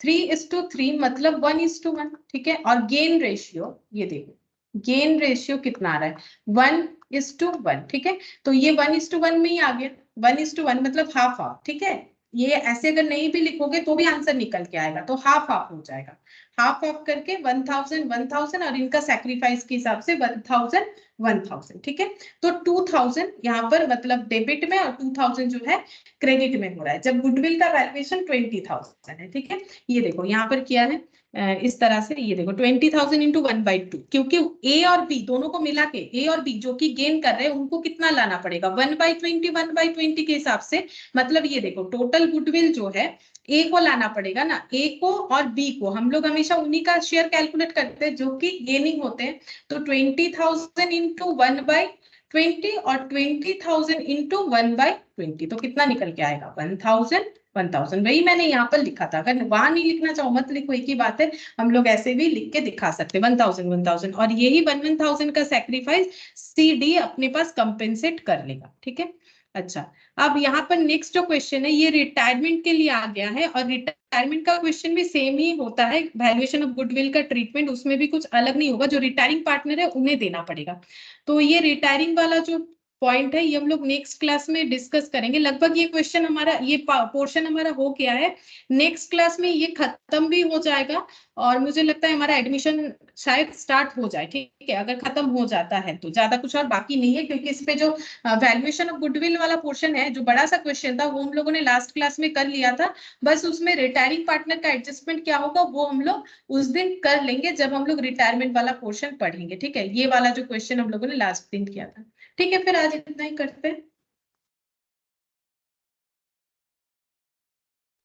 3:3, मतलब 1:1, ठीक है। और गेन रेशियो, ये देखो गेन रेशियो कितना आ रहा है, 1:1, ठीक है। तो ये 1:1 में ही आ गया, 1:1 मतलब हाफ हाफ, ठीक है। ये ऐसे अगर नहीं भी लिखोगे तो भी आंसर निकल के आएगा, तो हाफ हाफ हो जाएगा, हाफ हाफ करके 1000 1000, और इनका सैक्रिफाइस के हिसाब से 1000 1000, ठीक है। तो 2000 यहाँ पर मतलब डेबिट में, और 2000 जो है क्रेडिट में हो रहा है, जब गुडविल का वैल्यूएशन 20,000 है, ठीक है। ये देखो यहाँ पर किया है इस तरह से, ये देखो 20,000 इंटू 1/2, क्योंकि ए और बी दोनों को मिला के, ए और बी जो कि गेन कर रहे हैं उनको कितना लाना पड़ेगा, 1/20 1/20 के हिसाब से, मतलब ये देखो टोटल गुडविल जो है ए को लाना पड़ेगा ना, ए को और बी को, हम लोग हमेशा उन्हीं का शेयर कैलकुलेट करते हैं जो कि गेनिंग होते हैं, तो 20,000 इंटू 1/20 और 20,000 इंटू 1/20, तो कितना निकल के आएगा 1000 1000। वही मैंने यहाँ पर लिखा था, अगर वहां नहीं लिखना चाहो मत लिखो, एक ही बात है, हम लोग ऐसे भी लिख के दिखा सकते 1000 1000, और यही 1000 का सैक्रिफाइस सी डी अपने पास कंपेंसेट कर लेगा, ठीक है। अच्छा, अब यहाँ पर नेक्स्ट जो क्वेश्चन है ये रिटायरमेंट के लिए आ गया है, और रिटायरमेंट का क्वेश्चन भी सेम ही होता है, वैल्यूएशन ऑफ गुडविल का ट्रीटमेंट उसमें भी कुछ अलग नहीं होगा, जो रिटायरिंग पार्टनर है उन्हें देना पड़ेगा। तो ये रिटायरिंग वाला जो पॉइंट है, ये हम लोग नेक्स्ट क्लास में डिस्कस करेंगे। लगभग ये क्वेश्चन हमारा, ये पोर्शन हमारा हो गया है। नेक्स्ट क्लास में ये खत्म भी हो जाएगा और मुझे लगता है हमारा एडमिशन शायद स्टार्ट हो जाए। ठीक है, अगर खत्म हो जाता है तो ज्यादा कुछ और बाकी नहीं है, क्योंकि इस पे जो वैल्यूएशन ऑफ गुडविल वाला पोर्शन है, जो बड़ा सा क्वेश्चन था, वो हम लोगों ने लास्ट क्लास में कर लिया था। बस उसमें रिटायरिंग पार्टनर का एडजस्टमेंट क्या होगा वो हम लोग उस दिन कर लेंगे, जब हम लोग रिटायरमेंट वाला पोर्शन पढ़ेंगे। ठीक है, ये वाला जो क्वेश्चन हम लोगों ने लास्ट दिन किया था। ठीक है, फिर आज इतना ही करते हैं।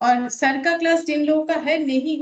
और सर का क्लास जिन लोगों का है नहीं